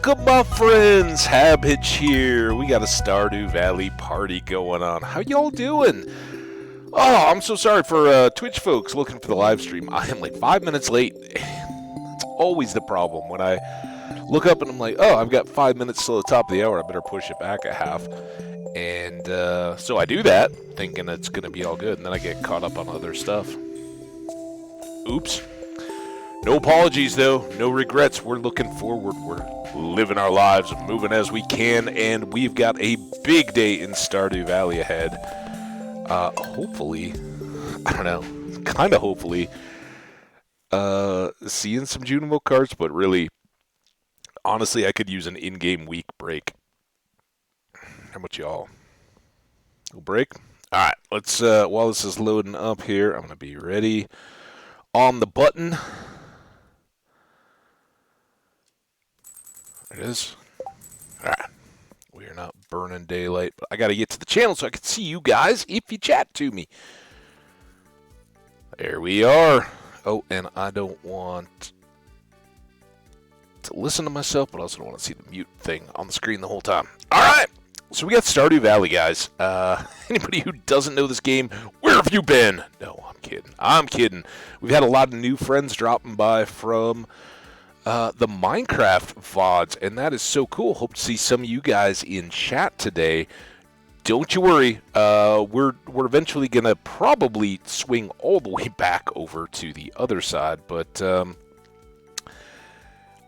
Welcome, my friends. Habitch here. We got a Stardew Valley party going on. How y'all doing? Oh, I'm so sorry for Twitch folks looking for the live stream. I am like 5 minutes late. It's always the problem when I look up and I'm like, oh, I've got 5 minutes till the top of the hour. I better push it back a half. And so I do that, thinking it's going to be all good, and then I get caught up on other stuff. Oops. No apologies, though. No regrets. We're looking forward. We're living our lives, moving as we can, and we've got a big day in Stardew Valley ahead. Hopefully, I don't know, kind of hopefully, seeing some Junimo cards, but really, honestly, I could use an in-game week break. How about y'all? A break? All right, let's, while this is loading up here, I'm going to be ready on the button. There it is. All right. We are not burning daylight, but I got to get to the channel so I can see you guys if you chat to me. There we are. Oh, and I don't want to listen to myself, but I also don't want to see the mute thing on the screen the whole time. All right. So we got Stardew Valley, guys. Anybody who doesn't know this game, where have you been? No, I'm kidding. I'm kidding. We've had a lot of new friends dropping by from the Minecraft VODs, and that is so cool. Hope to see some of you guys in chat today. Don't you worry. We're eventually going to probably swing all the way back over to the other side, but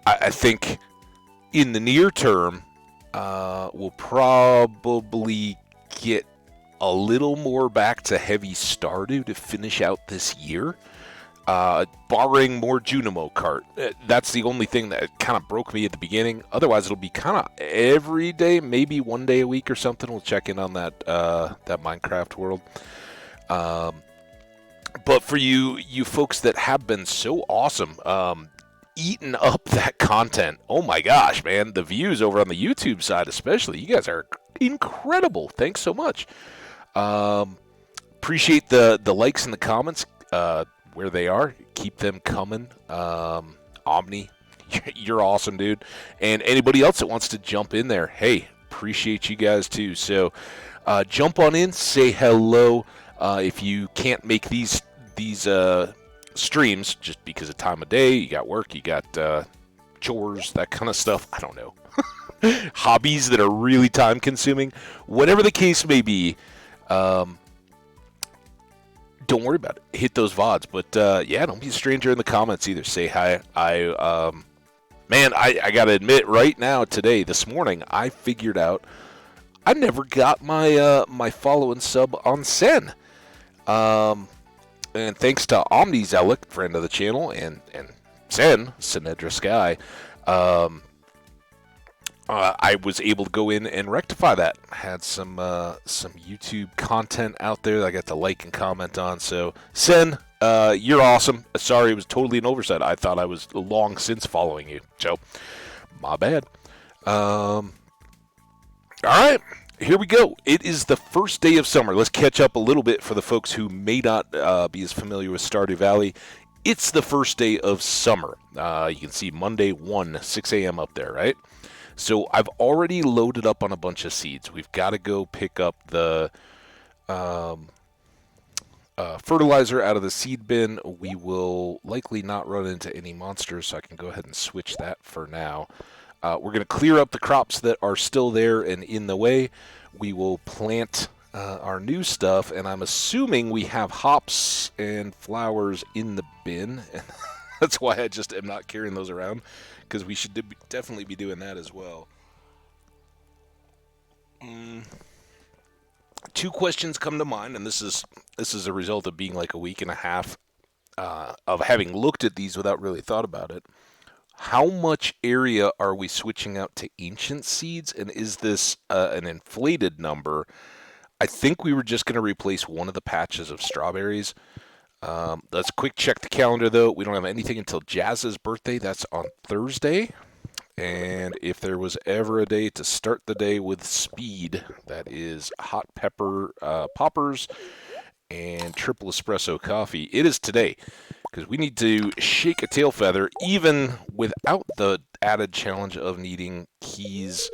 I think in the near term, we'll probably get a little more back to heavy Stardew to finish out this year. Barring more Junimo cart. That's the only thing that kind of broke me at the beginning. Otherwise, it'll be kind of every day, maybe one day a week or something. We'll check in on that that Minecraft world. But for you folks that have been so awesome, eating up that content. Oh my gosh, man. The views over on the YouTube side especially, you guys are incredible. Thanks so much. Appreciate the likes and the comments. Where they are, keep them coming. Omni, you're awesome, dude. And anybody else that wants to jump in there, hey, appreciate you guys too. So jump on in, say hello. If you can't make these streams just because of time of day, you got work, you got chores, that kind of stuff. I don't know. Hobbies that are really time consuming. Whatever the case may be, don't worry about it. Hit those VODs. But, yeah, don't be a stranger in the comments either. Say hi. Man, I got to admit, right now, today, this morning, I figured out I never got my my follow and sub on Sen. And thanks to Omni Zealot, friend of the channel, and Sen, Sinedra Sky, I was able to go in and rectify that. Had some YouTube content out there that I got to like and comment on. So, Sen, you're awesome. Sorry, it was totally an oversight. I thought I was long since following you. So, my bad. All right, here we go. It is the first day of summer. Let's catch up a little bit for the folks who may not be as familiar with Stardew Valley. It's the first day of summer. You can see Monday 1, 6 a.m. up there, right? So I've already loaded up on a bunch of seeds. We've got to go pick up the fertilizer out of the seed bin. We will likely not run into any monsters, so I can go ahead and switch that for now. We're going to clear up the crops that are still there and in the way. We will plant our new stuff, and I'm assuming we have hops and flowers in the bin. That's why I just am not carrying those around, because we should definitely be doing that as well. Two questions come to mind, and this is a result of being like a week and a half of having looked at these without really thought about it. How much area are we switching out to ancient seeds, and is this an inflated number? I think we were just going to replace one of the patches of strawberries. Let's quick check the calendar, though. We don't have anything until Jazz's birthday. That's on Thursday. And if there was ever a day to start the day with speed, that is hot pepper poppers and triple espresso coffee. It is today, because we need to shake a tail feather even without the added challenge of needing keys.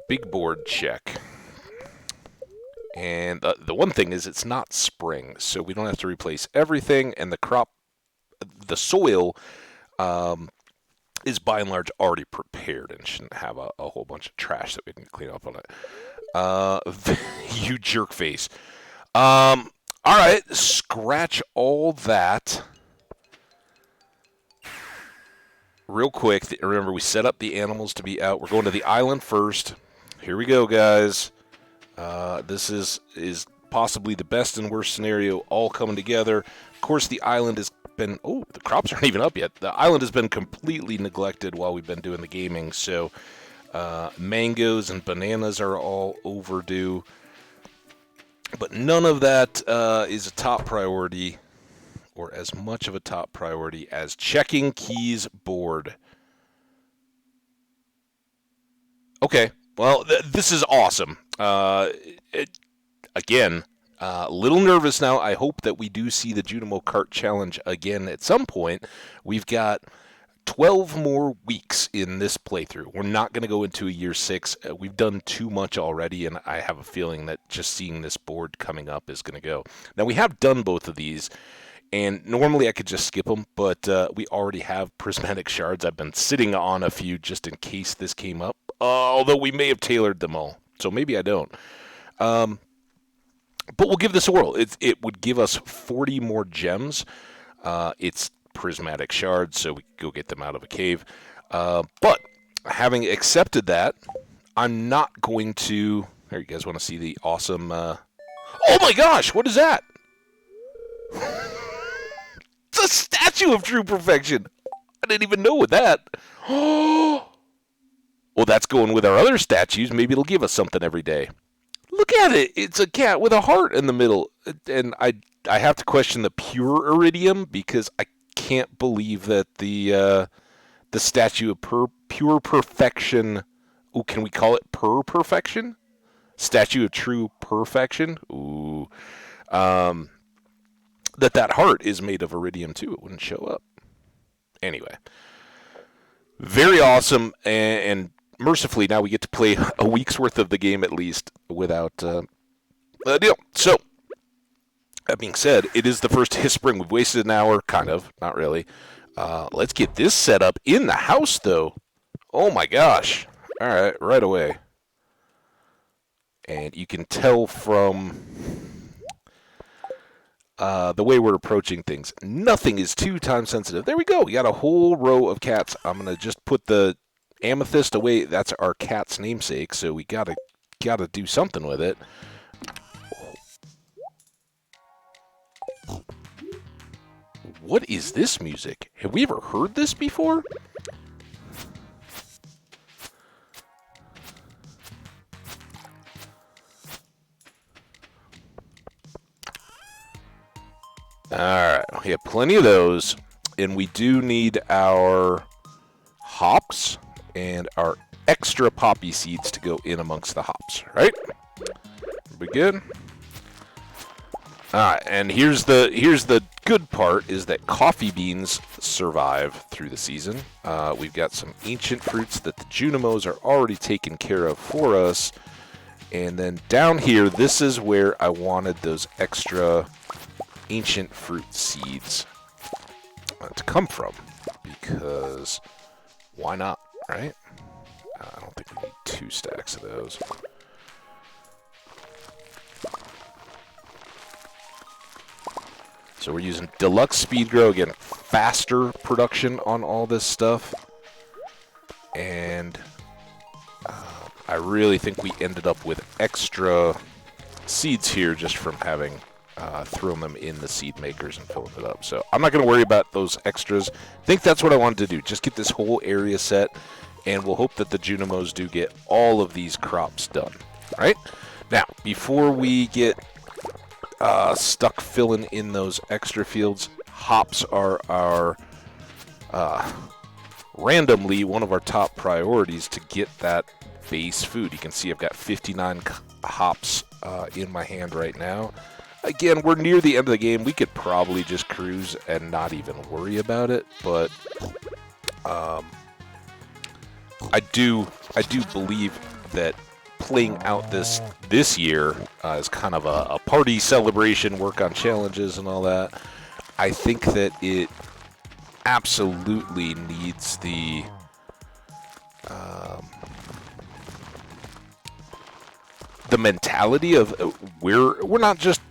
Big board check. And the one thing is it's not spring, so we don't have to replace everything, and the soil is by and large already prepared and shouldn't have a whole bunch of trash that we can clean up on it. You jerk face. All right, scratch all that. Real quick, remember we set up the animals to be out. We're going to the island first. Here we go, guys. This is possibly the best and worst scenario all coming together. Of course, the island has been... Oh, the crops aren't even up yet. The island has been completely neglected while we've been doing the gaming, so mangoes and bananas are all overdue. But none of that is a top priority, or as much of a top priority as checking keys board. Okay, well, this is awesome. Again, a little nervous now. I hope that we do see the Junimo Kart Challenge again at some point. We've got 12 more weeks in this playthrough. We're not going to go into a year 6. We've done too much already, and I have a feeling that just seeing this board coming up is going to go. Now, we have done both of these, and normally I could just skip them, but we already have prismatic shards. I've been sitting on a few just in case this came up, although we may have tailored them all, so maybe I don't. But we'll give this a whirl. It would give us 40 more gems. It's prismatic shards, so we could go get them out of a cave. But having accepted that, I'm not going to... Here, you guys want to see the awesome... Oh my gosh, what is that? It's a statue of true perfection. I didn't even know with that. Well, that's going with our other statues. Maybe it'll give us something every day. Look at it. It's a cat with a heart in the middle. And I have to question the pure iridium because I can't believe that the statue of pure perfection... Ooh, can we call it perfection? Statue of true perfection? Ooh. That heart is made of iridium too. It wouldn't show up. Anyway. Very awesome, and mercifully now we get to play a week's worth of the game at least without a deal. So, that being said, it is the first day of spring. We've wasted an hour, kind of, not really. Let's get this set up in the house, though. Oh my gosh. All right, right away. And you can tell from the way we're approaching things, nothing is too time sensitive. There we go. We got a whole row of cats. I'm going to just put the amethyst away. That's our cat's namesake, so we gotta do something with it. What is this music? Have we ever heard this before? Alright, we have plenty of those, and we do need our hops and our extra poppy seeds to go in amongst the hops, right? We good? Alright, and here's the good part, is that coffee beans survive through the season. We've got some ancient fruits that the Junimos are already taking care of for us. And then down here, this is where I wanted those extra ancient fruit seeds to come from. Because why not, right? I don't think we need 2 stacks of those. So we're using deluxe speed grow, again, faster production on all this stuff. And I really think we ended up with extra seeds here just from having thrown them in the seed makers and filling it up. So I'm not going to worry about those extras. I think that's what I wanted to do, just get this whole area set, and we'll hope that the Junimos do get all of these crops done. All right? Now, before we get stuck filling in those extra fields, hops are our randomly one of our top priorities to get that base food. You can see I've got 59 hops in my hand right now. Again, we're near the end of the game. We could probably just cruise and not even worry about it, but I do believe that playing out this year as kind of a party celebration, work on challenges and all that. I think that it absolutely needs the mentality of we're not just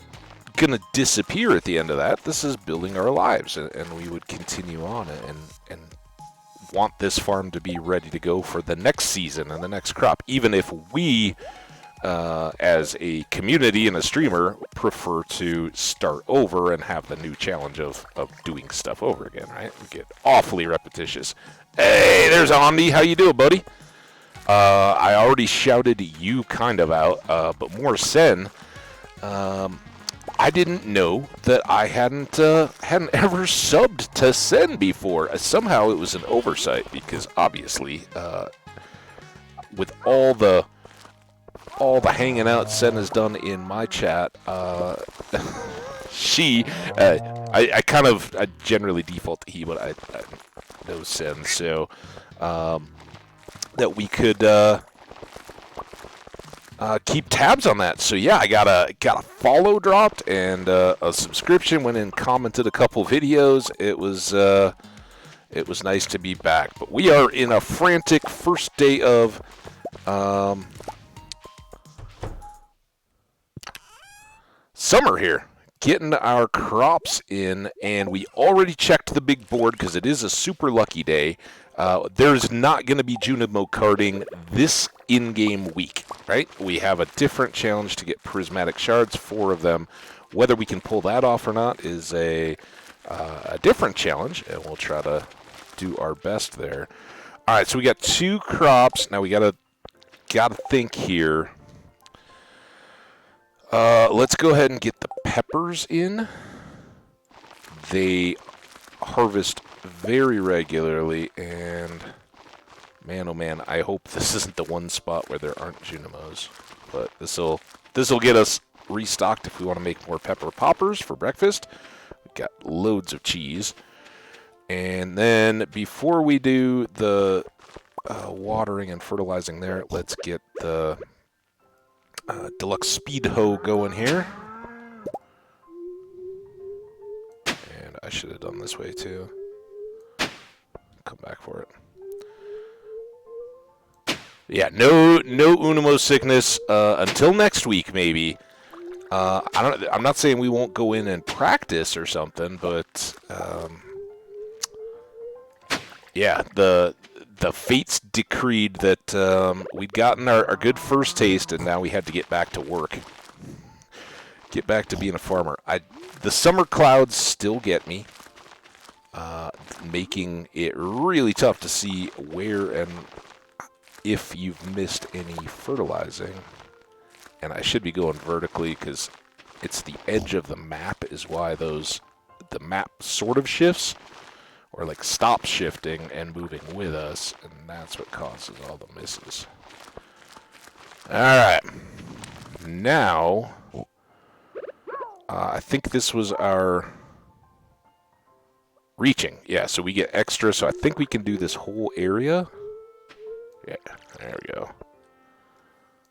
gonna disappear at the end of that. This is building our lives, and we would continue on and want this farm to be ready to go for the next season and the next crop, even if we as a community and a streamer prefer to start over and have the new challenge of doing stuff over again, right? We get awfully repetitious. Hey, there's Andy. How you doing, buddy? I already shouted you kind of out, but more Sen. I didn't know that I hadn't ever subbed to Sen before. Somehow it was an oversight because obviously, with all the hanging out Sen has done in my chat, I generally default to he, but I know Sen, so that we could keep tabs on that. So yeah, I got a follow dropped and a subscription. Went and commented a couple videos. It was nice to be back. But we are in a frantic first day of summer here, getting our crops in, and we already checked the big board because it is a super lucky day. There's not going to be Junimo carding this in-game week, right? We have a different challenge to get prismatic shards, 4 of them. Whether we can pull that off or not is a different challenge, and we'll try to do our best there. All right, so we got 2 crops. Now we gotta think here. Let's go ahead and get the peppers in. They harvest very regularly, and man, oh man, I hope this isn't the one spot where there aren't Junimos. But this'll get us restocked if we want to make more pepper poppers for breakfast. We've got loads of cheese. And then before we do the watering and fertilizing there, let's get the deluxe speed hoe going here. And I should have done this way too. Come back for it. Yeah, no Unimo sickness until next week, maybe. I'm not saying we won't go in and practice or something, but yeah, the fates decreed that we'd gotten our good first taste, and now we had to get back to work. Get back to being a farmer. The summer clouds still get me, making it really tough to see where and if you've missed any fertilizing. And I should be going vertically because it's the edge of the map is why the map sort of shifts, or like stops shifting and moving with us, and that's what causes all the misses. Alright. Now, I think this was our reaching. Yeah, so we get extra, so I think we can do this whole area. Yeah, there we go.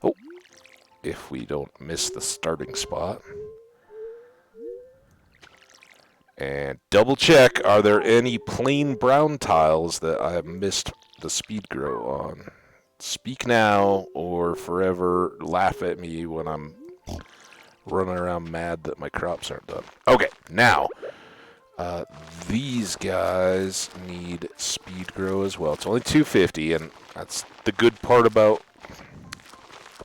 Oh, if we don't miss the starting spot. And double check, are there any plain brown tiles that I have missed the speed grow on? Speak now or forever laugh at me when I'm running around mad that my crops aren't done. Okay, now, these guys need speed grow as well. It's only 250, and that's the good part about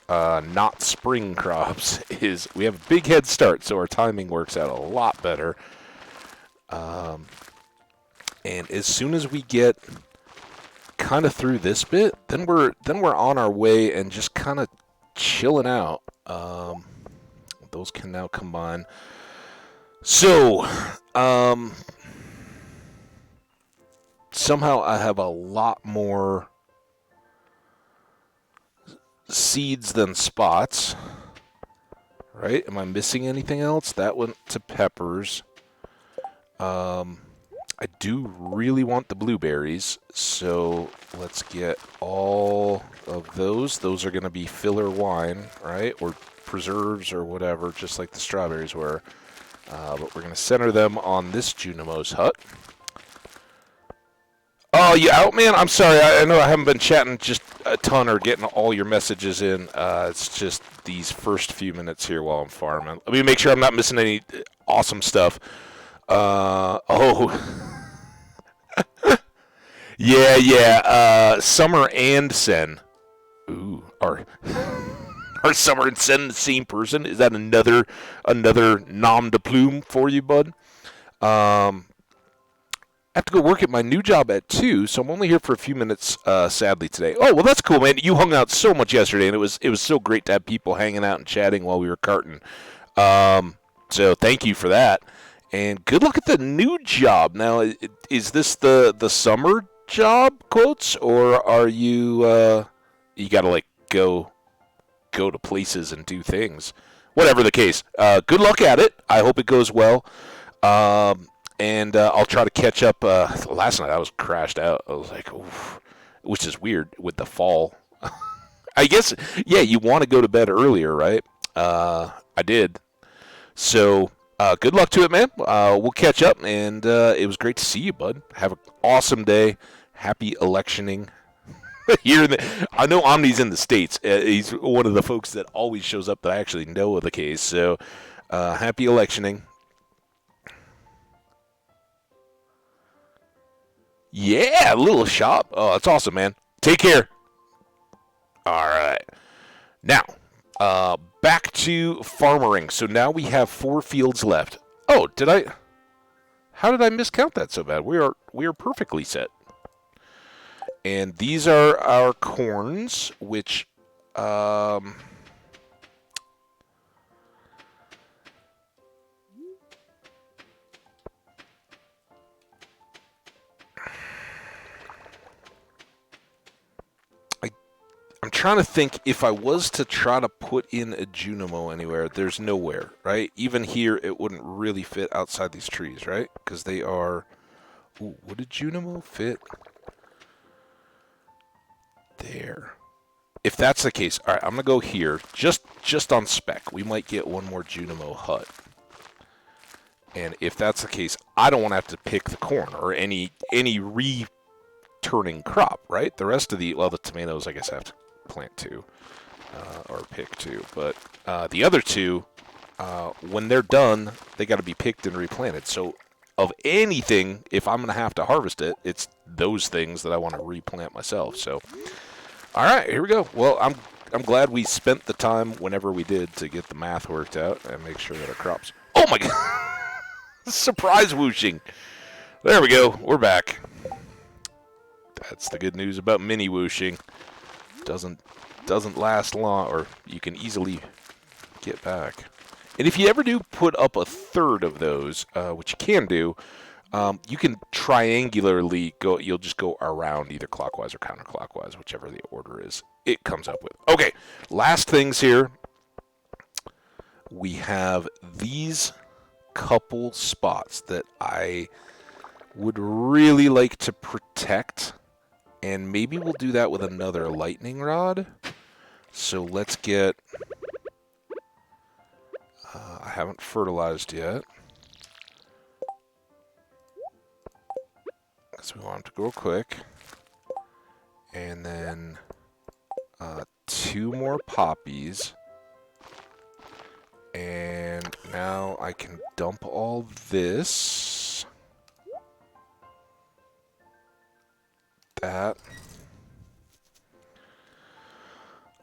not spring crops is we have a big head start, so our timing works out a lot better. And as soon as we get kind of through this bit, then we're on our way and just kind of chilling out. Those can now combine. So, somehow I have a lot more seeds than spots. Right? Am I missing anything else? That went to peppers. I do really want the blueberries, so let's get all of those. Those are going to be filler wine, right? Or preserves or whatever, just like the strawberries were. But we're going to center them on this Junimo's hut. Oh, you out, man? I'm sorry. I know I haven't been chatting just a ton or getting all your messages in. It's just these first few minutes here while I'm farming. Let me make sure I'm not missing any awesome stuff. Oh. Yeah. Summer and Sen. Ooh, are Summer and Sen the same person? Is that another nom de plume for you, bud? I have to go work at my new job at 2, so I'm only here for a few minutes, sadly, today. Oh, well, that's cool, man. You hung out so much yesterday, and it was so great to have people hanging out and chatting while we were carting. So thank you for that. And good luck at the new job. Now, is this the summer job, quotes, or are you, you got to, like, go to places and do things? Whatever the case. Good luck at it. I hope it goes well. And I'll try to catch up. Last night I was crashed out. I was like, oof, which is weird with the fall. I guess, yeah, you want to go to bed earlier, right? I did. So good luck to it, man. We'll catch up, and it was great to see you, bud. Have an awesome day. Happy electioning. Here, I know Omni's in the States. He's one of the folks that always shows up that I actually know of the case. So happy electioning. Yeah, a little shop. Oh, that's awesome, man. Take care. All right. Now, back to farmering. So now we have 4 fields left. Oh, how did I miscount that so bad? We are perfectly set. And these are our corns, which I'm trying to think if I was to try to put in a Junimo anywhere. There's nowhere, right? Even here, it wouldn't really fit outside these trees, right? Because they are... Ooh, would a Junimo fit? There. If that's the case, all right, I'm going to go here. Just on spec. We might get one more Junimo hut. And if that's the case, I don't want to have to pick the corn or any returning crop, right? The rest of the tomatoes, I guess I have to plant 2 or pick 2. But the other 2, when they're done, they got to be picked and replanted. So of anything, if I'm going to have to harvest it, it's those things that I want to replant myself. So, all right, here we go. Well, I'm glad we spent the time whenever we did to get the math worked out and make sure that our crops... Oh, my God! Surprise whooshing. There we go. We're back. That's the good news about mini whooshing. Doesn't last long, or you can easily get back. And if you ever do put up a third of those, which you can do, you can triangularly go. You'll just go around either clockwise or counterclockwise, whichever the order is it comes up with. Okay, last things here. We have these couple spots that I would really like to protect, and maybe we'll do that with another lightning rod. So let's get... I haven't fertilized yet, because we want them to grow quick. And then 2 more poppies. And now I can dump all this. That.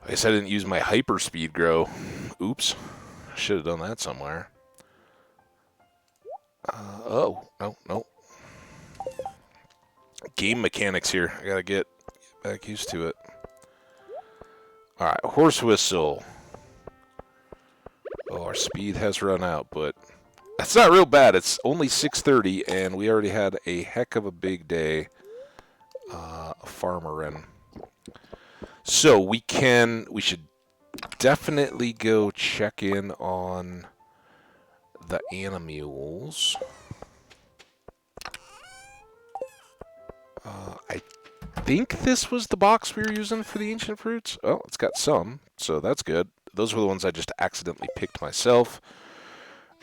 I guess I didn't use my hyperspeed grow. Oops. I should have done that somewhere. Oh, no. Game mechanics here. I gotta get back used to it. Alright, horse whistle. Oh, our speed has run out, but that's not real bad. It's only 6:30, and we already had a heck of a big day farmering. So we should definitely go check in on the animals. I think this was the box we were using for the ancient fruits. Oh, it's got some, so that's good. Those were the ones I just accidentally picked myself.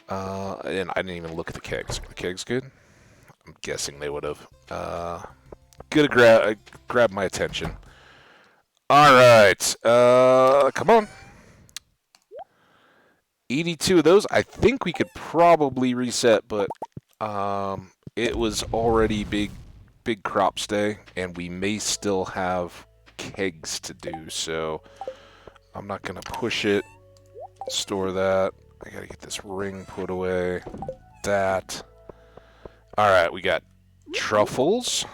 And I didn't even look at the kegs. Are the kegs good? I'm guessing they would have. Good to grab my attention. All right. Come on. 82 of those. I think we could probably reset, but it was already big crops day, and we may still have kegs to do, so I'm not going to push it. Store that. I got to get this ring put away. That. All right, we got truffles.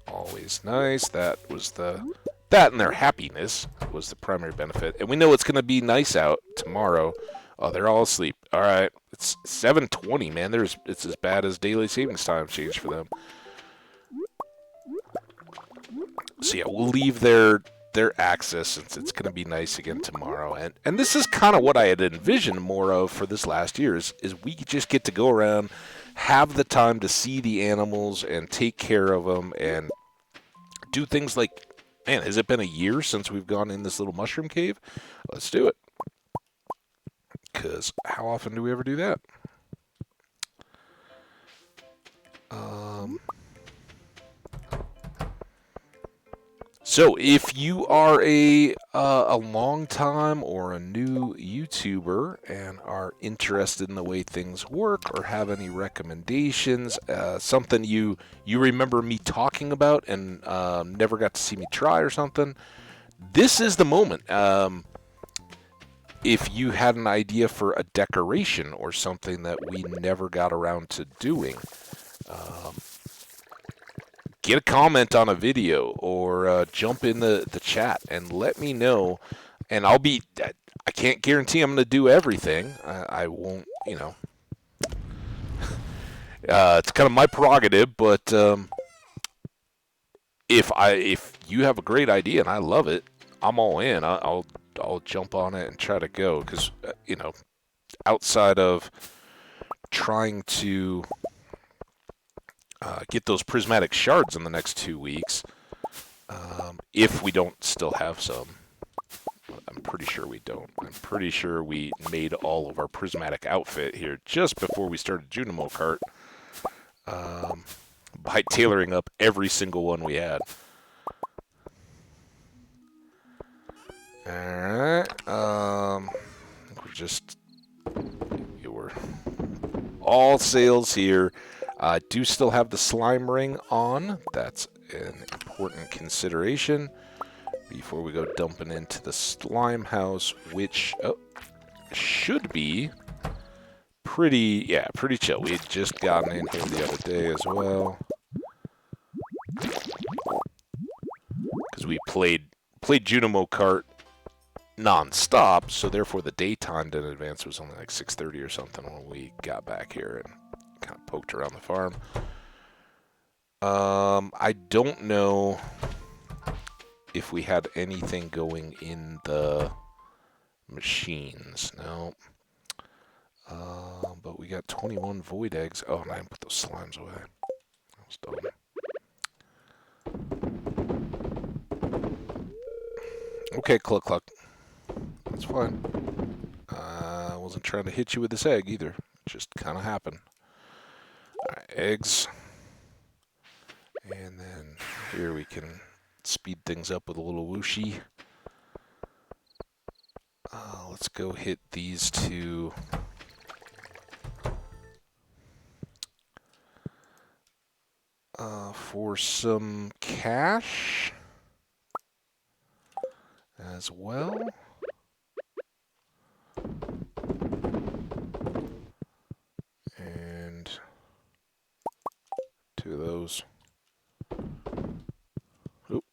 Always nice. That and their happiness was the primary benefit. And we know it's going to be nice out tomorrow. Oh, they're all asleep. All right. It's 7:20, man. It's as bad as daylight savings time change for them. So yeah, we'll leave their access since it's going to be nice again tomorrow. And this is kind of what I had envisioned more of for this last year is we just get to go around, have the time to see the animals and take care of them and do things like, man, has it been a year since we've gone in this little mushroom cave? Let's do it. Because how often do we ever do that? So if you are a long time or a new YouTuber and are interested in the way things work or have any recommendations, something you remember me talking about and never got to see me try or something, this is the moment. If you had an idea for a decoration or something that we never got around to doing, get a comment on a video or jump in the chat and let me know. And I can't guarantee I'm going to do everything. I won't, it's kind of my prerogative, but if you have a great idea and I love it, I'm all in. I'll jump on it and try to go because, outside of trying to get those prismatic shards in the next 2 weeks, if we don't still have some. I'm pretty sure we don't. I'm pretty sure we made all of our prismatic outfit here just before we started Junimo Cart by tailoring up every single one we had. Alright, we're all sails here. I do still have the slime ring on. That's an important consideration before we go dumping into the slime house, which should be pretty chill. We had just gotten in here the other day as well. Because we played Junimo Kart non-stop, so therefore the daytime in advance was only like 6:30 or something when we got back here and kind of poked around the farm. I don't know if we had anything going in the machines. No. But we got 21 void eggs. Oh, and I didn't put those slimes away. That was dumb. Okay, Cluck Cluck. That's fine. I wasn't trying to hit you with this egg either. It just kind of happened. Alright, eggs. And then here we can speed things up with a little whooshy. Let's go hit these two. For some cash as well. And two of those. Oop.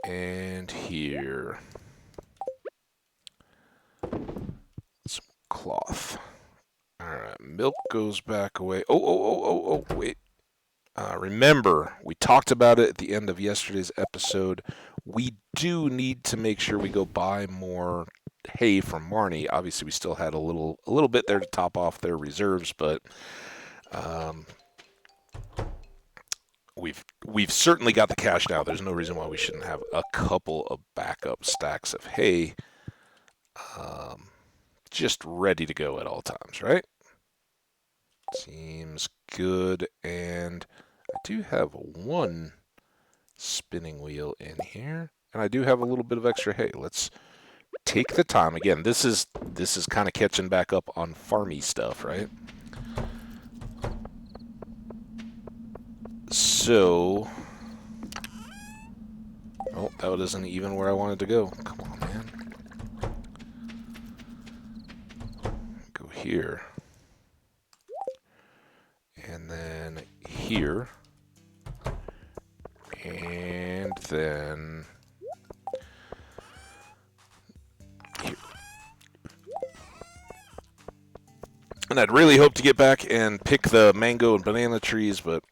And here. Some cloth. Alright, milk goes back away. Oh, wait. Remember, we talked about it at the end of yesterday's episode. We do need to make sure we go buy more hay from Marnie. Obviously, we still had a little bit there to top off their reserves, but we've certainly got the cash now. There's no reason why we shouldn't have a couple of backup stacks of hay, just ready to go at all times, right? Seems good. And I do have one spinning wheel in here, and I do have a little bit of extra hay. Let's take the time. Again, this is kind of catching back up on farmy stuff, right? So, oh, that isn't even where I wanted to go. Come on, man. Go here. And then here. And then here. And I'd really hope to get back and pick the mango and banana trees, but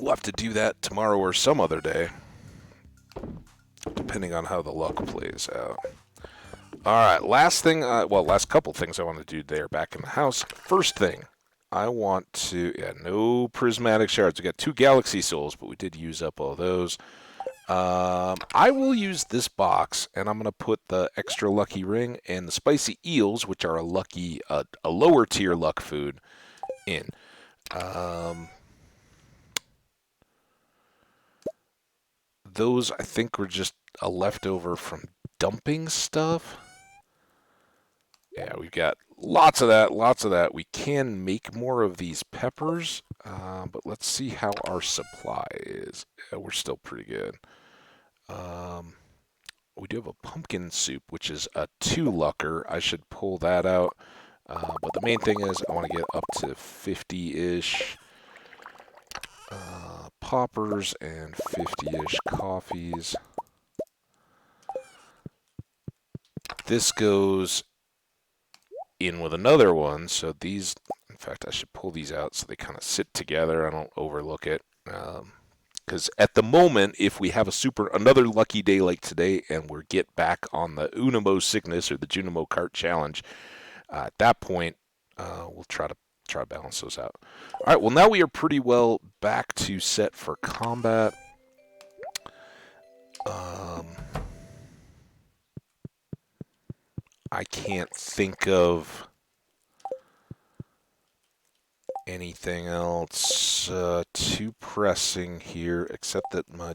we'll have to do that tomorrow or some other day, depending on how the luck plays out. All right, last couple things I want to do there back in the house. First thing, I want to, no prismatic shards. We got 2 galaxy souls, but we did use up all those. I will use this box, and I'm going to put the extra lucky ring and the spicy eels, which are a lower tier luck food, in. Those, I think, were just a leftover from dumping stuff. Yeah, we've got lots of that. We can make more of these peppers, but let's see how our supply is. Yeah, we're still pretty good. We do have a pumpkin soup, which is a 2-lucker. I should pull that out. But the main thing is I want to get up to 50-ish poppers and 50-ish coffees. This goes in with another one, so these, in fact, I should pull these out so they kind of sit together. I don't overlook it. Because at the moment, if we have another lucky day like today and we get back on the Unimo sickness or the Junimo cart challenge, at that point, we'll try to balance those out. All right, well, now we are pretty well back to set for combat. I can't think of anything else too pressing here, except that my...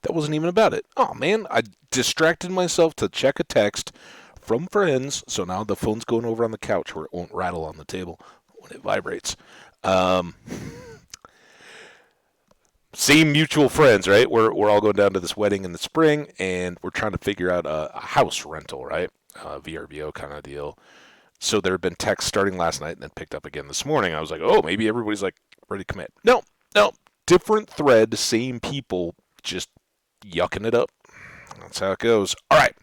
That wasn't even about it. Oh, man, I distracted myself to check a text from friends, so now the phone's going over on the couch where it won't rattle on the table when it vibrates. Same mutual friends, right? We're all going down to this wedding in the spring, and we're trying to figure out a house rental, right? VRBO kind of deal. So there have been texts starting last night and then picked up again this morning. I was like, oh, maybe everybody's like ready to commit. No, different thread, same people, just yucking it up. That's how it goes. All right.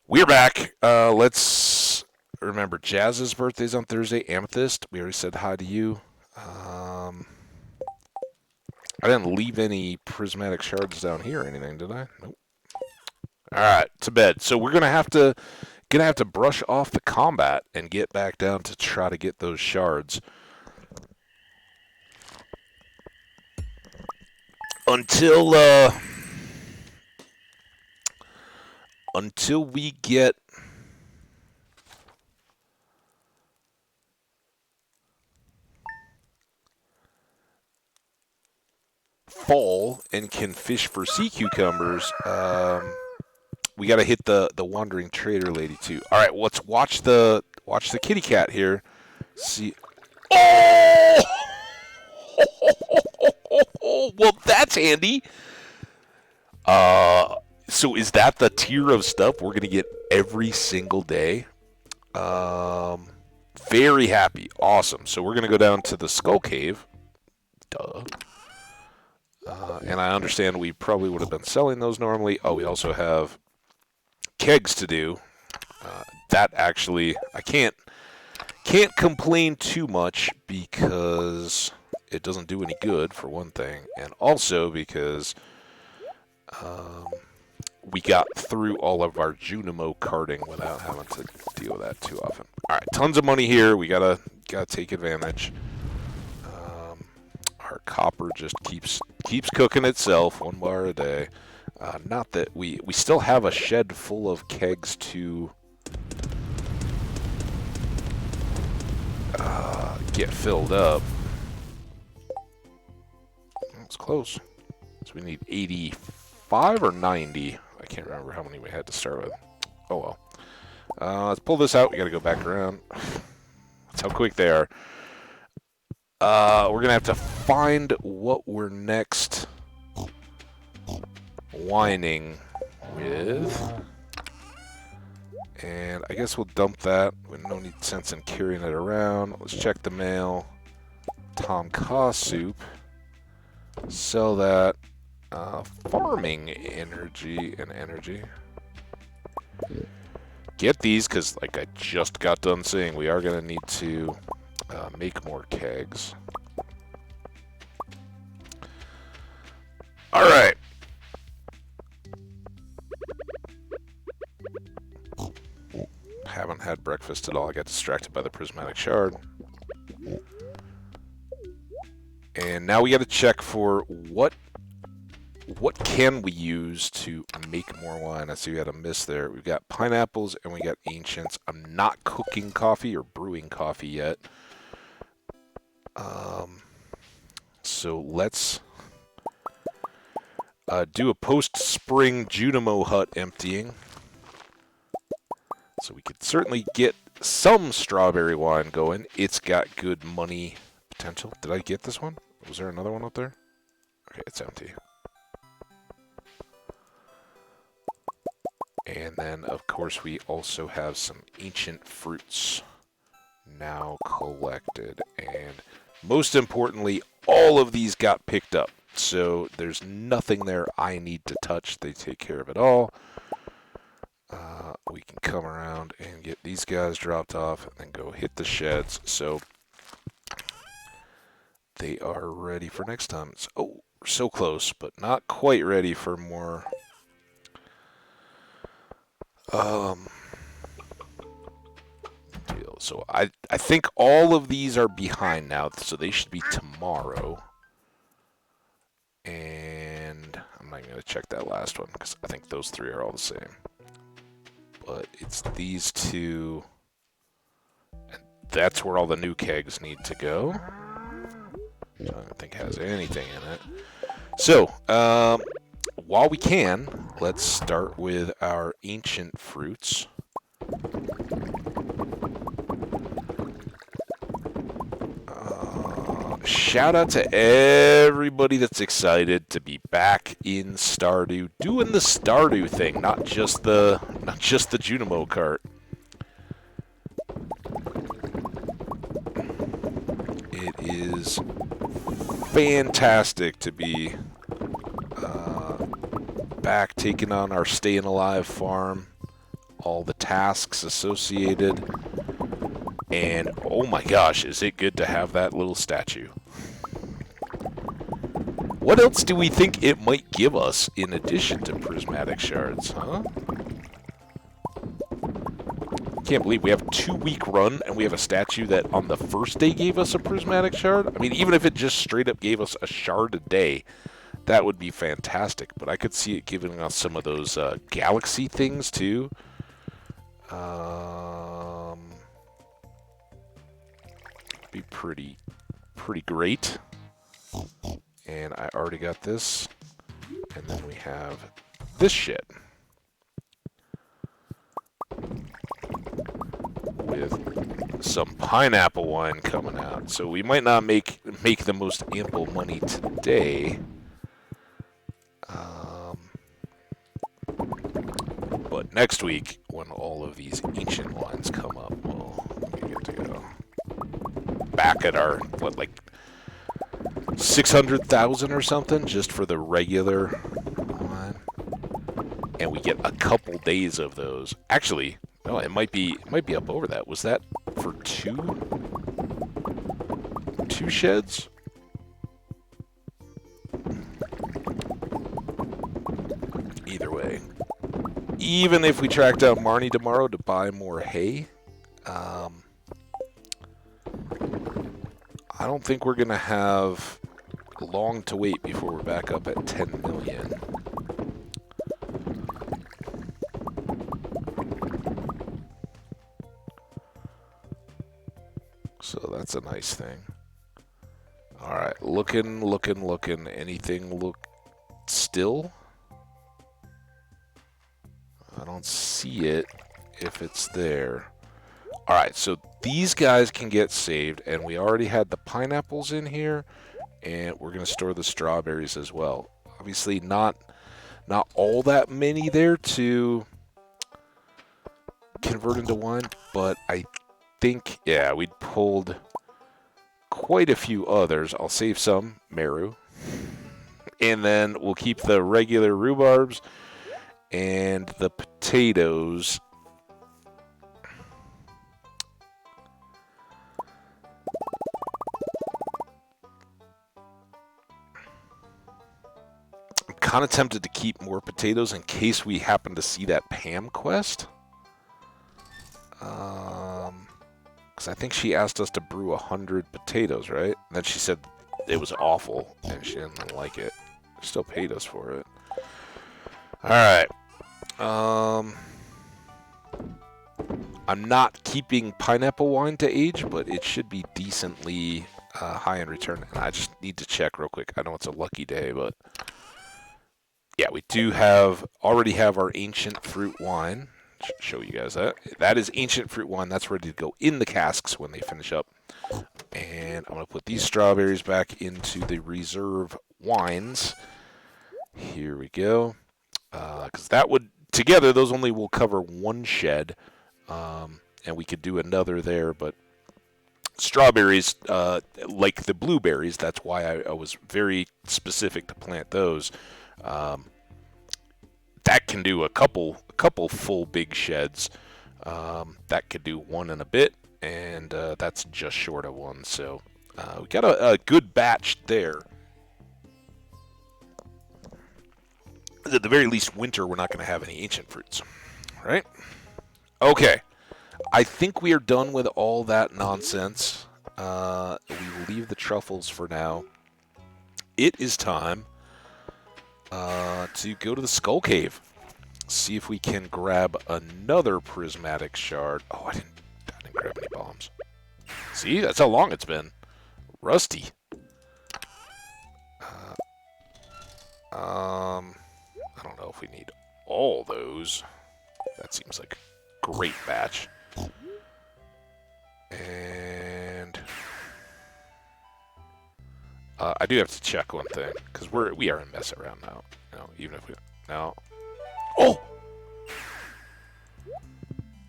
We're back. Let's remember Jazz's birthday's on Thursday. Amethyst, we already said hi to you. I didn't leave any prismatic shards down here or anything, did I? Nope. All right, to bed. So we're gonna have to brush off the combat and get back down to try to get those shards. Until we get fall and can fish for sea cucumbers, we got to hit the wandering trader lady too. All right, let's watch the kitty cat here. See. Oh! Well, that's handy. So is that the tier of stuff we're going to get every single day? Very happy. Awesome. So we're going to go down to the Skull Cave. Duh. And I understand we probably would have been selling those normally. Oh, we also have kegs to do. That actually, I can't Can't complain too much because it doesn't do any good, for one thing, and also because we got through all of our Junimo carting without having to deal with that too often. All right, tons of money here. We gotta take advantage. Our copper just keeps cooking itself 1 bar a day. Not that we still have a shed full of kegs to get filled up. It's close. So we need 85 or 90. I can't remember how many we had to start with. Oh well. Let's pull this out. We gotta go back around. That's how quick they are. We're gonna have to find what we're next whining with. And I guess we'll dump that. We no need sense in carrying it around. Let's check the mail. Tom Kha soup. Sell that. Farming energy and energy. Get these, because like I just got done saying, we are going to need to make more kegs. Alright. Haven't had breakfast at all. I got distracted by the prismatic shard. And now we got to check for what can we use to make more wine. I see we had a miss there. We've got pineapples and we got ancients. I'm not cooking coffee or brewing coffee yet. So let's do a post-spring Junimo hut emptying. So we could certainly get some strawberry wine going. It's got good money potential. Did I get this one? Was there another one up there? Okay, it's empty. And then, of course, we also have some ancient fruits now collected. And most importantly, all of these got picked up. So there's nothing there I need to touch. They take care of it all. We can come around and get these guys dropped off and then go hit the sheds. So they are ready for next time. Oh, we're so close, but not quite ready for more. Deal. So I think all of these are behind now, so they should be tomorrow. And I'm not going to check that last one because I think those three are all the same. But it's these two, and that's where all the new kegs need to go. I don't think it has anything in it. So, while we can, let's start with our ancient fruits. Shout out to everybody that's excited to be back in Stardew, doing the Stardew thing, not just the Junimo cart. It is fantastic to be back taking on our staying alive farm, all the tasks associated. And, oh my gosh, is it good to have that little statue. What else do we think it might give us in addition to prismatic shards, huh? Can't believe we have a 2-week run and we have a statue that on the first day gave us a prismatic shard. I mean, even if it just straight up gave us a shard a day, that would be fantastic. But I could see it giving us some of those galaxy things too. Be pretty great. And I already got this. And then we have this shit. With some pineapple wine coming out. So we might not make the most ample money today. But next week, when all of these ancient wines come up, we get to go back at our, what, like 600,000 or something just for the regular wine. And we get a couple days of those. Actually, no, it might be up over that. Was that for two sheds? Either way. Even if we tracked out Marnie tomorrow to buy more hay, I don't think we're going to have long to wait before we're back up at 10 million. So that's a nice thing. Alright, looking. Anything look still? I don't see it if it's there. Alright, so these guys can get saved, and we already had the pineapples in here, and we're going to store the strawberries as well. Obviously not all that many there to convert into wine, but I think, yeah, we'd pulled quite a few others. I'll save some, Meru. And then we'll keep the regular rhubarbs and the potatoes. I'm kind of tempted to keep more potatoes in case we happen to see that Pam quest. Because I think she asked us to brew 100 potatoes, right? And then she said it was awful, and she didn't like it. She still paid us for it. Alright. I'm not keeping pineapple wine to age, but it should be decently high in return. And I just need to check real quick. I know it's a lucky day, but... yeah, we do already have our ancient fruit wine. Show you guys that. That is ancient fruit wine. That's ready to go in the casks when they finish up. And I'm going to put these strawberries back into the reserve wines. Here we go. Because that would, together, those only will cover one shed. And we could do another there, but strawberries, like the blueberries, that's why I was very specific to plant those. That can do a couple full big sheds. That could do one and a bit, and that's just short of one. So we got a good batch there. At the very least, winter we're not going to have any ancient fruits, right? Okay, I think we are done with all that nonsense. We will leave the truffles for now. It is time to go to the Skull Cave. See if we can grab another prismatic shard. Oh, I didn't grab any bombs. See, that's how long it's been. Rusty. I don't know if we need all those. That seems like a great batch. And I do have to check one thing because we are a mess around now. You know, even if we now. Oh!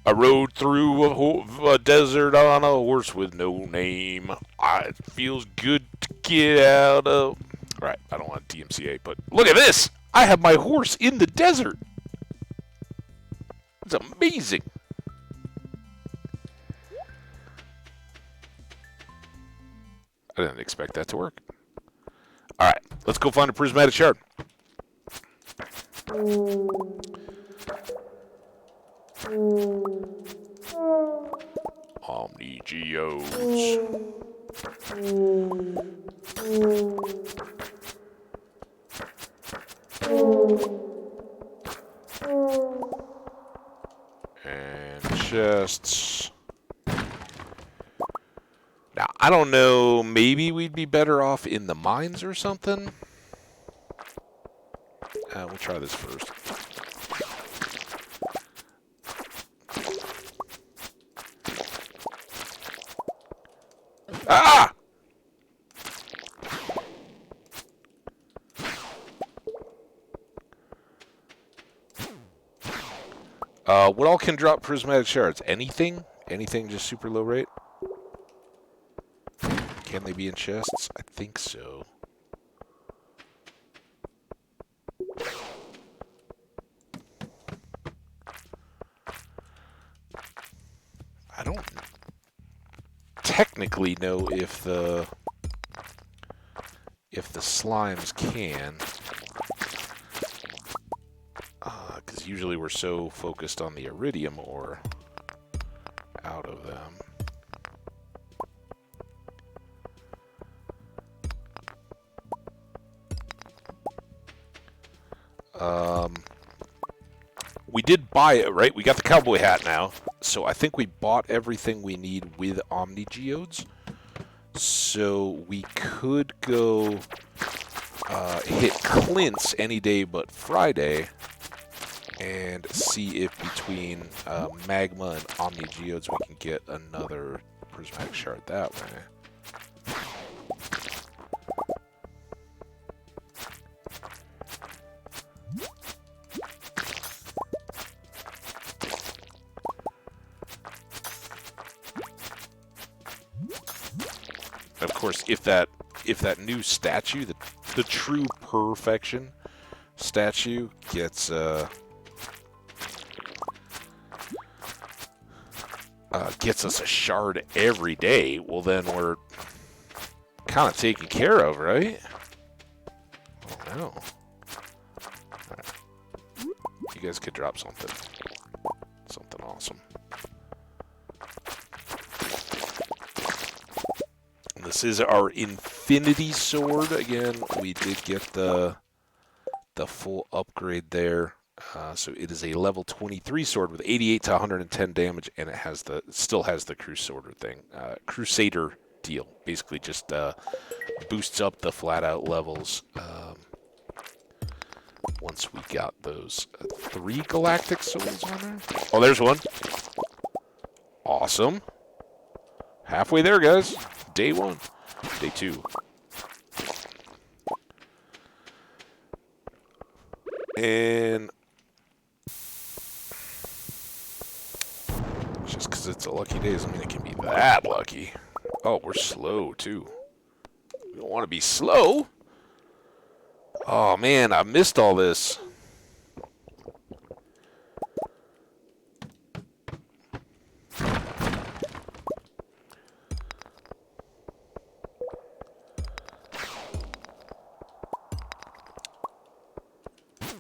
I rode through a desert on a horse with no name. It feels good to get out of. Alright, I don't want DMCA, but look at this! I have my horse in the desert! It's amazing! I didn't expect that to work. Alright, let's go find a prismatic shard. Omni Geodes. And chests. Now, I don't know, maybe we'd be better off in the mines or something? We'll try this first. Ah! What all can drop prismatic shards? Anything? Anything just super low rate? Can they be in chests? I think so. I don't... technically know if the slimes can, because usually we're so focused on the iridium ore out of them. We did buy it, right? We got the cowboy hat now, so I think we bought everything we need with Omni Geodes. So we could go hit Clint's any day but Friday and see if between Magma and Omni Geodes we can get another prismatic shard that way. Of course, if that new statue, the true perfection statue, gets us a shard every day, well then we're kind of taken care of, right? Oh no. Right. You guys could drop something awesome. This is our Infinity Sword. Again, we did get the full upgrade there. So it is a level 23 sword with 88 to 110 damage, and it still has the Crusader deal. Basically, just boosts up the flat out levels. Once we got those 3 galactic swords on there. Oh, there's one. Awesome. Halfway there, guys. Day 1. Day 2. And just because it's a lucky day doesn't mean it can be that lucky. Oh, we're slow, too. We don't want to be slow. Oh, man, I missed all this.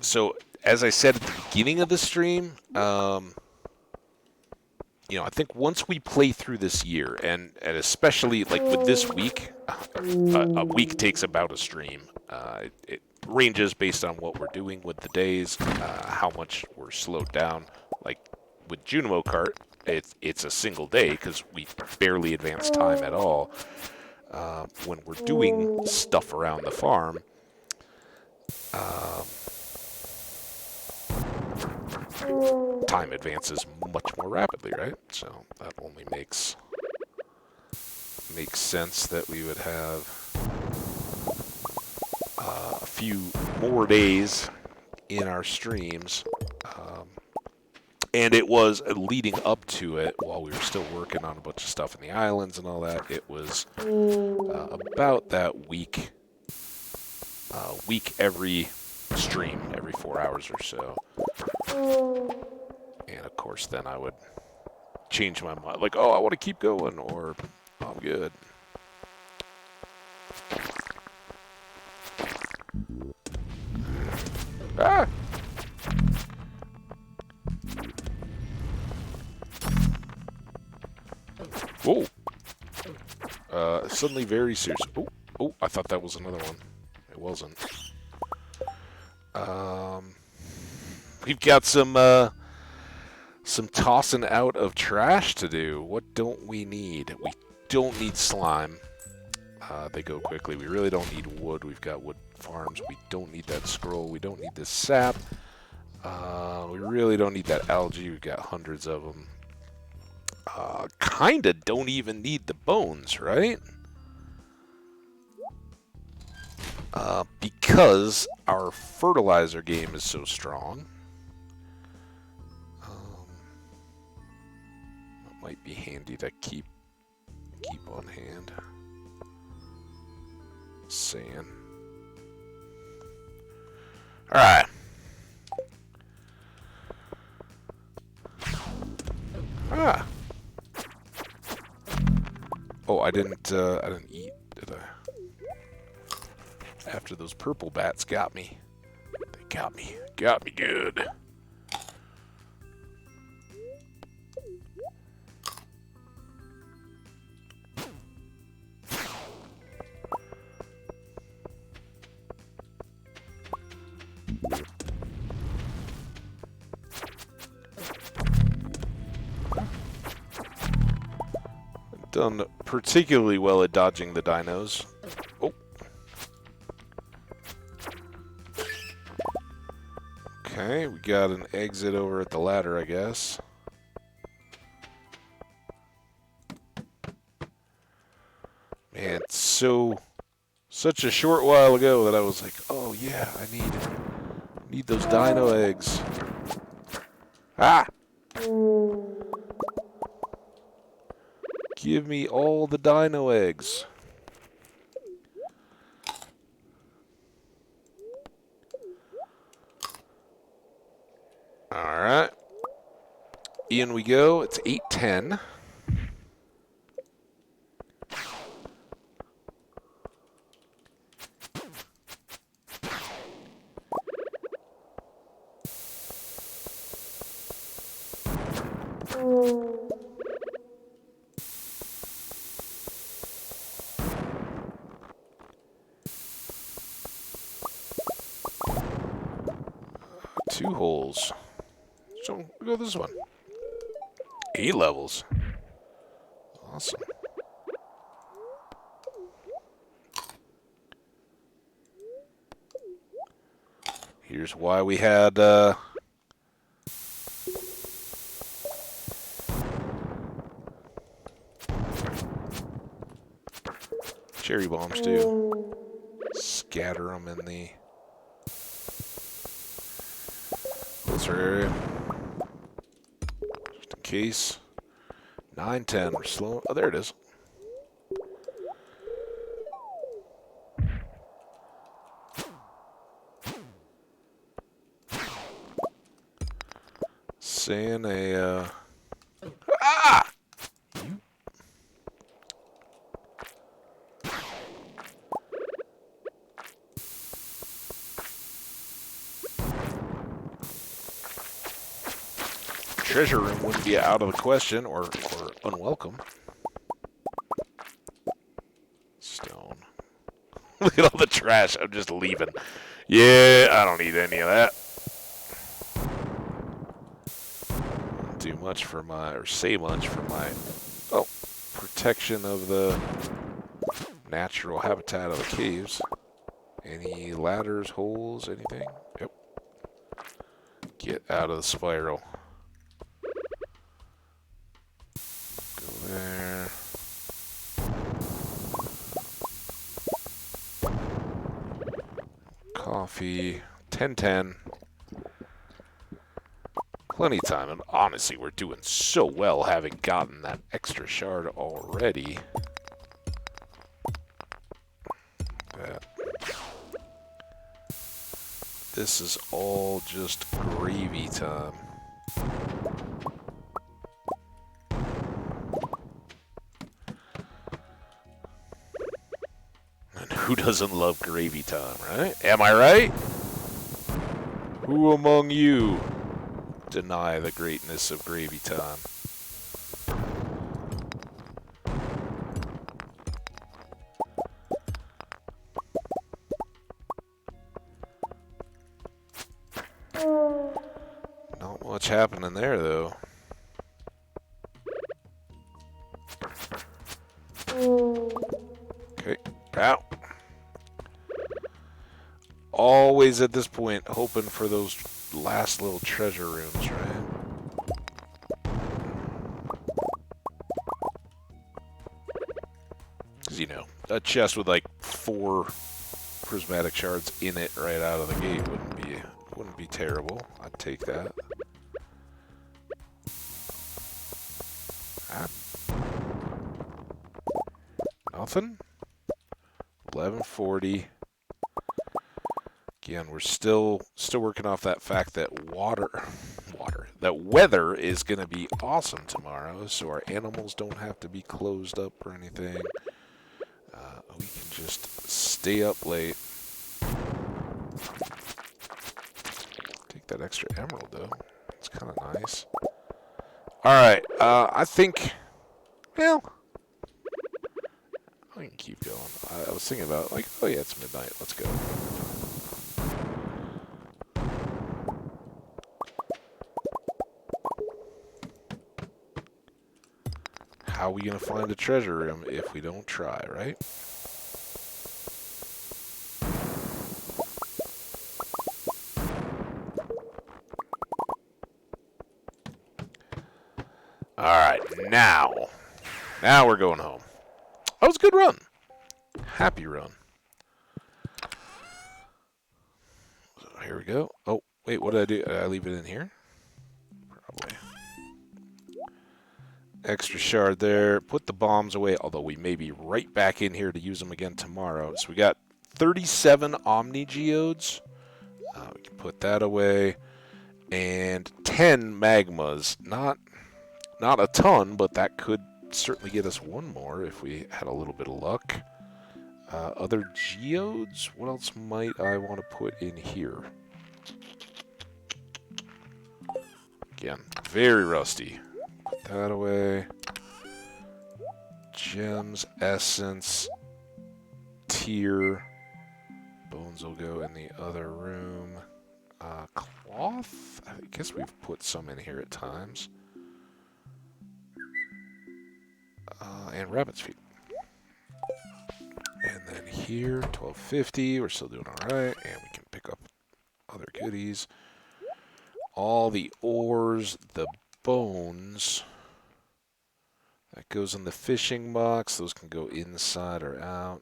So, as I said at the beginning of the stream, I think once we play through this year, and especially like with this week, a week takes about a stream. It ranges based on what we're doing with the days, how much we're slowed down. Like with Junimo Kart, it's a single day because we barely advance time at all. When we're doing stuff around the farm, time advances much more rapidly, right? So that only makes sense that we would have a few more days in our streams. And it was leading up to it while we were still working on a bunch of stuff in the islands and all that. It was about that week every stream, every 4 hours or so. And of course, then I would change my mind, like, oh, I want to keep going, or oh, I'm good. Ah! Whoa! Suddenly very serious. Oh, I thought that was another one. It wasn't. We've got some tossing out of trash to do. What don't we need? We don't need slime. They go quickly. We really don't need wood. We've got wood farms. We don't need that scroll. We don't need this sap. We really don't need that algae. We've got hundreds of them. Kinda don't even need the bones, right? Because our fertilizer game is so strong. It might be handy to keep on hand. Sand. Alright. Ah. Oh, I didn't eat, did I? After those purple bats got me. They got me. Got me good. Done particularly well at dodging the dinos. Oh. Okay, we got an exit over at the ladder, I guess. Man, it's such a short while ago that I was like, oh yeah, I need those dino eggs. Ah! Give me all the dino eggs. Alright. In we go. It's 8:10. Two holes. So we'll go this one. 8 levels. Awesome. Here's why we had cherry bombs too. Scatter them in the closer area. Just in case. 9:10. We're slow. Oh, there it is. Saying a ah! Treasure room wouldn't be out of the question or unwelcome. Stone. Look at all the trash. I'm just leaving. Yeah, I don't need any of that. Don't do much for my, or say much for my, oh, protection of the natural habitat of the caves. Any ladders, holes, anything? Yep. Get out of the spiral. Go there. Coffee. 10:10. Plenty of time, and honestly, we're doing so well having gotten that extra shard already. That this is all just gravy time. And who doesn't love gravy time, right? Am I right? Who among you deny the greatness of gravy time? Not much happening there, though. Okay, out. Always at this point hoping for those last little treasure rooms, right? Because, you know, a chest with like 4 prismatic shards in it right out of the gate wouldn't be terrible. I'd take that. Ah. Nothing. 1140. Again, we're still working off that fact that water, that weather is going to be awesome tomorrow, so our animals don't have to be closed up or anything. We can just stay up late. Take that extra emerald, though. It's kind of nice. Alright, I think... Well... I can keep going. I was thinking about, like, oh yeah, it's midnight. Let's go. How are we going to find a treasure room if we don't try, right? Alright, now we're going home. That was a good run. Happy run. So here we go. Oh, wait, what did I do? Did I leave it in here? Probably. Extra shard there. Put the bombs away, although we may be right back in here to use them again tomorrow. So we got 37 Omni Geodes. We can put that away. And 10 magmas. Not a ton, but that could certainly get us one more if we had a little bit of luck. Other geodes? What else might I want to put in here? Again, very rusty. Put that away. Gems, essence, tier. Bones will go in the other room. Cloth? I guess we've put some in here at times. And rabbit's feet. And then here, 1250. We're still doing alright. And we can pick up other goodies. All the ores, the bones. That goes in the fishing box. Those can go inside or out.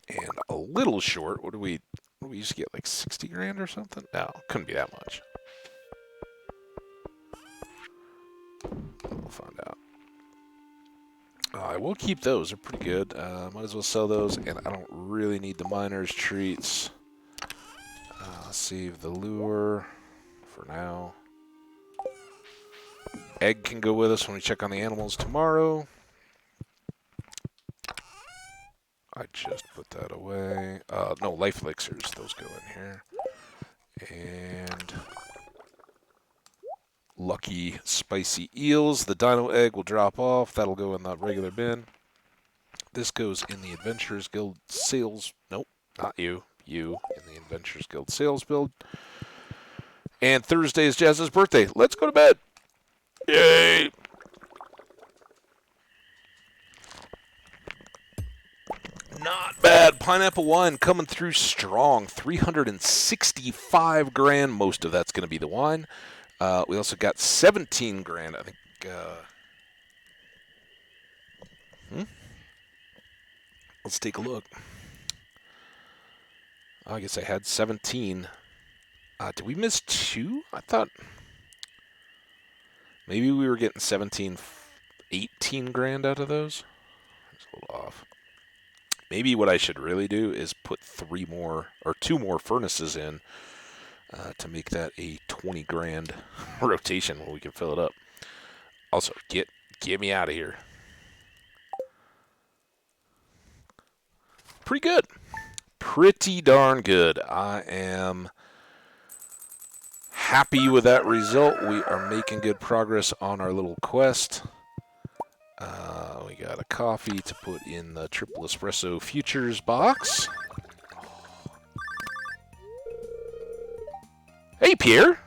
And a little short. What do we used to get, like 60 grand or something? No, couldn't be that much. We'll find out. I will keep those. They're pretty good. Might as well sell those. And I don't really need the miner's treats. Save the lure for now. Egg can go with us when we check on the animals tomorrow. I just put that away. No, life elixirs. Those go in here. And lucky spicy eels. The dino egg will drop off. That'll go in the regular bin. This goes in the Adventurers Guild sales. Nope, not you. You in the Adventurers Guild sales build. And Thursday is Jazz's birthday. Let's go to bed. Yay! Not bad. Pineapple wine coming through strong. 365 grand. Most of that's going to be the wine. We also got 17 grand. I think. Let's take a look. I guess I had 17. Did we miss 2? I thought maybe we were getting 18 grand out of those. It's a little off. Maybe what I should really do is put 2 more furnaces in to make that a 20 grand rotation where we can fill it up. Also, get me out of here. Pretty good. Pretty darn good. I am happy with that result. We are making good progress on our little quest. We got a coffee to put in the triple espresso futures box. Hey, Pierre.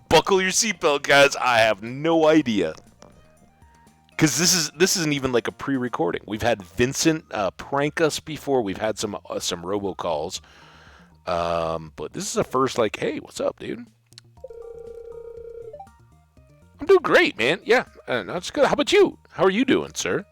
Buckle your seatbelt, guys. I have no idea. Because this isn't even like a pre-recording. We've had Vincent prank us before. We've had some robocalls. But this is the first, like, hey, what's up, dude? I'm doing great, man. Yeah, that's good. How about you? How are you doing, sir?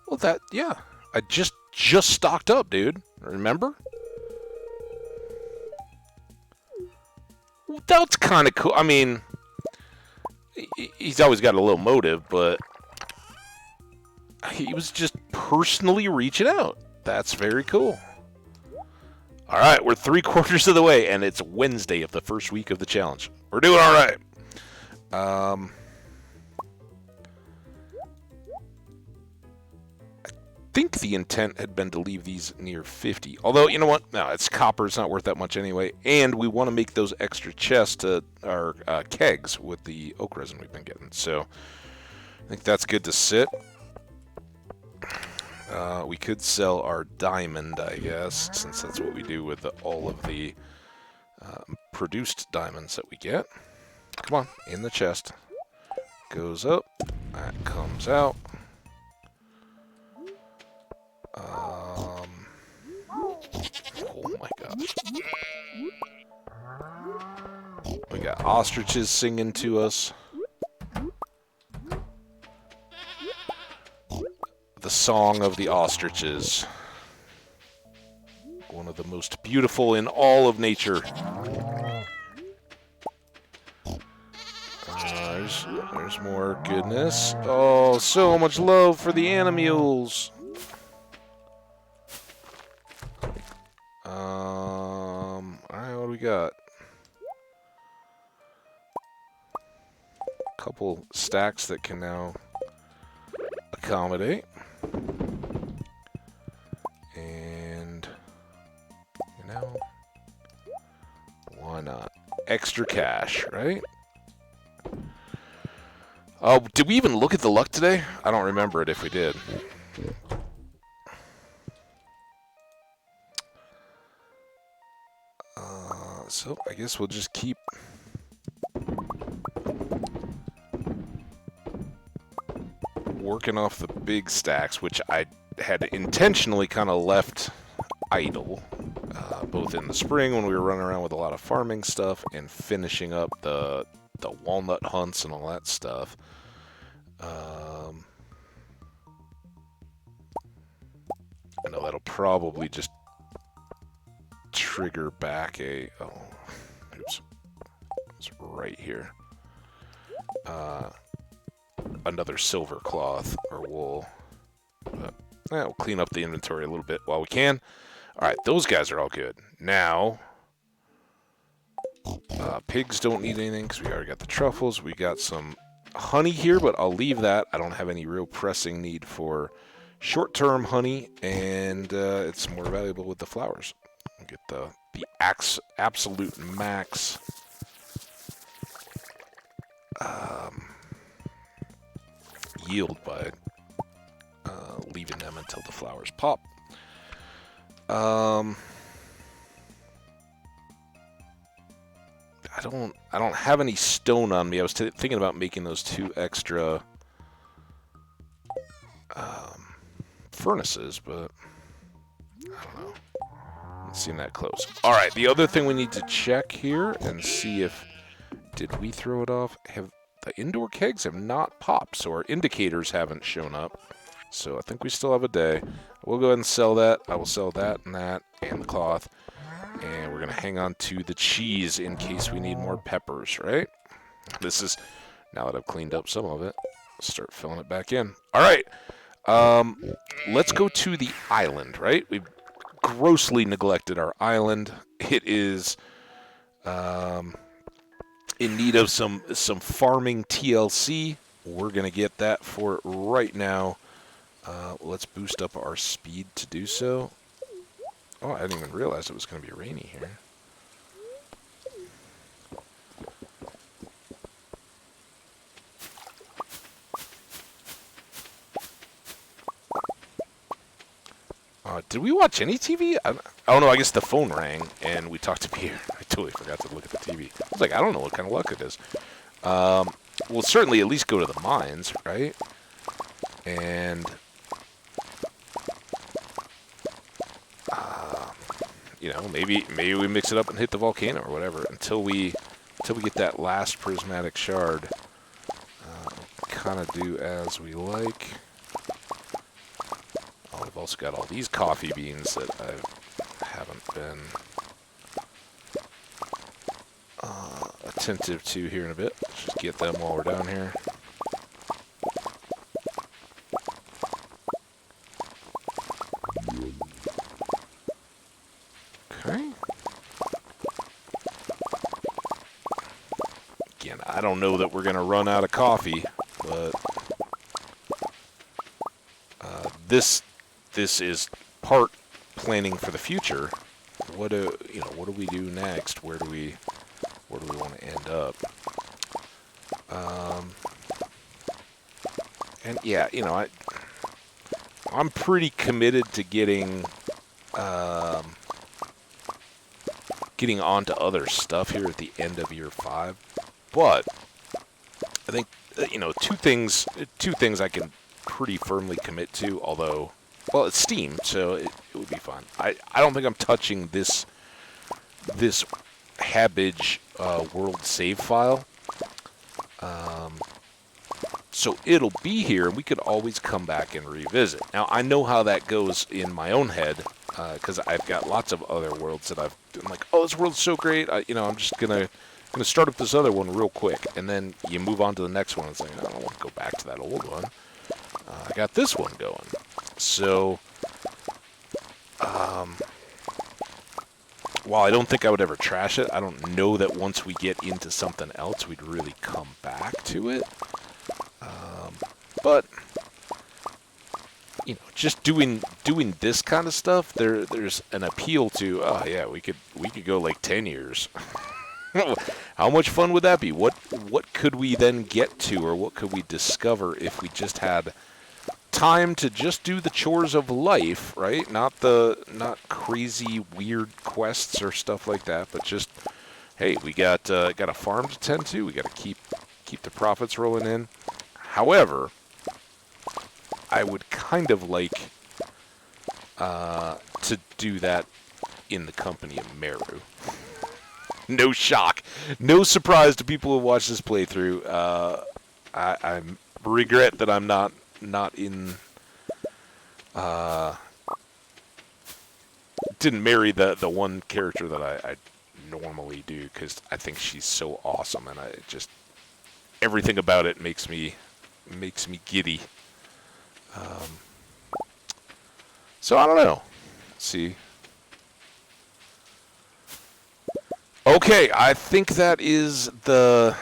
Well, yeah. I just stocked up, dude. Remember? that's kind of cool. I mean, he's always got a little motive, but he was just personally reaching out. That's very cool. All right, we're 3/4 of the way, and it's Wednesday of the first week of the challenge. We're doing all right. I think the intent had been to leave these near 50. Although, you know what? No, it's copper. It's not worth that much anyway. And we want to make those extra chests to our kegs with the oak resin we've been getting. So I think that's good to sit. We could sell our diamond, I guess, since that's what we do with all of the produced diamonds that we get. Come on, in the chest. Goes up. That comes out. Oh my gosh. We got ostriches singing to us. The song of the ostriches. One of the most beautiful in all of nature. There's more goodness. Oh, so much love for the animals. Alright, what do we got? A couple stacks that can now accommodate. And, you know, why not? Extra cash, right? Oh, did we even look at the luck today? I don't remember it if we did. So I guess we'll just keep working off the big stacks, which I had intentionally kind of left idle, both in the spring when we were running around with a lot of farming stuff and finishing up the walnut hunts and all that stuff. I know that'll probably just trigger back a... Oh, oops. It's right here. Another silver cloth or wool. We'll clean up the inventory a little bit while we can. Alright, those guys are all good. Now, pigs don't need anything because we already got the truffles. We got some honey here, but I'll leave that. I don't have any real pressing need for short-term honey, and it's more valuable with the flowers. We'll get the absolute max yield by leaving them until the flowers pop. I don't have any stone on me. I was thinking about making those 2 extra furnaces, but I don't know. Doesn't seem that close. All right, the other thing we need to check here and see if did we throw it off? Have the indoor kegs have not popped, so our indicators haven't shown up. So I think we still have a day. We'll go ahead and sell that. I will sell that and the cloth. And we're going to hang on to the cheese in case we need more peppers, right? This is, now that I've cleaned up some of it, start filling it back in. All right. Let's go to the island, right? We've grossly neglected our island. It is in need of some farming TLC. We're going to get that for it right now. Let's boost up our speed to do so. Oh, I didn't even realize it was going to be rainy here. Did we watch any TV? Oh no, I guess the phone rang and we talked to Pierre. I totally forgot to look at the TV. I was like, I don't know what kind of luck it is. We'll certainly at least go to the mines, right? And you know, maybe we mix it up and hit the volcano or whatever until we get that last prismatic shard. Kind of do as we like. Oh, we've also got all these coffee beans that I attentive to here in a bit. Let's just get them while we're down here. Okay. Again, I don't know that we're going to run out of coffee, but this is part planning for the future. What do we do next? Where do we want to end up? And yeah, I'm pretty committed to getting onto other stuff here at the end of year 5, but I think two things I can pretty firmly commit to. Although, well, it's Steam, so it would be fun. I don't think I'm touching this Habbage world save file. So it'll be here, and we could always come back and revisit. Now, I know how that goes in my own head, because I've got lots of other worlds that I'm like, oh, this world's so great. I'm just gonna start up this other one real quick, and then you move on to the next one. It's like, I don't want to go back to that old one. I got this one going. So, while I don't think I would ever trash it, I don't know that once we get into something else, we'd really come back to it. But just doing this kind of stuff, there's an appeal to. Oh yeah, we could go like 10 years. How much fun would that be? What could we then get to, or what could we discover if we just had time to just do the chores of life, right? Not crazy weird quests or stuff like that, but just, hey, we got a farm to tend to. We got to keep the profits rolling in. However, I would kind of like to do that in the company of Meru. No shock, no surprise to people who watch this playthrough. I regret that I'm not in. Didn't marry the one character that I normally do, because I think she's so awesome, and I just everything about it makes me giddy. So I don't know. Let's see. Okay, I think that is the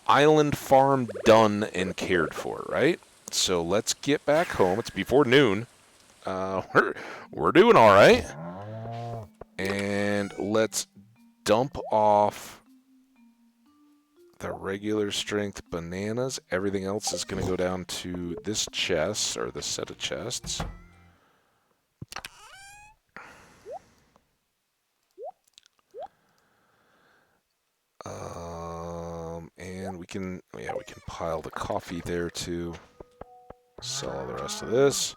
island farm done and cared for, right? So let's get back home. It's before noon. We're doing all right. And let's dump off the regular strength bananas. Everything else is going to go down to this chest, or this set of chests. And we can pile the coffee there too. Sell all the rest of this.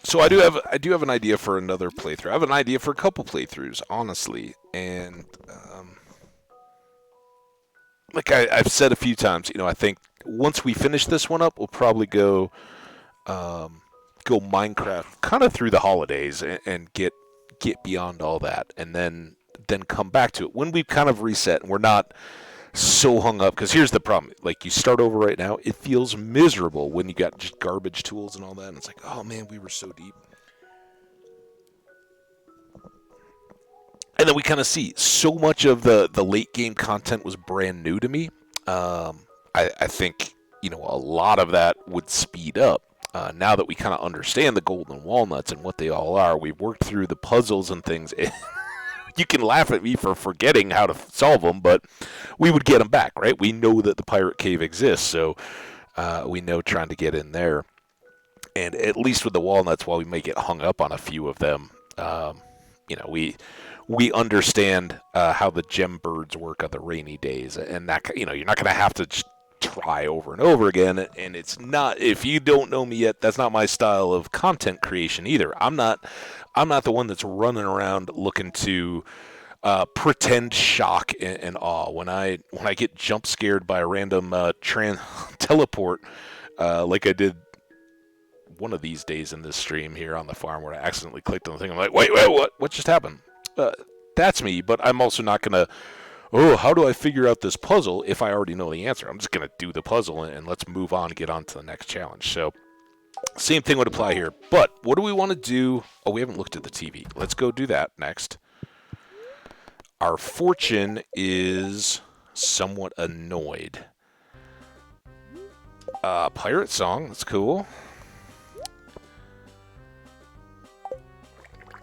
So I do have an idea for another playthrough. I have an idea for a couple playthroughs, honestly, and like I've said a few times, I think once we finish this one up, we'll probably go Minecraft kind of through the holidays and get beyond all that, and then come back to it when we've kind of reset and we're not so hung up. Because here's the problem: like, you start over right now, it feels miserable when you got just garbage tools and all that, and it's like, oh man, we were so deep. And then we kind of see so much of the late game content was brand new to me. I think a lot of that would speed up now that we kind of understand the golden walnuts and what they all are. We've worked through the puzzles and things. You can laugh at me for forgetting how to solve them, but we would get them back, right? We know that the pirate cave exists, so we know trying to get in there. And at least with the walnuts, while we may get hung up on a few of them, we understand how the gem birds work on the rainy days, and that you're not going to have to just try over and over again. And it's not, if you don't know me yet, that's not my style of content creation either. I'm not the one that's running around looking to pretend shock and awe. When I get jump scared by a random teleport, like I did one of these days in this stream here on the farm where I accidentally clicked on the thing. I'm like, wait, what just happened? That's me, but I'm also not going to, oh, how do I figure out this puzzle if I already know the answer? I'm just going to do the puzzle, and let's move on and get on to the next challenge. So, same thing would apply here. But what do we want to do? Oh, we haven't looked at the TV. Let's go do that next. Our fortune is somewhat annoyed. Pirate song, that's cool.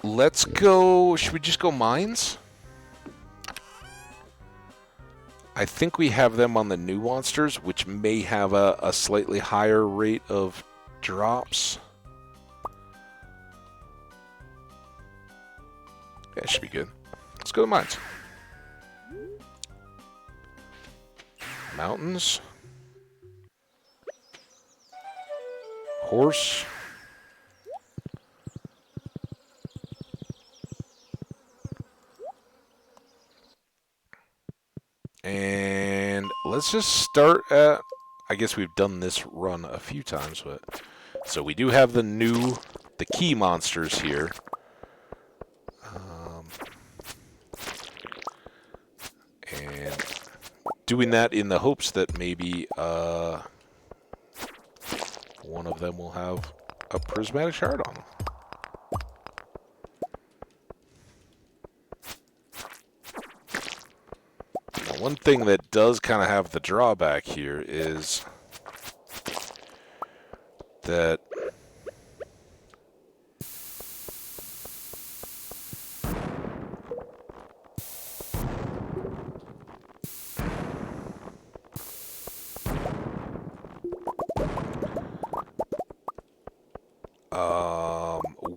Let's go, should we just go mines? I think we have them on the new monsters, which may have a slightly higher rate of drops. Yeah, it should be good. Let's go to mines. Mountains. Horse. And let's just start at, I guess we've done this run a few times, but so we do have the key monsters here. And doing that in the hopes that maybe one of them will have a prismatic shard on them. Now, one thing that does kind of have the drawback here is that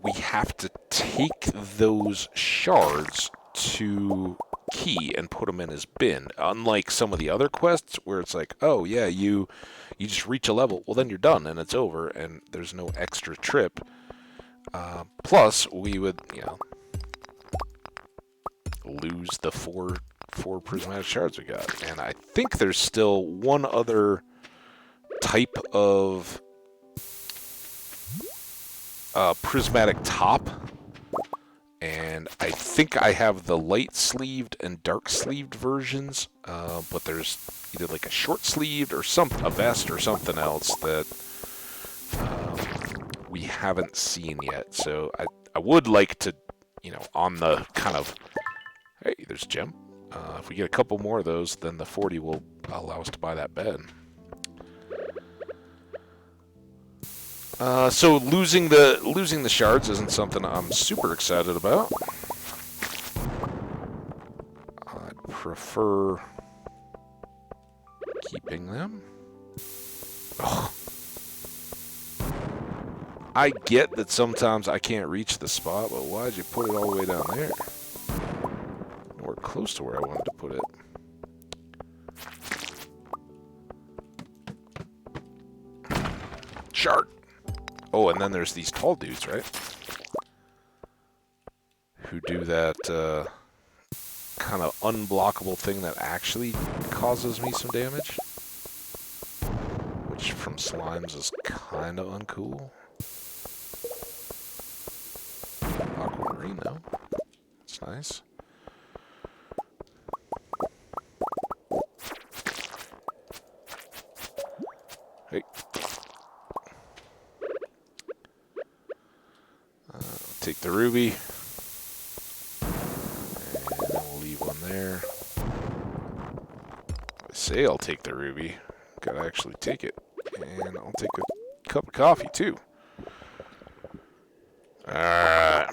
we have to take those shards to key and put them in his bin. Unlike some of the other quests where it's like, oh yeah, you just reach a level, well then you're done and it's over and there's no extra trip. Plus, we would, lose the four prismatic shards we got. And I think there's still one other type of prismatic top, and I think I have the light sleeved and dark sleeved versions, but there's either like a short sleeved or a vest or something else that we haven't seen yet. So I would like to, on the kind of, hey, there's a gem. If we get a couple more of those, then the 40 will allow us to buy that bed. So losing the shards isn't something I'm super excited about. I'd prefer keeping them. Ugh. I get that sometimes I can't reach the spot, but why'd you put it all the way down there? Nowhere close to where I wanted to put it. Shard! Oh, and then there's these tall dudes, right? Who do that kind of unblockable thing that actually causes me some damage. Which from slimes is kind of uncool. Aquamarine, though. That's nice. Hey. Take the ruby. And we'll leave one there. I say I'll take the ruby. Gotta actually take it. And I'll take a cup of coffee, too. Alright.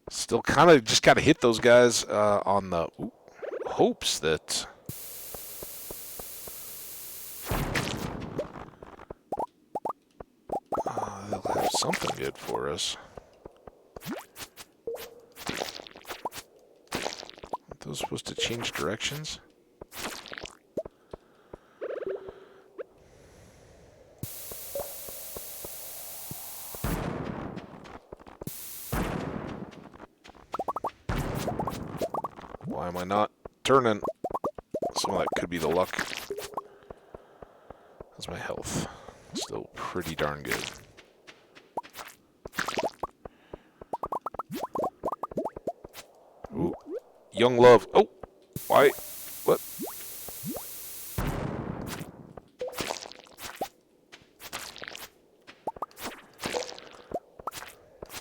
Still kind of just got to hit those guys on the hopes that they'll have something good for us. Aren't those supposed to change directions? Why am I not turning? Some of that could be the luck. How's my health? Still pretty darn good. Ooh. Young love. Oh! Why? What?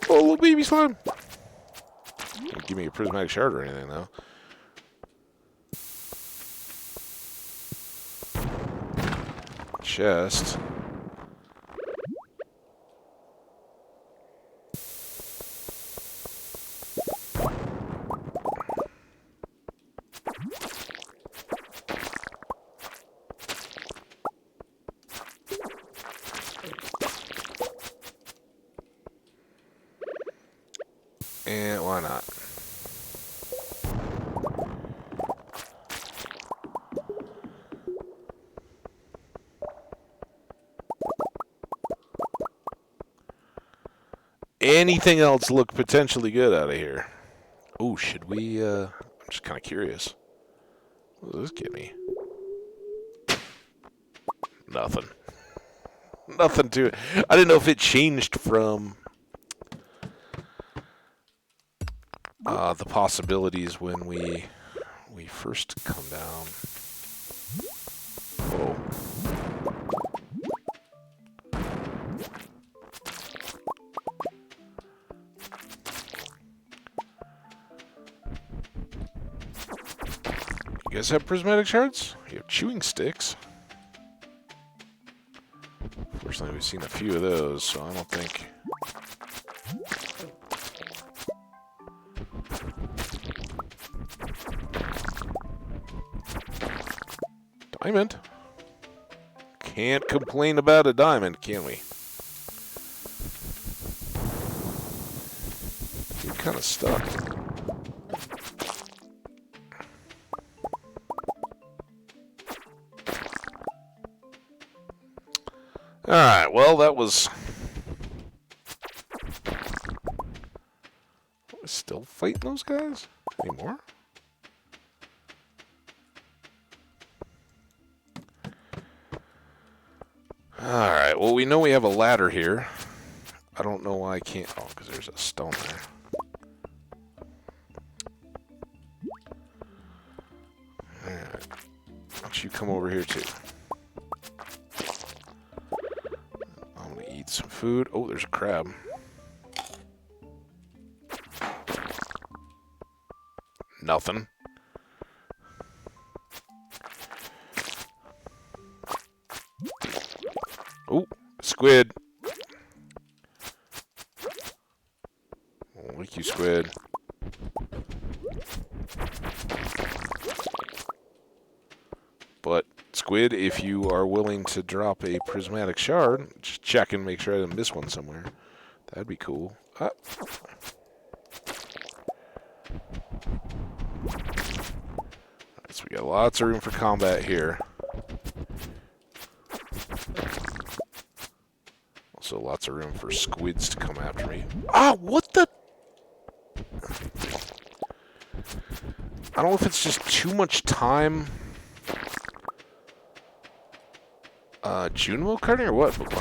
Oh, little baby slime! Don't give me a prismatic shard or anything, though. Chest. And why not? Anything else look potentially good out of here? Oh, should we, I'm just kind of curious. What does this give me? Nothing. Nothing to it. I didn't know if it changed from the possibilities when we first come down. Whoa. You guys have prismatic shards? You have chewing sticks. Fortunately, we've seen a few of those, so I don't think... Diamond? Can't complain about a diamond, can we? You're kind of stuck. Alright, well, that was... We're still fighting those guys? Anymore? Alright, well, we know we have a ladder here. I don't know why I can't... Oh, because there's a stone there. Alright. Why don't you come over here, too? I'm going to eat some food. Oh, there's a crab. Nothing. Oh, squid. Oh, like you, squid. But, squid, if you are willing to drop a prismatic shard, just check and make sure I didn't miss one somewhere. That'd be cool. Ah. So we got lots of room for combat here. Also lots of room for squids to come after me. Ah, what the? I don't know if it's just too much time Junimo cutting or what, but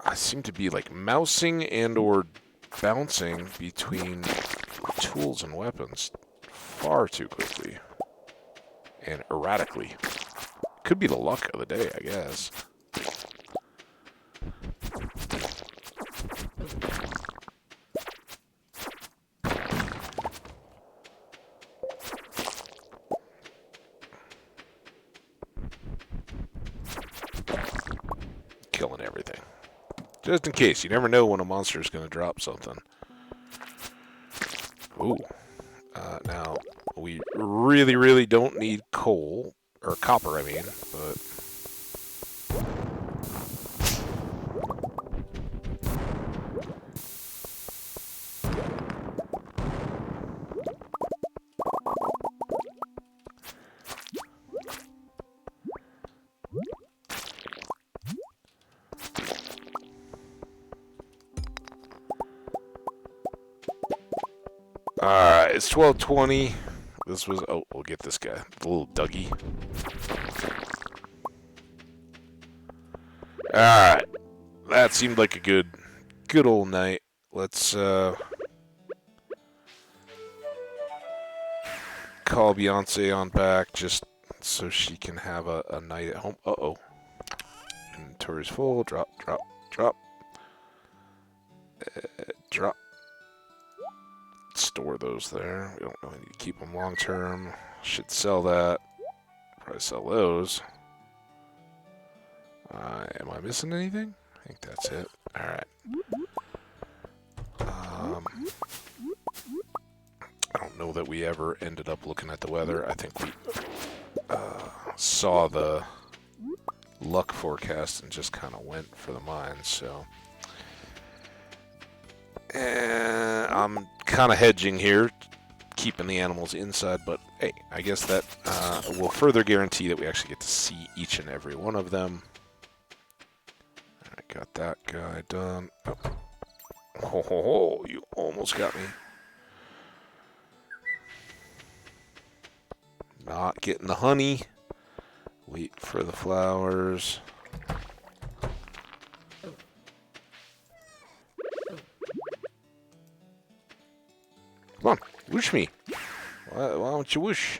I seem to be like mousing and or bouncing between tools and weapons far too quickly and erratically. Could be the luck of the day, I guess. Killing everything. Just in case. You never know when a monster is going to drop something. Ooh. Now, we really, really don't need coal. Or copper, I mean. But... Alright, it's 12:20. This was... Oh, we'll get this guy. The little Dougie. Alright. That seemed like a good old night. Let's, call Beyonce on back just so she can have a night at home. Uh-oh. Inventory's full. Drop, drop, drop. Drop. Store those there. We don't really need to keep them long term. Should sell that. Probably sell those. Am I missing anything? I think that's it. Alright. I don't know that we ever ended up looking at the weather. I think we saw the luck forecast and just kind of went for the mines, so... I'm kind of hedging here, keeping the animals inside, but hey, I guess that will further guarantee that we actually get to see each and every one of them. Alright, got that guy done. Oh. Ho, ho, ho, you almost got me. Not getting the honey. Wait for the flowers. Come on, whoosh me. Why don't you whoosh?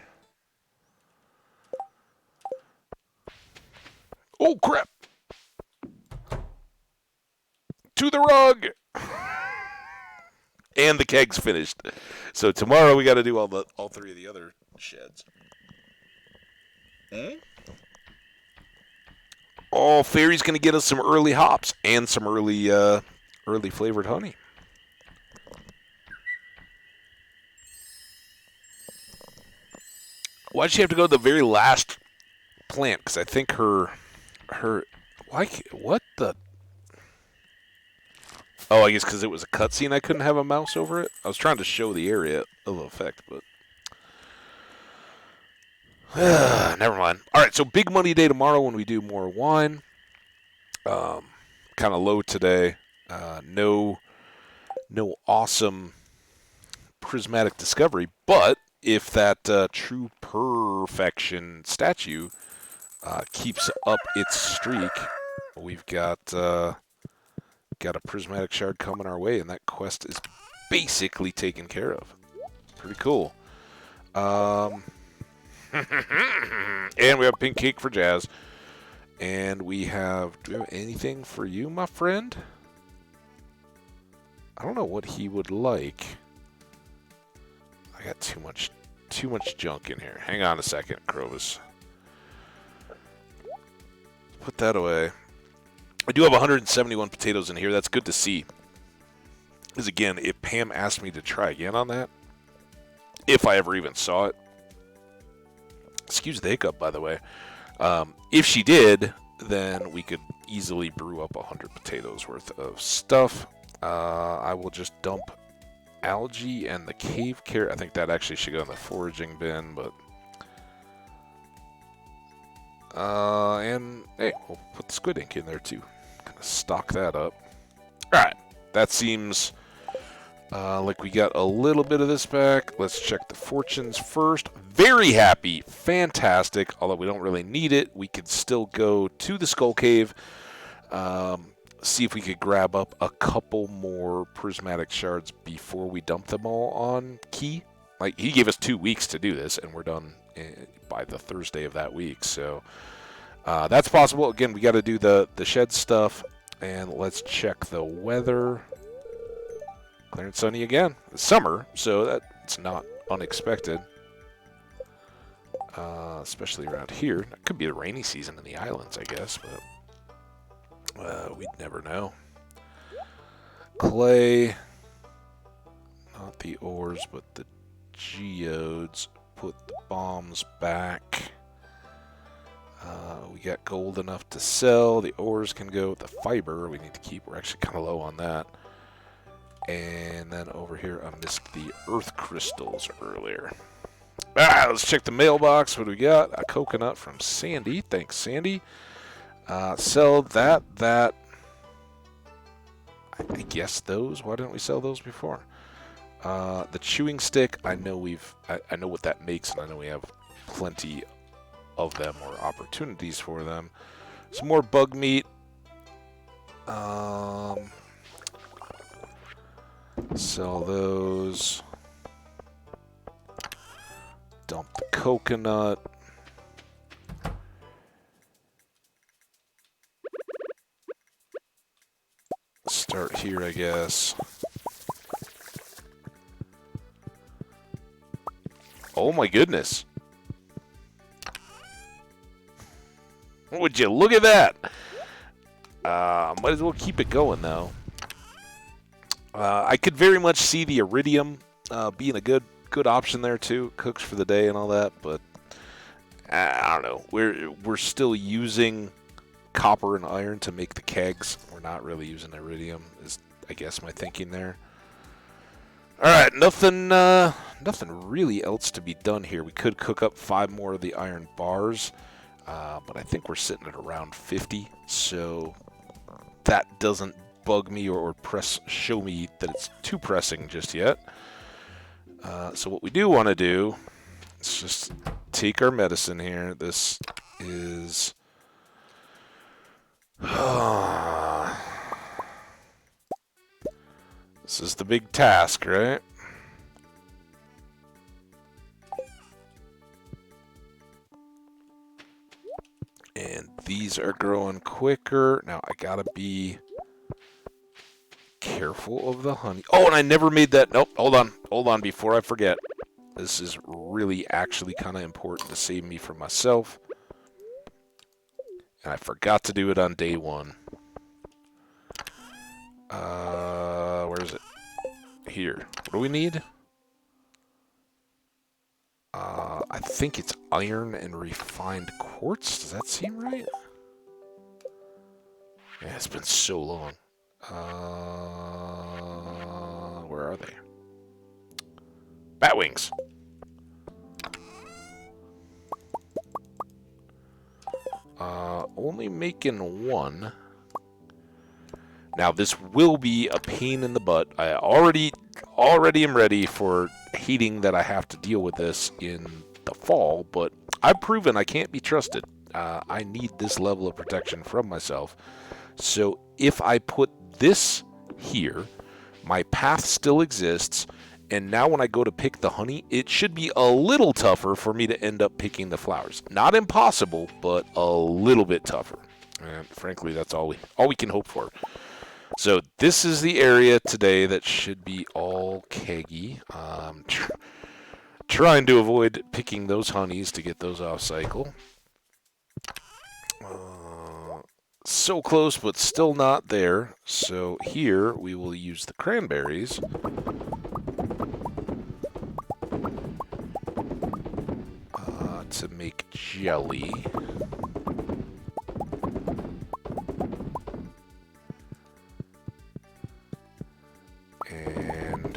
Oh, crap! To the rug! And the keg's finished. So tomorrow we got to do all three of the other sheds. Oh, Fairy's going to get us some early hops and some early flavored honey. Why'd she have to go to the very last plant? Because I think her, what the? Oh, I guess because it was a cutscene, I couldn't have a mouse over it. I was trying to show the area of effect, but never mind. All right, so big money day tomorrow when we do more wine. Kind of low today. No awesome prismatic discovery, but if that true perfection statue keeps up its streak, we've got a prismatic shard coming our way, and that quest is basically taken care of. Pretty cool. And we have pink cake for Jazz. And do we have anything for you, my friend? I don't know what he would like. I got too much junk in here. Hang on a second, Crovis. Put that away. I do have 171 potatoes in here. That's good to see. Because again, if Pam asked me to try again on that, if I ever even saw it, excuse the hiccup, by the way. If she did, then we could easily brew up 100 potatoes worth of stuff. I will just dump algae and the cave carrot. I think that actually should go in the foraging bin, but... and, hey, we'll put the squid ink in there, too. Kind of stock that up. Alright, that seems... like we got a little bit of this back. Let's check the fortunes first. Very happy. Fantastic. Although we don't really need it. We could still go to the Skull Cave. See if we could grab up a couple more prismatic shards before we dump them all on Key. Like, he gave us 2 weeks to do this, and we're done by the Thursday of that week. So, that's possible. Again, we got to do the shed stuff. And let's check the weather. Clear and sunny again. It's summer, so that's not unexpected. Especially around here. It could be a rainy season in the islands, I guess, but we'd never know. Clay. Not the ores, but the geodes. Put the bombs back. We got gold enough to sell. The ores can go with the fiber. We need to keep. We're actually kind of low on that. And then over here, I missed the earth crystals earlier. Let's check the mailbox. What do we got? A coconut from Sandy. Thanks, Sandy. Sell that. I guess those. Why didn't we sell those before? The chewing stick, I know I know what that makes, and I know we have plenty of them or opportunities for them. Some more bug meat. Sell those. Dump the coconut. Start here, I guess. Oh my goodness. Would you look at that? Might as well keep it going, though. I could very much see the iridium being a good option there, too. Cooks for the day and all that, but I don't know. We're still using copper and iron to make the kegs. We're not really using iridium, is I guess my thinking there. Alright, nothing really else to be done here. We could cook up 5 more of the iron bars, but I think we're sitting at around 50, so that doesn't bug me or show me that it's too pressing just yet. So what we do want to do is just take our medicine here. This is... This is the big task, right? And these are growing quicker. Now, I gotta be careful of the honey. Oh, and I never made that. Nope, hold on before I forget. This is really actually kind of important to save me from myself. And I forgot to do it on day 1. Where is it? Here. What do we need? I think it's iron and refined quartz. Does that seem right? Yeah, it's been so long. Where are they? Bat wings. Only making 1. Now, this will be a pain in the butt. I already am ready for hating that I have to deal with this in the fall, but I've proven I can't be trusted. I need this level of protection from myself. So if I put this here, my path still exists, and now when I go to pick the honey, it should be a little tougher for me to end up picking the flowers. Not impossible, but a little bit tougher. And frankly, that's all we can hope for. So this is the area today that should be all keggy. Trying to avoid picking those honeys to get those off cycle. So close, but still not there. So here we will use the cranberries. To make jelly. And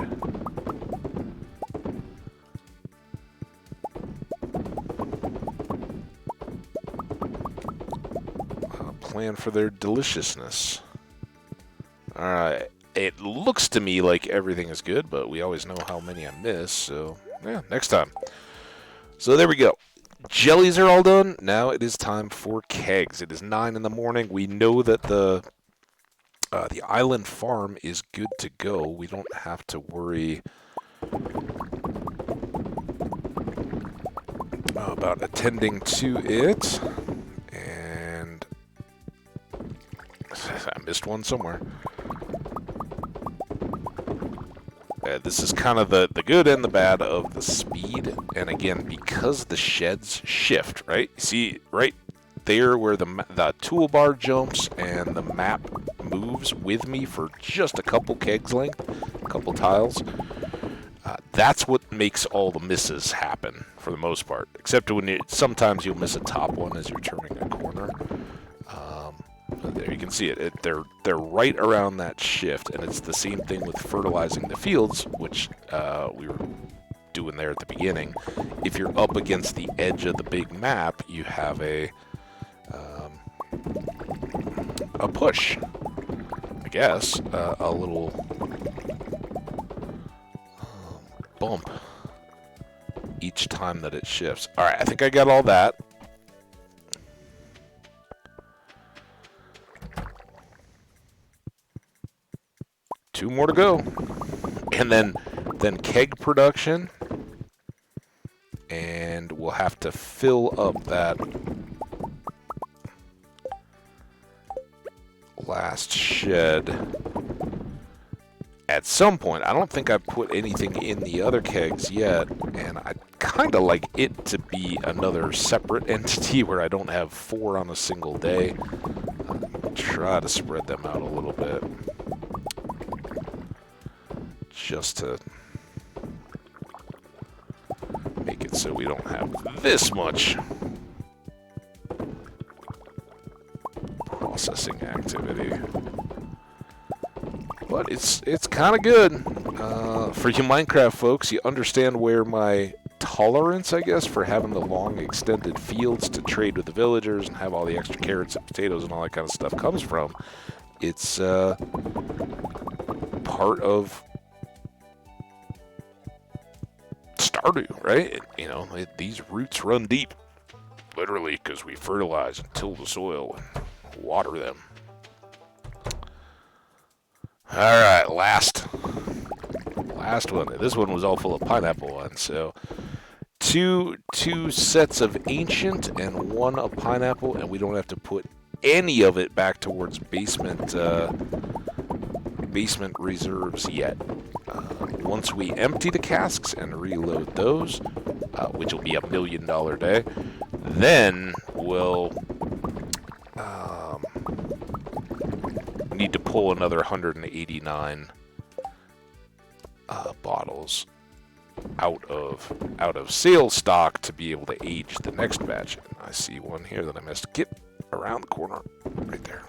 plan for their deliciousness. Alright, it looks to me like everything is good, but we always know how many I miss, so yeah, next time. So there we go. Jellies are all done. Now it is time for kegs. It is 9 in the morning. We know that the island farm is good to go. We don't have to worry about attending to it. And I missed one somewhere. This is kind of the good and the bad of the speed. And again, because the sheds shift, right? See, right there where the toolbar jumps and the map moves with me for just a couple kegs length, a couple tiles. That's what makes all the misses happen for the most part. Except when sometimes you'll miss a top one as you're turning a corner. There you can see it. They're right around that shift, and it's the same thing with fertilizing the fields, which we were doing there at the beginning. If you're up against the edge of the big map, you have a push, I guess, a little bump each time that it shifts. All right, I think I got all that. Two more to go. And then keg production. And we'll have to fill up that last shed at some point. I don't think I've put anything in the other kegs yet, and I'd kind of like it to be another separate entity where I don't have 4 on a single day. Try to spread them out a little bit, just to make it so we don't have this much processing activity. But it's kind of good. For you Minecraft folks, you understand where my tolerance, I guess, for having the long extended fields to trade with the villagers and have all the extra carrots and potatoes and all that kind of stuff comes from. It's part of Stardew, right? You know, these roots run deep, literally, because we fertilize and till the soil and water them. All right, last one. This one was all full of pineapple ones. So two sets of ancient and 1 of pineapple, and we don't have to put any of it back towards basement reserves yet. Once we empty the casks and reload those, which will be $1 million day, then we'll need to pull another 189 bottles out of sales stock to be able to age the next batch. And I see one here that I missed. Get around the corner, right there.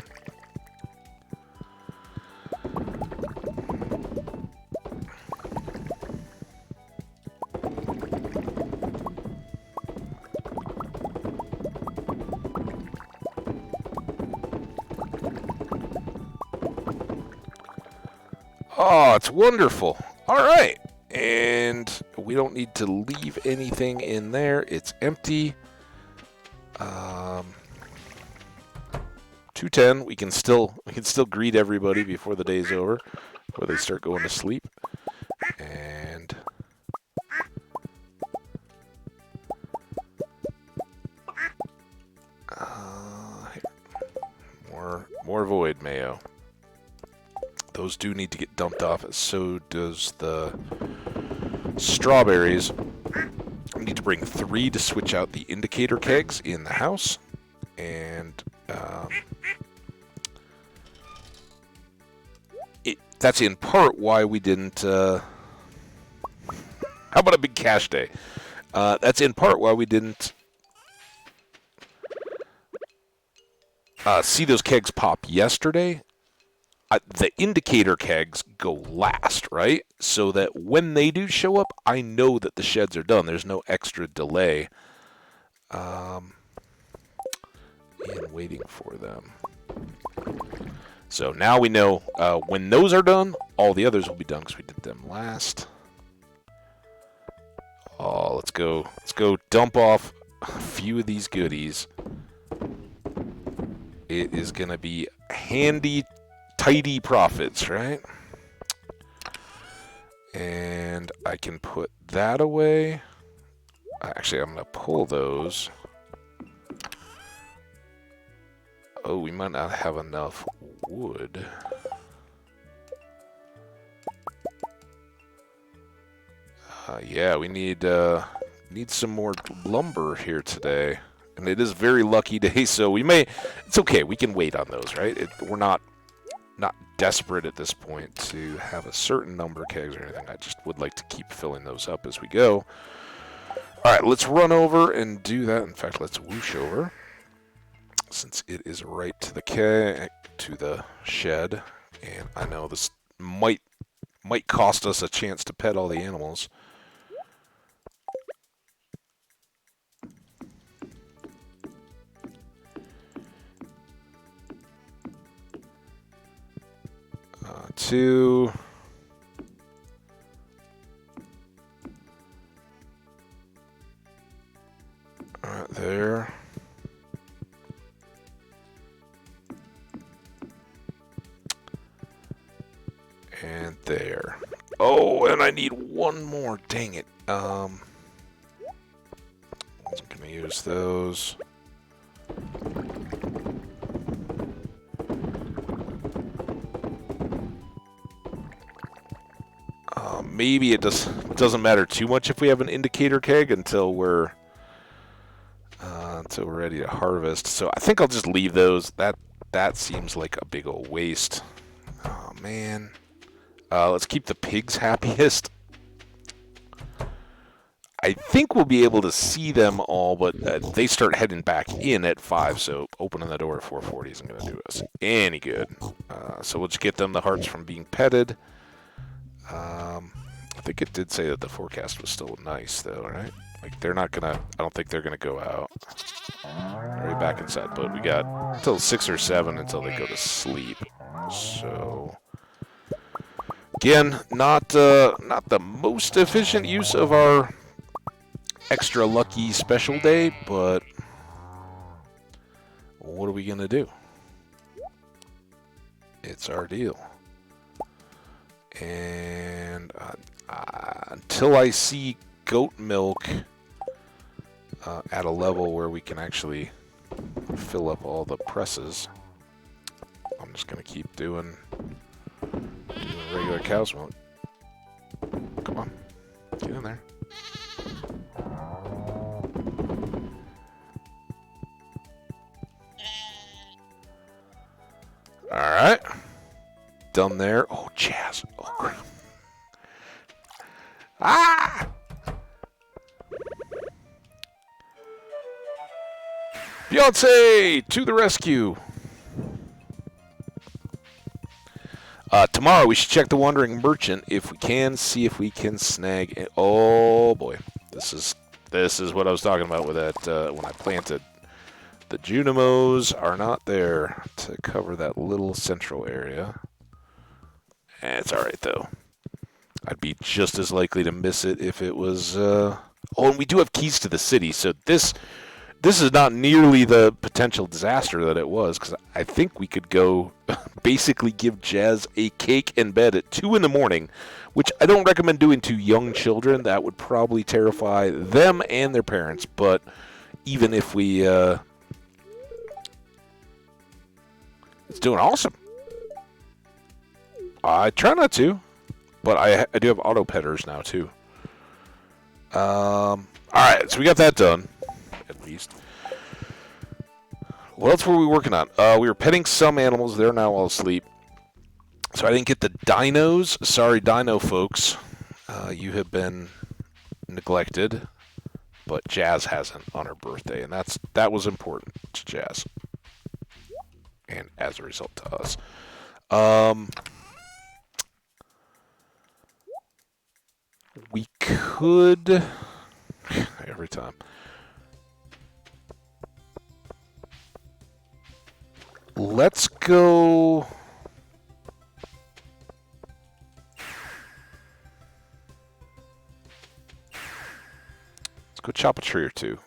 Oh, it's wonderful. All right. And we don't need to leave anything in there. It's empty. 2:10. We can still greet everybody before the day's over, before they start going to sleep. And here. More void mayo. Those do need to get dumped off, so does the strawberries. We need to bring 3 to switch out the indicator kegs in the house. And that's in part why we didn't... how about a big cash day? That's in part why we didn't see those kegs pop yesterday. The indicator kegs go last, right? So that when they do show up, I know that the sheds are done. There's no extra delay in waiting for them. So now we know when those are done, all the others will be done because we did them last. Oh, let's go dump off a few of these goodies. It is going to be handy, tidy profits, right? And I can put that away. Actually, I'm going to pull those. Oh, we might not have enough wood. Yeah, we need some more lumber here today. And it is a very lucky day, so we may... It's okay, we can wait on those, right? We're not desperate at this point to have a certain number of kegs or anything. I just would like to keep filling those up as we go. All right, let's run over and do that. In fact, let's whoosh over, since it is right to the shed. And I know this might cost us a chance to pet all the animals. there. And there. Oh, and I need one more. Dang it. I'm going to use those. Maybe it doesn't matter too much if we have an indicator keg until we're ready to harvest. So I think I'll just leave those. That seems like a big old waste. Oh man. Let's keep the pigs happiest. I think we'll be able to see them all, but they start heading back in at 5, so opening the door at 4:40 isn't going to do us any good. So we'll just get them the hearts from being petted. I think it did say that the forecast was still nice, though, right? Like, they're not going to... I don't think they're going to go out. Right back inside, but we got until 6 or 7 until they go to sleep. So... Again, not the most efficient use of our extra lucky special day, but what are we going to do? It's our deal. And until I see goat milk at a level where we can actually fill up all the presses, I'm just going to keep doing regular cow's milk. Come on. Get in there. Alright. Done there. Oh, Jazz. Oh. Ah! Beyonce! To the rescue! Tomorrow we should check the Wandering Merchant if we can, see if we can snag it. Oh boy. This is what I was talking about with that when I planted. The Junimos are not there to cover that little central area. It's alright, though. I'd be just as likely to miss it if it was... Oh, and we do have keys to the city, so this is not nearly the potential disaster that it was, because I think we could go basically give Jazz a cake in bed at 2 in the morning, which I don't recommend doing to young children. That would probably terrify them and their parents, but even if we... It's doing awesome. I try not to, but I do have auto petters now too. Alright, so we got that done, at least. What else were we working on? We were petting some animals. They're now all asleep. So I didn't get the dinos. Sorry, dino folks. You have been neglected, but Jazz hasn't on her birthday, and that was important to Jazz. And as a result to us. We could... Every time. Let's go... Let's go chop a tree or two.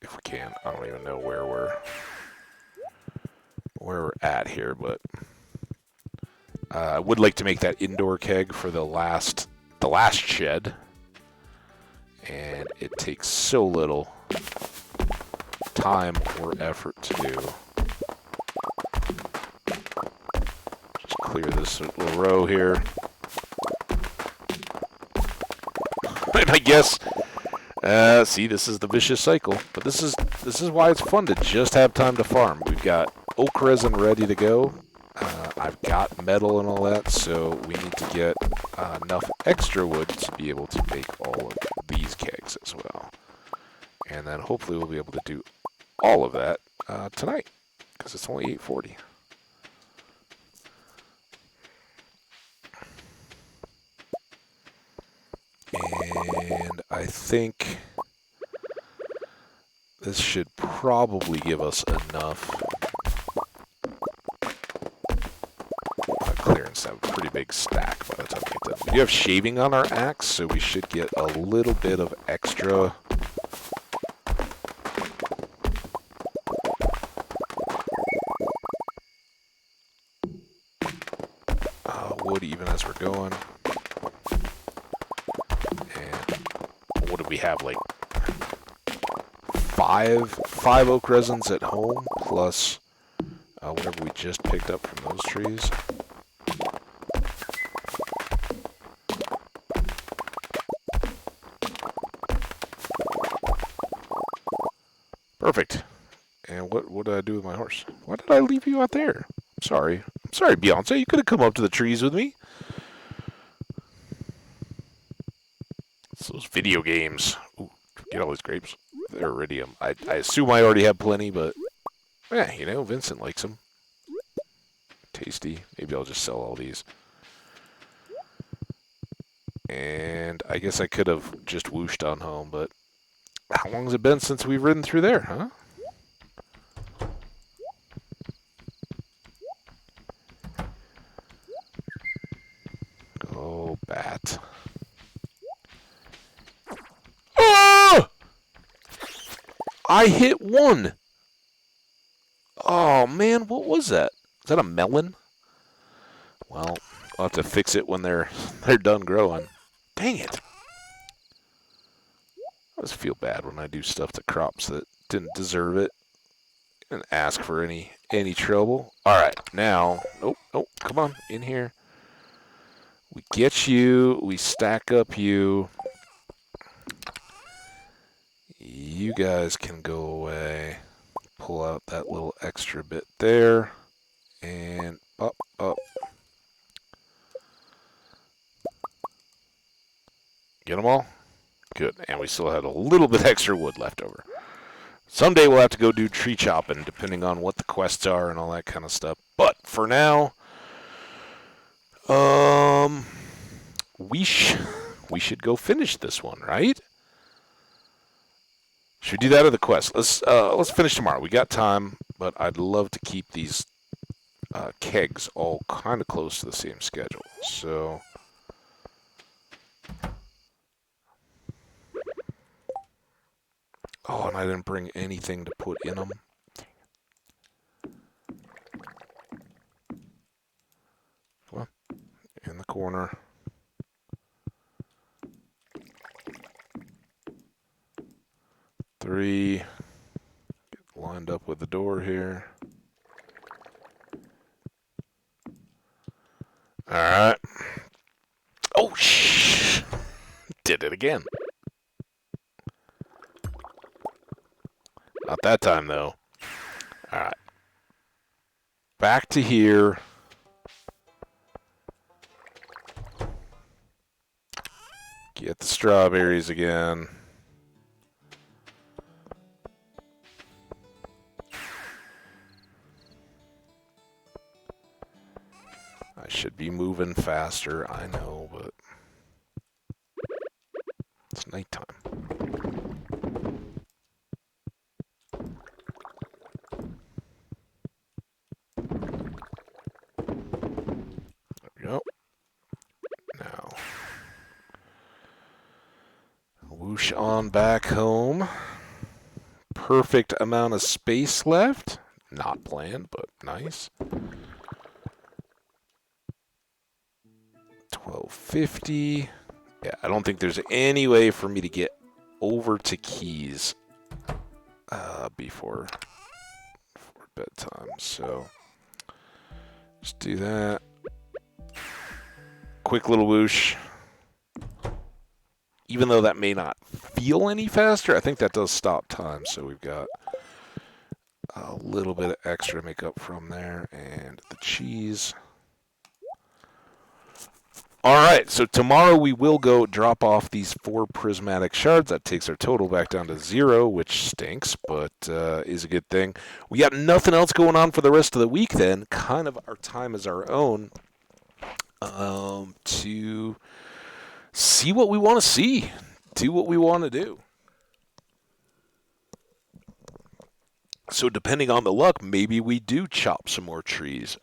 If we can. I don't even know where we're at here, but I would like to make that indoor keg for the last shed, and it takes so little time or effort to do. Just clear this little row here. And I guess see, this is the vicious cycle, but this is why it's fun to just have time to farm. We've got oak resin ready to go. I've got metal and all that, so we need to get enough extra wood to be able to make all of these kegs as well. And then hopefully we'll be able to do all of that tonight, because it's only 8:40. And I think this should probably give us enough clearance to have a pretty big stack by the time we get done. We do have shaving on our axe, so we should get a little bit of extra going. And what do we have, like five oak resins at home, plus whatever we just picked up from those trees. Perfect. And what did I do with my horse? Why did I leave you out there? I'm sorry. I'm sorry, Beyonce. You could have come up to the trees with me. It's those video games. Ooh, get all these grapes. They're iridium. I assume I already have plenty, but yeah, you know, Vincent likes them. Tasty. Maybe I'll just sell all these. And I guess I could have just whooshed on home, but how long has it been since we've ridden through there, huh? Go, bat. Oh! I hit one! Oh, man, what was that? Is that a melon? Well, I'll have to fix it when they're done growing. Dang it. I always feel bad when I do stuff to crops that didn't deserve it and ask for any trouble. Alright, now, nope, come on, in here. We get you, we stack up you. You guys can go away. Pull out that little extra bit there. And up. Get them all? Good. And we still had a little bit extra wood left over. Someday we'll have to go do tree chopping, depending on what the quests are and all that kind of stuff. But for now, we should go finish this one, right? Should we do that or the quest? Let's finish tomorrow. We got time, but I'd love to keep these kegs all kind of close to the same schedule. So. Oh, and I didn't bring anything to put in them. Come on. In the corner. Three. Get lined up with the door here. Alright. Oh, shh. Did it again. Not that time, though. Alright. Back to here. Get the strawberries again. I should be moving faster, I know, but it's nighttime. There we go. Now, whoosh on back home. Perfect amount of space left. Not planned, but nice. 1250. Yeah, I don't think there's any way for me to get over to Keys before bedtime. So just do that. Quick little whoosh. Even though that may not feel any faster, I think that does stop time. So we've got a little bit of extra to make up from there. And the cheese. Alright, so tomorrow we will go drop off these 4 prismatic shards. That takes our total back down to 0, which stinks, but is a good thing. We got nothing else going on for the rest of the week then. Kind of our time is our own to see what we want to see. Do what we want to do. So depending on the luck, maybe we do chop some more trees.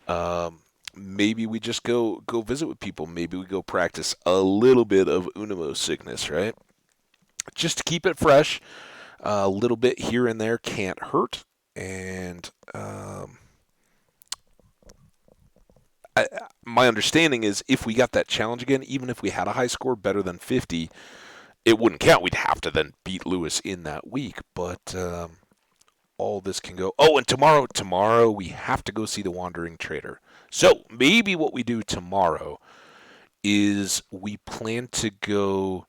Maybe we just go visit with people. Maybe we go practice a little bit of Unimo Sickness, right? Just to keep it fresh. A little bit here and there can't hurt. And my understanding is if we got that challenge again, even if we had a high score better than 50, it wouldn't count. We'd have to then beat Lewis in that week. But all this can go. Oh, and tomorrow we have to go see the Wandering Trader. So maybe what we do tomorrow is we plan to go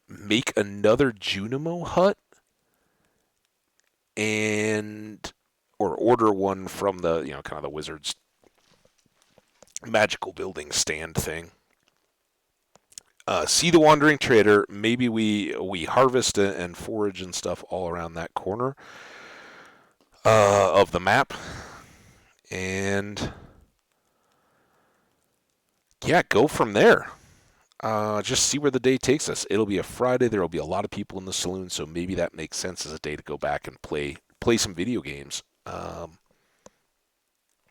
make another Junimo hut or order one from the, kind of the wizard's magical building stand thing. See the Wandering Trader. Maybe we harvest and forage and stuff all around that corner of the map. And yeah, go from there. Just see where the day takes us. It'll be a Friday. There will be a lot of people in the saloon, so maybe that makes sense as a day to go back and play some video games. I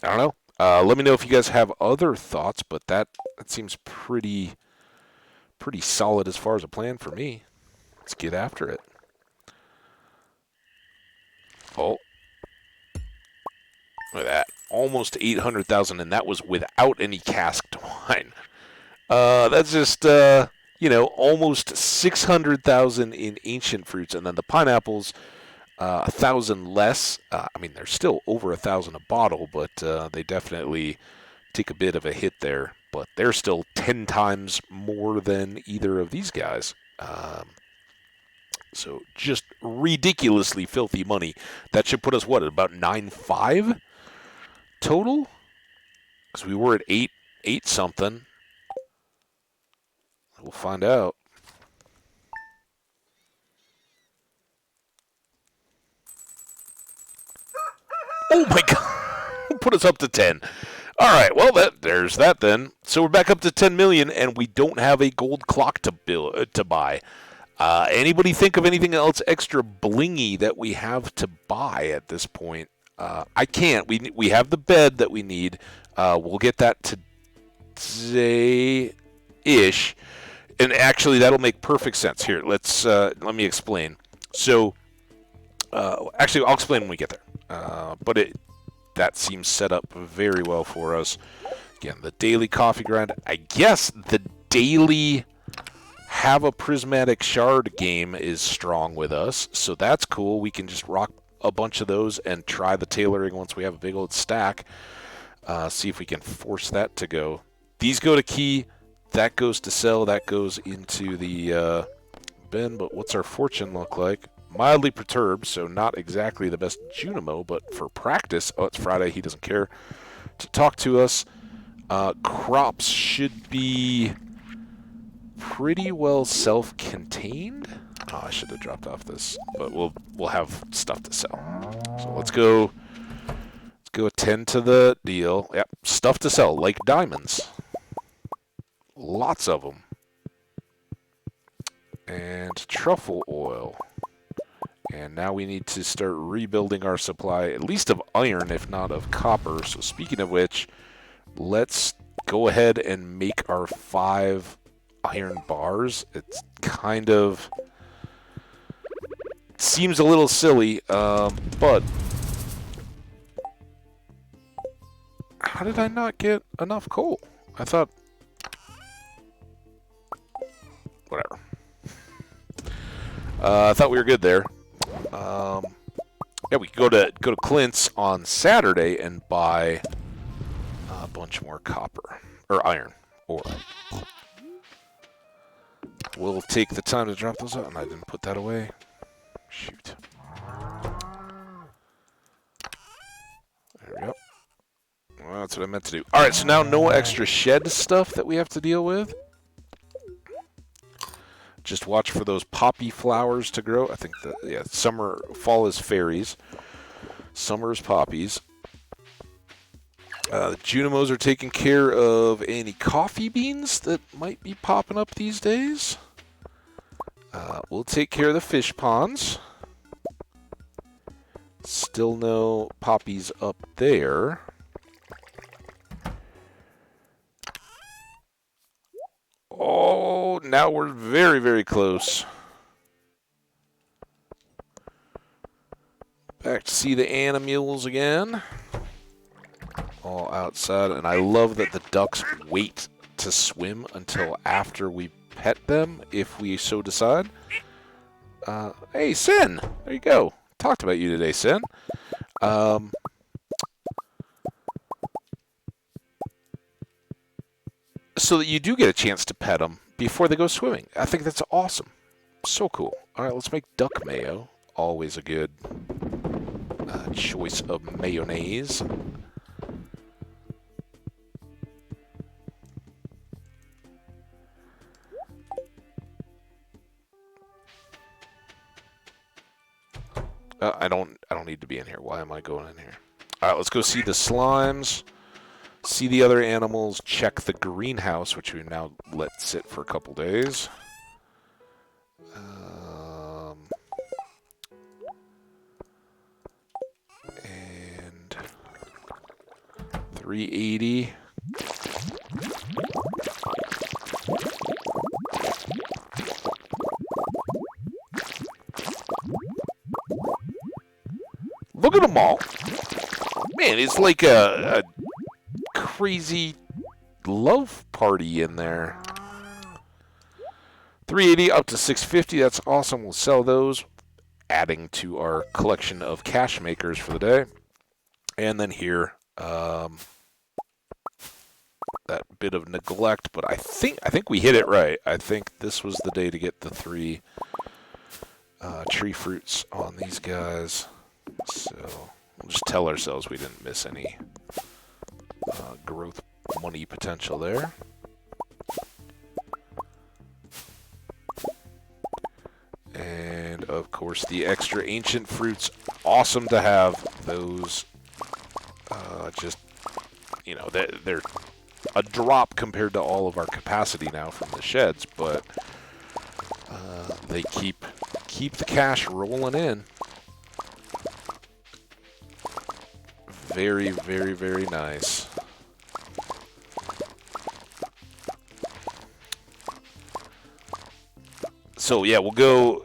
don't know. Let me know if you guys have other thoughts, but that seems pretty solid as far as a plan for me. Let's get after it. Oh, look at that. Almost 800,000, and that was without any casked wine. That's just, almost 600,000 in ancient fruits, and then the pineapples, 1,000 less. They're still over 1,000 a bottle, but they definitely take a bit of a hit there. But they're still 10 times more than either of these guys. So just ridiculously filthy money. That should put us, at about 9.5 total? Because we were at 8 something. We'll find out. Oh my god! Put us up to 10. All right, well, there's that then. So we're back up to 10 million, and we don't have a gold clock to buy. Anybody think of anything else extra blingy that we have to buy at this point? I can't. We have the bed that we need. We'll get that today-ish. And actually, that'll make perfect sense. Here, let me explain. So, actually, I'll explain when we get there. But that seems set up very well for us. Again, the daily coffee grind. I guess the daily have a prismatic shard game is strong with us, so that's cool. We can just rock a bunch of those and try the tailoring once we have a big old stack. See if we can force that to go. These go to key. That goes to sell. That goes into the bin. But what's our fortune look like? Mildly perturbed, so not exactly the best Junimo, but for practice. Oh, it's Friday. He doesn't care to talk to us. Crops should be pretty well self-contained. Oh, I should have dropped off this, but we'll have stuff to sell. So let's go attend to the deal. Yep, stuff to sell, like diamonds. Lots of them. And truffle oil. And now we need to start rebuilding our supply, at least of iron, if not of copper. So speaking of which, let's go ahead and make our 5 iron bars. It's kind of seems a little silly, but how did I not get enough coal? I thought, whatever. I thought we were good there. Yeah, we can go to Clint's on Saturday and buy a bunch more copper or iron ore. We'll take the time to drop those out, and I didn't put that away. Shoot. There we go. Well, that's what I meant to do. All right, so now no extra shed stuff that we have to deal with. Just watch for those poppy flowers to grow. I think that, yeah, fall is fairies. Summer is poppies. The Junimos are taking care of any coffee beans that might be popping up these days. We'll take care of the fish ponds. Still no poppies up there. Oh, now we're very, very close. Back to see the animals again. all outside, and I love that the ducks wait to swim until after we pet them, if we so decide. Hey, Sin! There you go. Talked about you today, Sin. So that you do get a chance to pet them before they go swimming. I think that's awesome. So cool. All right, let's make duck mayo. Always a good choice of mayonnaise. I don't need to be in here. Why am I going in here? All right, let's go see the slimes. See the other animals. Check the greenhouse, which we now let sit for a couple days. And 380. Look at them all. Man, it's like a crazy love party in there. 380 up to 650. That's awesome. We'll sell those, adding to our collection of cash makers for the day. And then here, that bit of neglect, but I think we hit it right. I think this was the day to get the 3 tree fruits on these guys. So we'll just tell ourselves we didn't miss any growth money potential there. And of course the extra ancient fruits, awesome to have those. Just, you know, they're a drop compared to all of our capacity now from the sheds, but they keep the cash rolling in. Very, very, very nice. So yeah, we'll go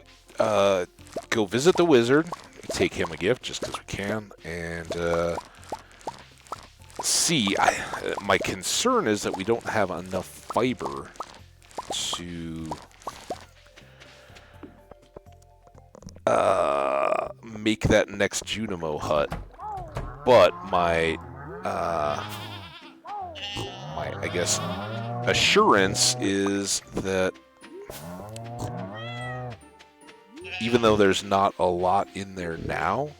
visit the wizard, take him a gift just because we can, and see. My concern is that we don't have enough fiber to make that next Junimo hut. But my I guess assurance is that even though there's not a lot in there now,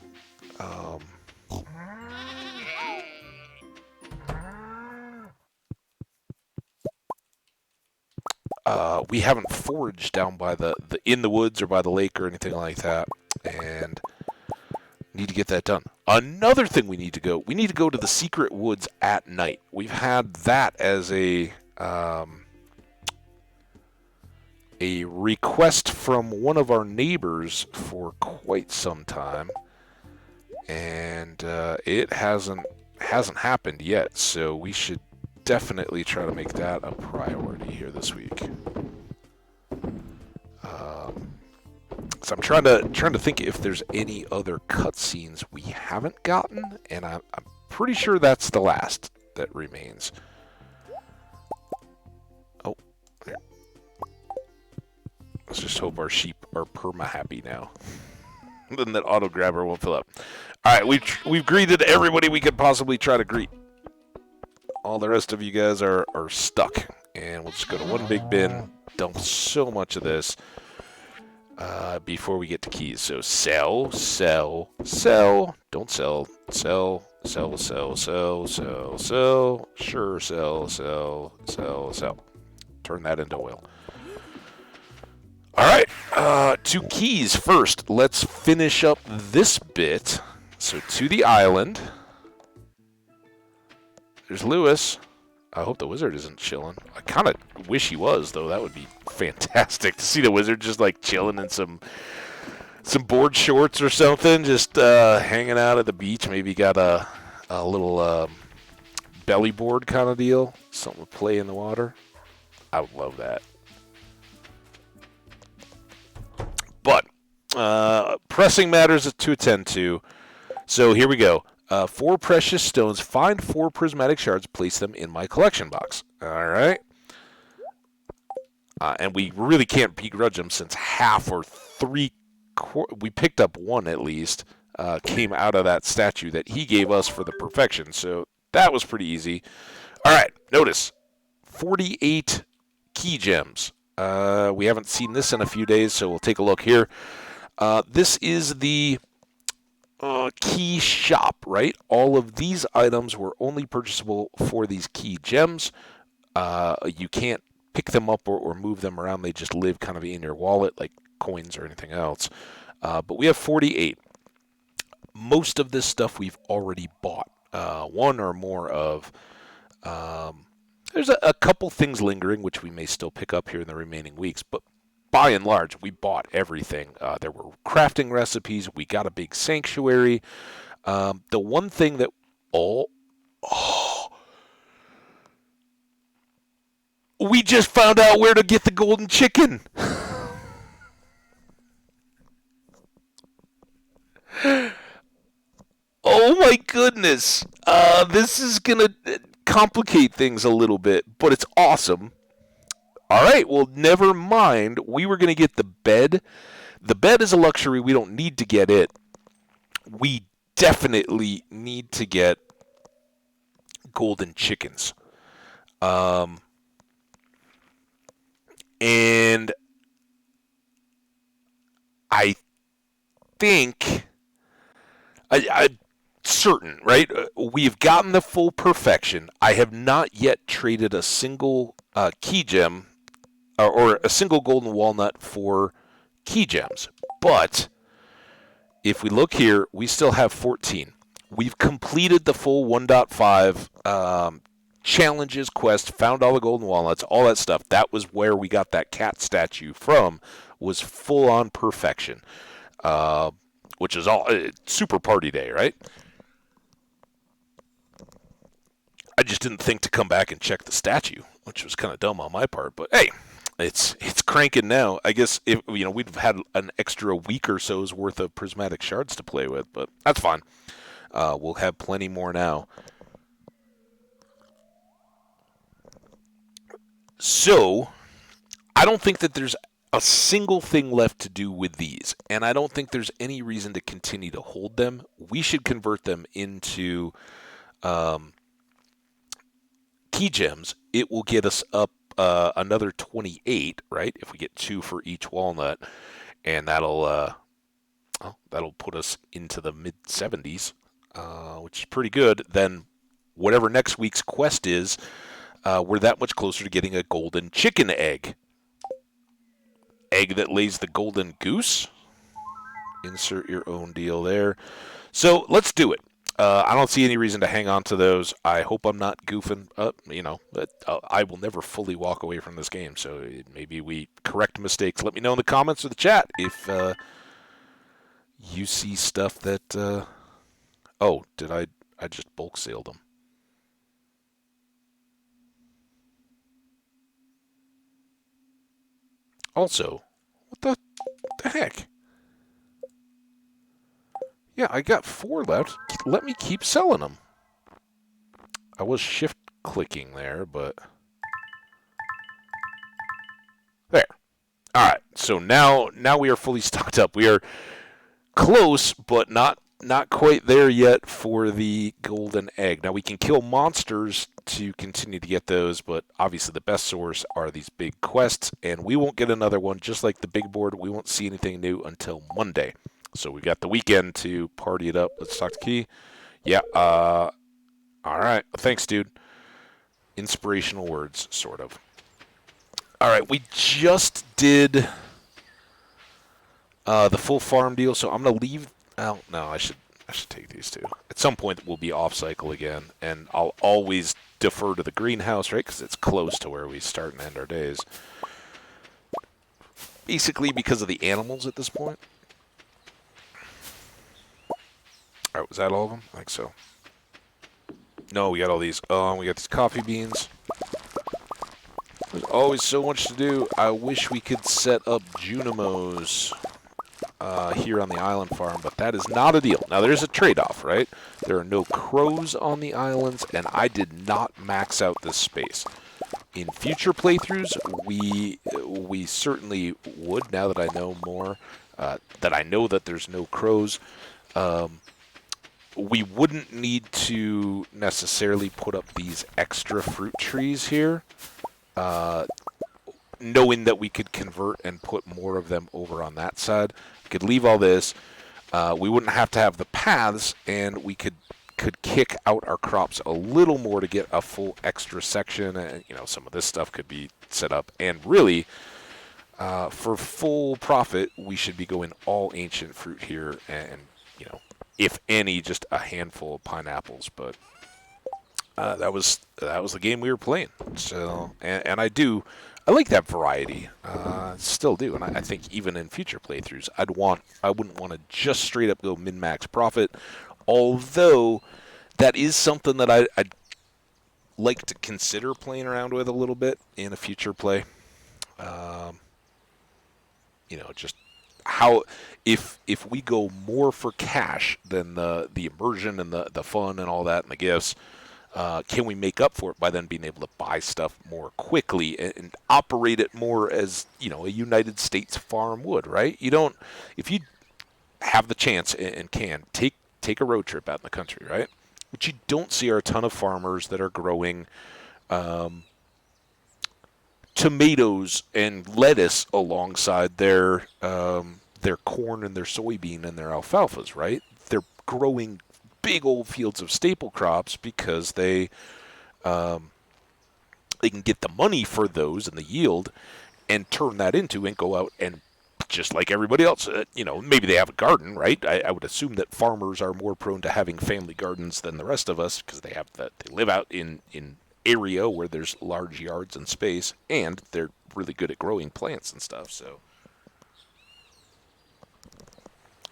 we haven't foraged down by the in the woods or by the lake or anything like that, and need to get that done. Another thing we need to go to the secret woods at night. We've had that as a request from one of our neighbors for quite some time, and it hasn't happened yet. So we should definitely try to make that a priority here this week. So I'm trying to think if there's any other cutscenes we haven't gotten, and I'm pretty sure that's the last that remains. Oh, there. Let's just hope our sheep are perma-happy now. Then that auto grabber won't fill up. All right, we've greeted everybody we could possibly try to greet. All the rest of you guys are stuck, and we'll just go to one big bin, dump so much of this before we get to keys. So sell, sell, sell. Don't sell. Sell, sell, sell, sell, sell, sell. Sure, sell, sell, sell, sell. Turn that into oil. All right, 2 keys first. Let's finish up this bit. So to the island. There's Lewis. I hope the wizard isn't chilling. I kind of wish he was, though. That would be fantastic to see the wizard just like chilling in some board shorts or something, just hanging out at the beach. Maybe got a little belly board kind of deal, something to play in the water. I would love that. But pressing matters to attend to. So here we go. 4 precious stones. Find 4 prismatic shards. Place them in my collection box. All right. And we really can't begrudge them since half or 3 we picked up 1 at least, came out of that statue that he gave us for the perfection. So that was pretty easy. All right, notice 48 key gems. We haven't seen this in a few days, so we'll take a look here. This is the key shop, right? All of these items were only purchasable for these key gems. You can't pick them up or move them around. They just live kind of in your wallet like coins or anything else. But we have 48. Most of this stuff we've already bought. 1 or more of. There's a couple things lingering, which we may still pick up here in the remaining weeks. But by and large, we bought everything. There were crafting recipes. We got a big sanctuary. The one thing that... We just found out where to get the golden chicken. Oh my goodness. This is going to complicate things a little bit, but it's awesome. All right, well, never mind. We were going to get the bed. The bed is a luxury. We don't need to get it. We definitely need to get golden chickens. And I think, I'm certain, right? We've gotten the full perfection. I have not yet traded a single key gem or a single golden walnut for key gems. But if we look here, we still have 14. We've completed the full 1.5 challenges, quest, found all the golden walnuts, all that stuff. That was where we got that cat statue from, was full-on perfection, which is all super party day, right? I just didn't think to come back and check the statue, which was kind of dumb on my part. But hey, it's cranking now. I guess if we'd have had an extra week or so's worth of prismatic shards to play with, but that's fine. We'll have plenty more now. So, I don't think that there's a single thing left to do with these, and I don't think there's any reason to continue to hold them. We should convert them into key gems. It will get us up another 28, right? If we get 2 for each walnut, and that'll put us into the mid 70s, which is pretty good. Then, whatever next week's quest is. We're that much closer to getting a golden chicken egg. Egg that lays the golden goose. Insert your own deal there. So let's do it. I don't see any reason to hang on to those. I hope I'm not goofing. I will never fully walk away from this game. So maybe we correct mistakes. Let me know in the comments or the chat if you see stuff that... Oh, did I just bulk sale them? Also, what the heck? Yeah, I got 4 left. Let me keep selling them. I was shift-clicking there, but... There. Alright, so now we are fully stocked up. We are close, but not quite there yet for the golden egg. Now, we can kill monsters to continue to get those, but obviously the best source are these big quests, and we won't get another one. Just like the big board, we won't see anything new until Monday. So we got the weekend to party it up. Let's talk the key. Yeah, all right. Thanks, dude. Inspirational words, sort of. All right, we just did the full farm deal, so I'm going to leave... Oh, no, I should take these two. At some point, we'll be off cycle again, and I'll always defer to the greenhouse, right? Because it's close to where we start and end our days. Basically, because of the animals at this point. All right, was that all of them? I think so. No, we got all these. Oh, we got these coffee beans. There's always so much to do. I wish we could set up Junimos here on the island farm, but that is not a deal. Now, there's a trade-off, right? There are no crows on the islands, and I did not max out this space. In future playthroughs, we certainly would, now that I know more, that I know that there's no crows. We wouldn't need to necessarily put up these extra fruit trees here, knowing that we could convert and put more of them over on that side. We could leave all this. We wouldn't have to have the paths, and we could kick out our crops a little more to get a full extra section, and some of this stuff could be set up. And really, for full profit, we should be going all ancient fruit here, and if any, just a handful of pineapples. But that was the game we were playing. So, and I like that variety. Still do, and I think even in future playthroughs, I wouldn't want to just straight up go min-max profit. Although that is something that I'd like to consider playing around with a little bit in a future play. Just how if we go more for cash than the immersion and the fun and all that and the gifts, can we make up for it by then being able to buy stuff more quickly and operate it more as a United States farm would, right? If you have the chance and can take a road trip out in the country, right? What you don't see are a ton of farmers that are growing tomatoes and lettuce alongside their corn and their soybean and their alfalfas, right? They're growing big old fields of staple crops because they can get the money for those and the yield and turn that into and go out and just like everybody else, maybe they have a garden, right? I would assume that farmers are more prone to having family gardens than the rest of us because they live out in area where there's large yards and space, and they're really good at growing plants and stuff. So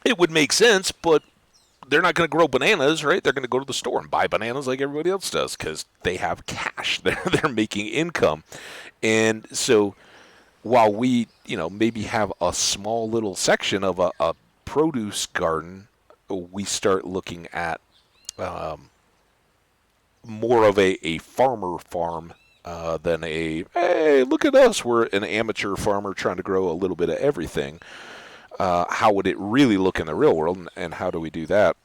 it would make sense, but they're not going to grow bananas, right? They're going to go to the store and buy bananas like everybody else does because they have cash. They're making income, and so while we, maybe have a small little section of a produce garden, we start looking at more of a farmer farm than hey, look at us, we're an amateur farmer trying to grow a little bit of everything. How would it really look in the real world, and how do we do that?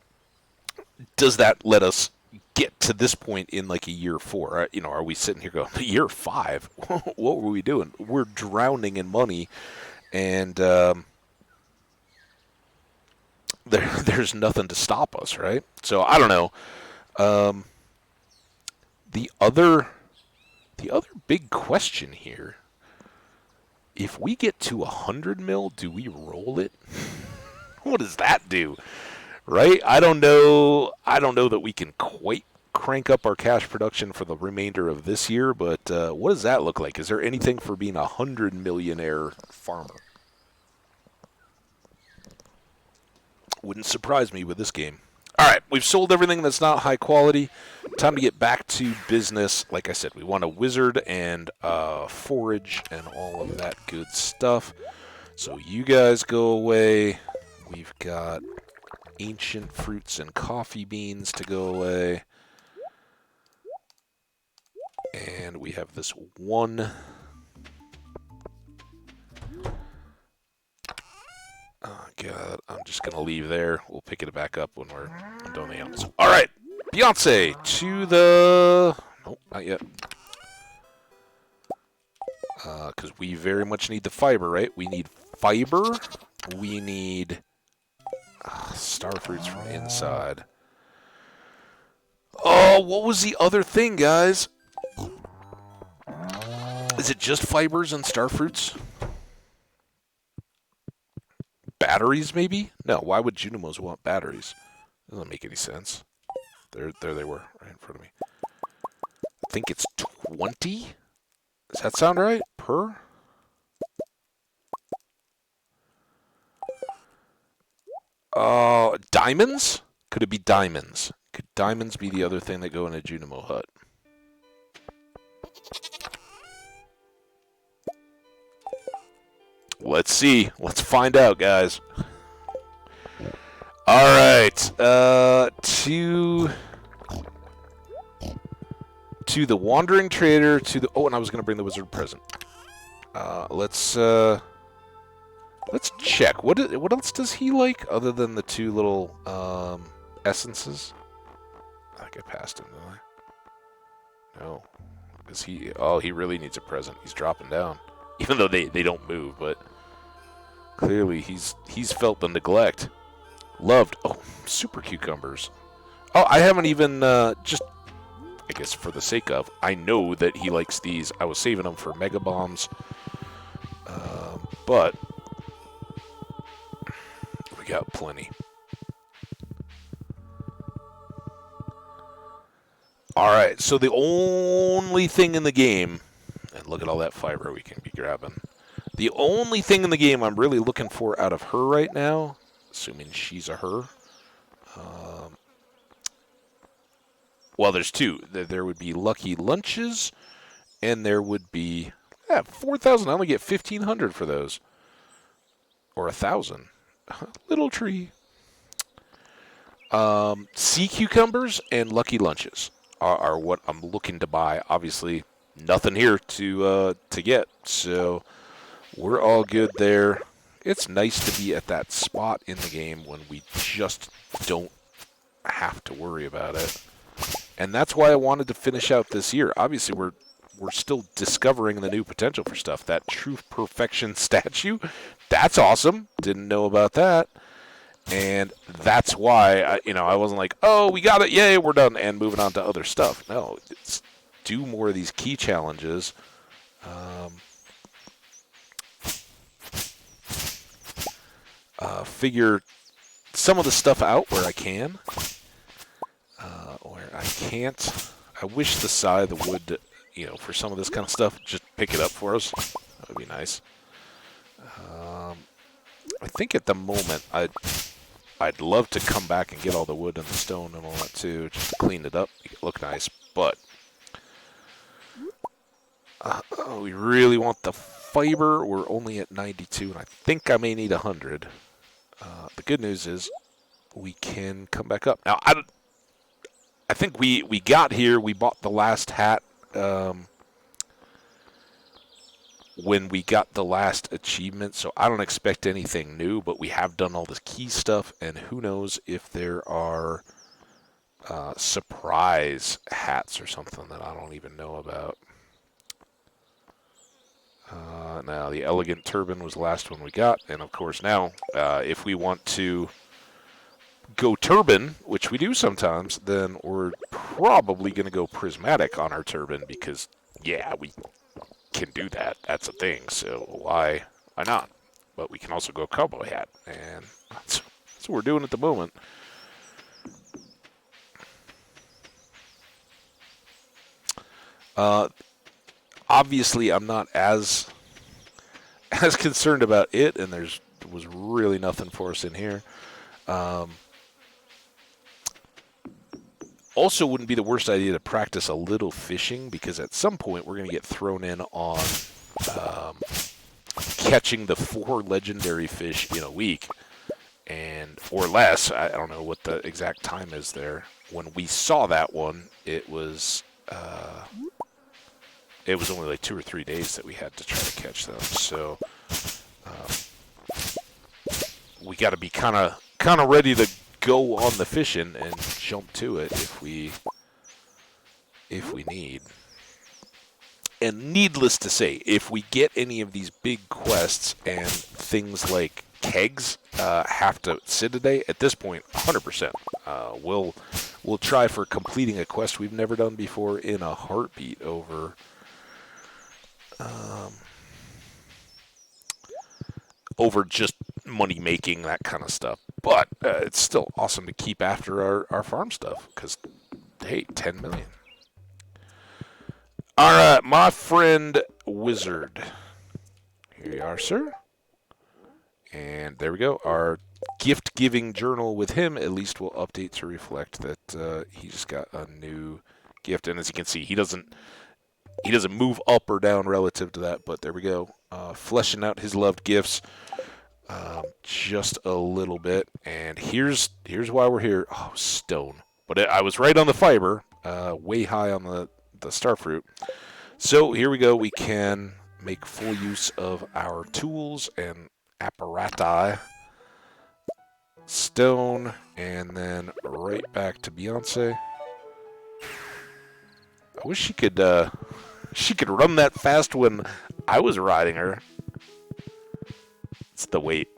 Does that let us get to this point in like a year 4? Are we sitting here going, year 5? What were we doing? We're drowning in money, and there's nothing to stop us, right? So I don't know. The other big question here: if we get to 100 mil, do we roll it? What does that do? Right? I don't know that we can quite crank up our cash production for the remainder of this year, but what does that look like? Is there anything for being a 100 millionaire farmer? Wouldn't surprise me with this game. All right, we've sold everything that's not high quality. Time to get back to business. Like I said, we want a wizard and forage and all of that good stuff. So you guys go away. We've got ancient fruits and coffee beans to go away. And we have this one. Oh, God. I'm just going to leave there. We'll pick it back up when we're done the animals. All right. Beyonce to the... Nope, not yet. Because we very much need the fiber, right? We need fiber. We need star fruits from inside. Oh, what was the other thing, guys? Is it just fibers and star fruits? Batteries, maybe? No, why would Junimos want batteries? Doesn't make any sense. There they were, right in front of me. I think it's 20? Does that sound right? Per? Diamonds? Could it be diamonds? Could diamonds be the other thing that go in a Junimo hut? Let's see. Let's find out, guys. All right. To the wandering trader, to the... Oh, and I was going to bring the wizard present. Let's check. What else does he like other than the 2 little essences? I think I passed him, didn't I? No. Is he... Oh, he really needs a present. He's dropping down. Even though they don't move, but clearly he's felt the neglect. Loved. Oh, super cucumbers. Oh, I haven't even just... I guess for the sake of, I know that he likes these. I was saving them for mega bombs, but we got plenty. All right, so the only thing in the game, and look at all that fiber we can be grabbing. The only thing in the game I'm really looking for out of her right now, assuming she's a her. Well, there's 2. There would be lucky lunches, and there would be 4,000. I only get 1,500 for those, or 1,000. Little tree. Sea cucumbers and lucky lunches are what I'm looking to buy. Obviously, nothing here to get, so we're all good there. It's nice to be at that spot in the game when we just don't have to worry about it. And that's why I wanted to finish out this year. Obviously, we're still discovering the new potential for stuff. That Truth Perfection statue, that's awesome. Didn't know about that. And that's why, I wasn't like, oh, we got it, yay, we're done, and moving on to other stuff. No, it's do more of these key challenges. Figure some of the stuff out where I can. Where I can't, I wish the scythe would, for some of this kind of stuff, just pick it up for us. That would be nice. I think at the moment, I'd love to come back and get all the wood and the stone and all that too, just to clean it up, make it look nice. But we really want the fiber. We're only at 92, and I think I may need 100. The good news is we can come back up. Now, I think we got here, we bought the last hat when we got the last achievement, so I don't expect anything new, but we have done all this key stuff, and who knows if there are surprise hats or something that I don't even know about. Now, the elegant turban was the last one we got, and of course now, if we want to go turban, which we do sometimes, then we're probably going to go prismatic on our turban because, yeah, we can do that. That's a thing, so why not? But we can also go cowboy hat, and that's what we're doing at the moment. Obviously, I'm not as concerned about it, and there was really nothing for us in here. Also, wouldn't be the worst idea to practice a little fishing, because at some point we're going to get thrown in on catching the 4 legendary fish in a week, or less. I don't know what the exact time is there. When we saw that one, it was only like 2 or 3 days that we had to try to catch them. So we got to be kind of ready to go on the fishing and jump to it if we need. And needless to say, if we get any of these big quests and things like kegs have to sit a day, at this point, 100%. We'll try for completing a quest we've never done before in a heartbeat over just money making, that kind of stuff. But it's still awesome to keep after our farm stuff because, hey, 10 million. All right, my friend Wizard. Here you are, sir. And there we go. Our gift-giving journal with him at least will update to reflect that he just got a new gift. And as you can see, he doesn't move up or down relative to that, but there we go. Fleshing out his loved gifts. just a little bit. And here's why we're here. Oh, stone. But I was right on the fiber, way high on the starfruit. So here we go. We can make full use of our tools and apparati. Stone, and then right back to Beyonce. I wish she could run that fast when I was riding her. It's the weight.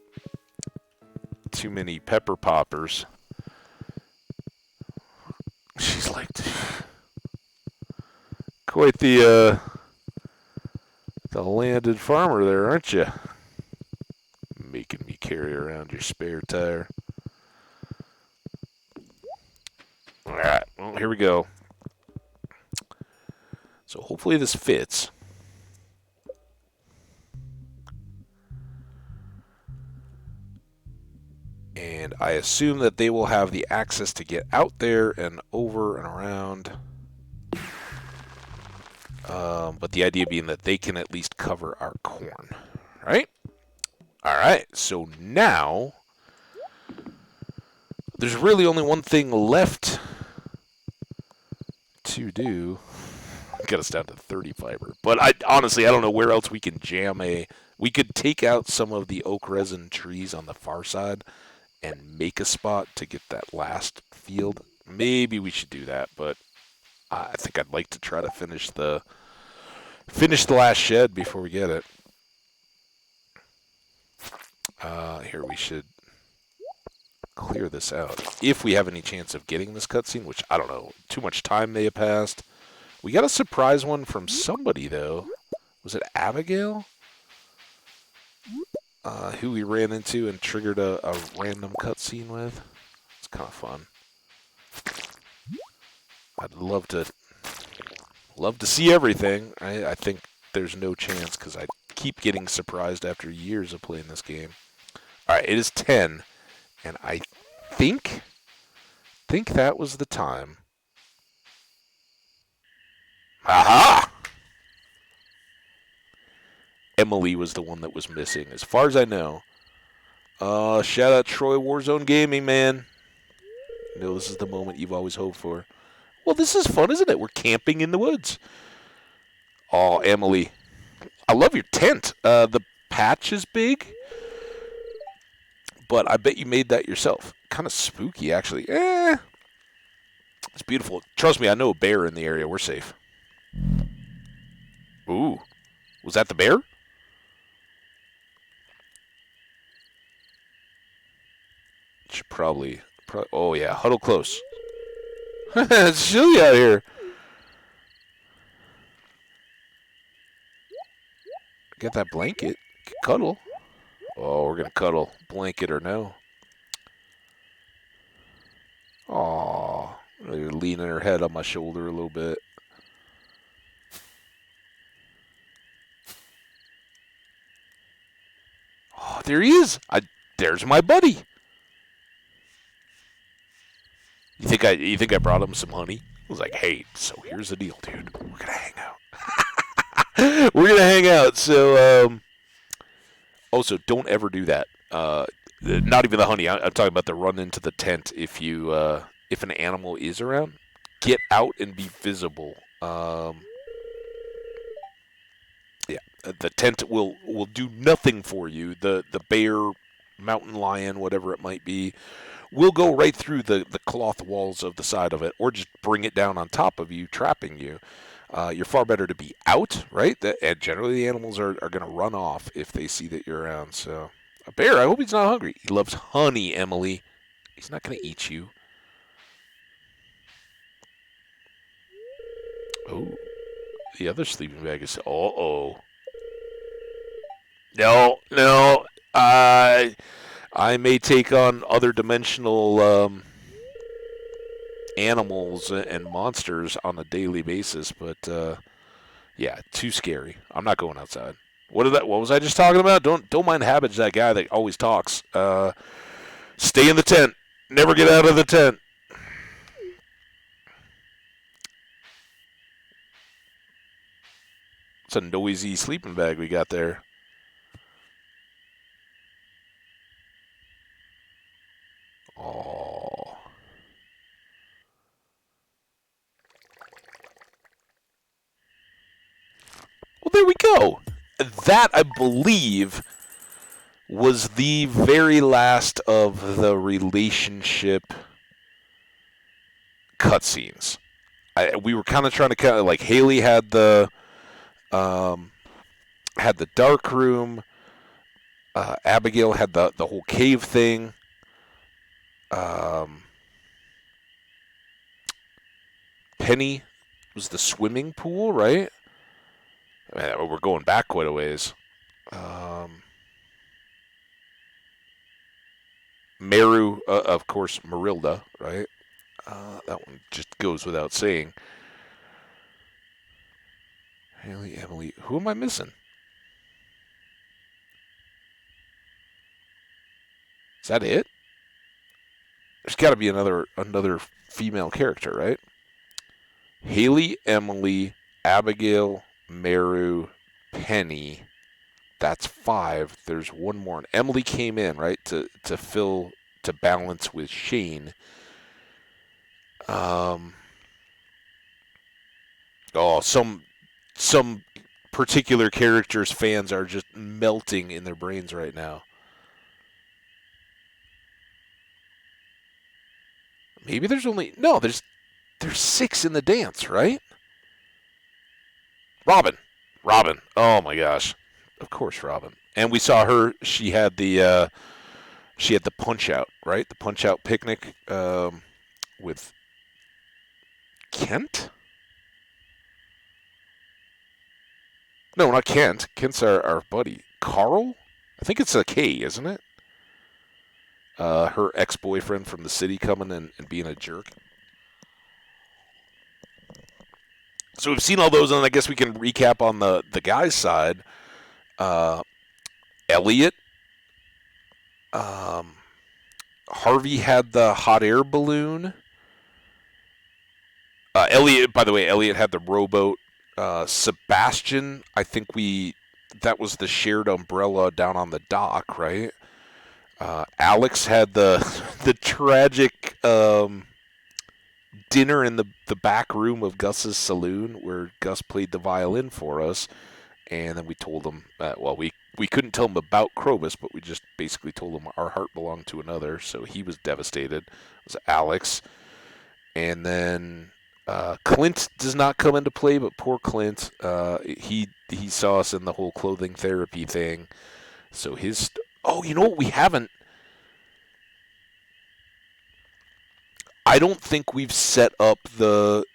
Too many pepper poppers. She's like quite the landed farmer there, aren't you? Making me carry around your spare tire. All right, well, here we go. So hopefully this fits. And I assume that they will have the access to get out there and over and around. But the idea being that they can at least cover our corn, right? All right, so now there's really only one thing left to do. Got us down to 30 fiber. But honestly, I don't know where else we can jam a... We could take out some of the oak resin trees on the far side and make a spot to get that last field. Maybe we should do that, but I think I'd like to try to finish the last shed before we get it. Here we should clear this out. If we have any chance of getting this cutscene, which I don't know, too much time may have passed. We got a surprise one from somebody, though. Was it Abigail? Who we ran into and triggered a random cutscene with. It's kind of fun. I'd love to see everything. I think there's no chance because I keep getting surprised after years of playing this game. All right, it is 10, and I think that was the time. Aha! Emily was the one that was missing, as far as I know. Shout out Troy Warzone Gaming, man. You know, this is the moment you've always hoped for. Well, this is fun, isn't it? We're camping in the woods. Oh, Emily. I love your tent. The patch is big, but I bet you made that yourself. Kind of spooky, actually. It's beautiful. Trust me, I know a bear in the area. We're safe. Ooh. Was that the bear? Should probably... Oh, yeah. Huddle close. It's chilly out here. Get that blanket. Cuddle. Oh, we're going to cuddle. Blanket or no. Aw. You're leaning her head on my shoulder a little bit. Oh, there he is. There's my buddy. You think I brought him some honey? I was like, hey, so here's the deal, dude. We're gonna hang out. We're gonna hang out. So, also, don't ever do that. Not even the honey. I'm talking about the run into the tent. If an animal is around, get out and be visible. Yeah, the tent will do nothing for you. The bear, mountain lion, whatever it might be, will go right through the cloth walls of the side of it, or just bring it down on top of you, trapping you. You're far better to be out, right? And generally the animals are going to run off if they see that you're around. So, a bear, I hope he's not hungry. He loves honey, Emily. He's not going to eat you. Oh, the other sleeping bag is... Uh-oh. No. I may take on other dimensional animals and monsters on a daily basis, but yeah, too scary. I'm not going outside. What was I just talking about? Don't mind Habage, that guy that always talks. Stay in the tent. Never get out of the tent. It's a noisy sleeping bag we got there. there we go. That, I believe, was the very last of the relationship cutscenes. We were kind of trying to like Haley had the dark room. Abigail had the whole cave thing. Penny was the swimming pool, right? We're going back quite a ways. Meru, of course, Marilda, right? That one just goes without saying. Haley, Emily. Who am I missing? Is that it? There's got to be another female character, right? Haley, Emily, Abigail, Meru, Penny. That's 5. There's one more. And Emily came in, right, to balance with Shane. Some particular characters' fans are just melting in their brains right now. Maybe there's 6 in the dance, right? Robin. Oh my gosh. Of course, Robin. And we saw her. She had the punch out, right? The punch out picnic with Kent. No, not Kent. Kent's our buddy. Carl. I think it's a K, isn't it? Her ex-boyfriend from the city coming and being a jerk. So we've seen all those, and I guess we can recap on the guy's side. Elliot. Harvey had the hot air balloon. Elliot had the rowboat. Sebastian, I think that was the shared umbrella down on the dock, right? Alex had the tragic dinner in the back room of Gus's saloon where Gus played the violin for us, and then we told him we couldn't tell him about Krobus, but we just basically told him our heart belonged to another, so he was devastated. It was Alex. And then Clint does not come into play, but poor Clint, he saw us in the whole clothing therapy thing, so his... Oh, you know what we haven't? I don't think we've set up the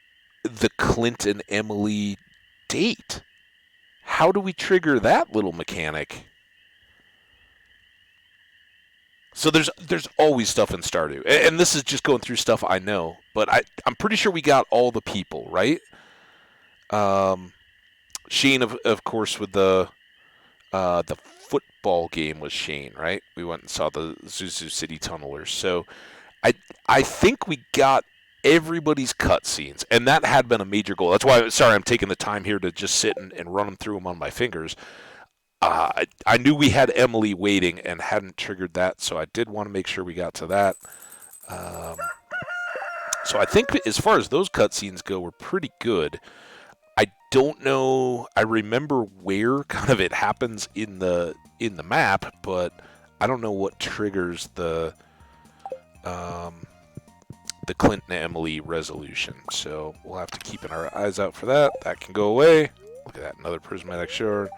Clint and Emily date. How do we trigger that little mechanic? So there's always stuff in Stardew, and this is just going through stuff I know, but I'm pretty sure we got all the people, right? Shane, of course, with the football game was Shane, right? We went and saw the Zuzu City Tunnelers. So I think we got everybody's cutscenes, and that had been a major goal. That's why, sorry, I'm taking the time here to just sit and run them through them on my fingers. I knew we had Emily waiting and hadn't triggered that, so I did want to make sure we got to that. So I think as far as those cutscenes go, we're pretty good. I don't know. I remember where kind of it happens in the map, but I don't know what triggers the Clint and Emily resolution. So we'll have to keep our eyes out for that. That can go away. Look at that, another prismatic shard.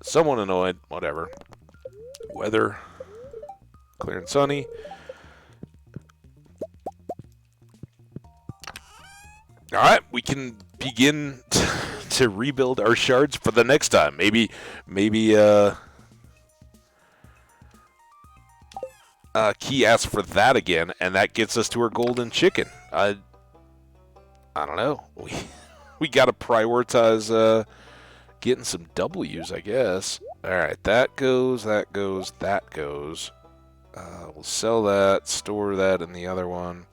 Someone annoyed. Whatever. Weather. Clear and sunny. All right, we can begin to rebuild our shards for the next time. Maybe Key asks for that again, and that gets us to our golden chicken. I don't know. We got to prioritize getting some W's, I guess. All right, that goes. We'll sell that, store that in the other one.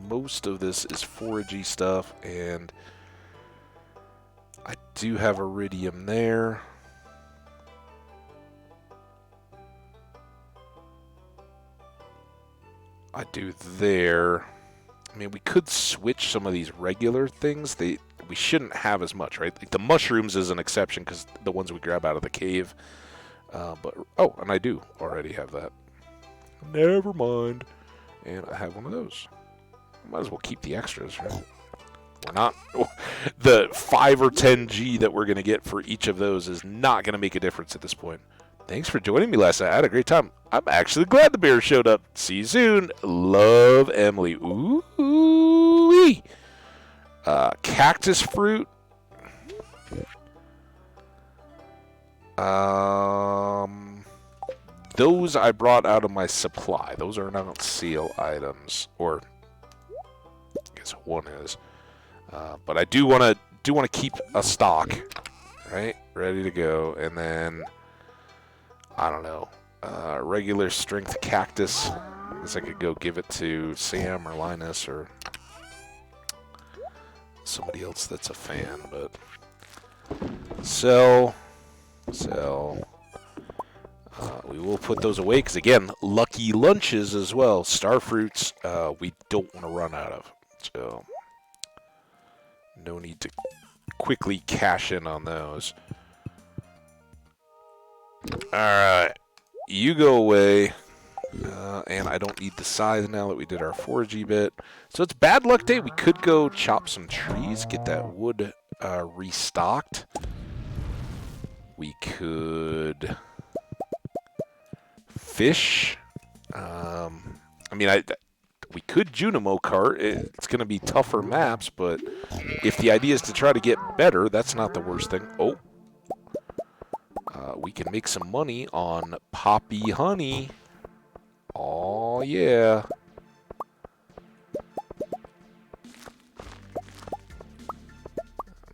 Most of this is foragey stuff, and I do have iridium there. I do there. I mean, we could switch some of these regular things. we shouldn't have as much, right? Like the mushrooms is an exception because the ones we grab out of the cave. But oh, and I do already have that. Never mind. And I have one of those. Might as well keep the extras, right? We're not... The 5 or 10 G that we're going to get for each of those is not going to make a difference at this point. Thanks for joining me last night. I had a great time. I'm actually glad the bear showed up. See you soon. Love, Emily. Ooh-wee. Cactus fruit. Those I brought out of my supply. Those are not sale items. Or, I guess one is. But I do want to keep a stock, right? Ready to go. And then... I don't know, regular strength cactus. I guess I could go give it to Sam or Linus or somebody else that's a fan, but sell. We will put those away because, again, lucky lunches as well. Star fruits, we don't want to run out of. So no need to quickly cash in on those. Alright, you go away, and I don't need the scythe now that we did our 4G bit. So it's bad luck day. We could go chop some trees, get that wood restocked. We could fish. I mean, we could Junimo cart. It's going to be tougher maps, but if the idea is to try to get better, that's not the worst thing. Oh. We can make some money on poppy honey. Oh, yeah.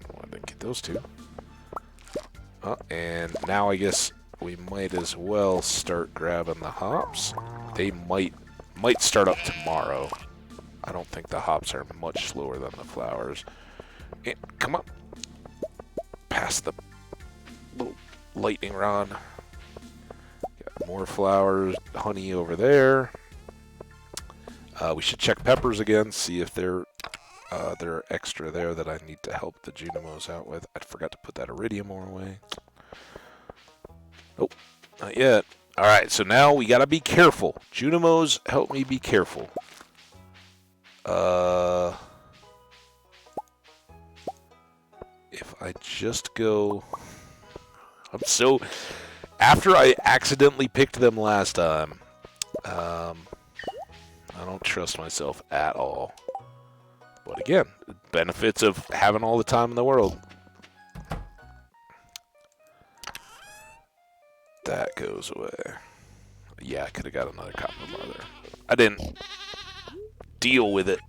I didn't get those two. And now I guess we might as well start grabbing the hops. They might start up tomorrow. I don't think the hops are much slower than the flowers. And, come on. Past the little... lightning rod. Got more flowers, honey over there. We should check peppers again, see if there are extra there that I need to help the Junimos out with. I forgot to put that iridium ore away. Nope, not yet. Alright, so now we gotta be careful. Junimos, help me be careful. If I just go... After I accidentally picked them last time, I don't trust myself at all. But again, benefits of having all the time in the world. That goes away. Yeah, I could have got another copper bar there. I didn't deal with it.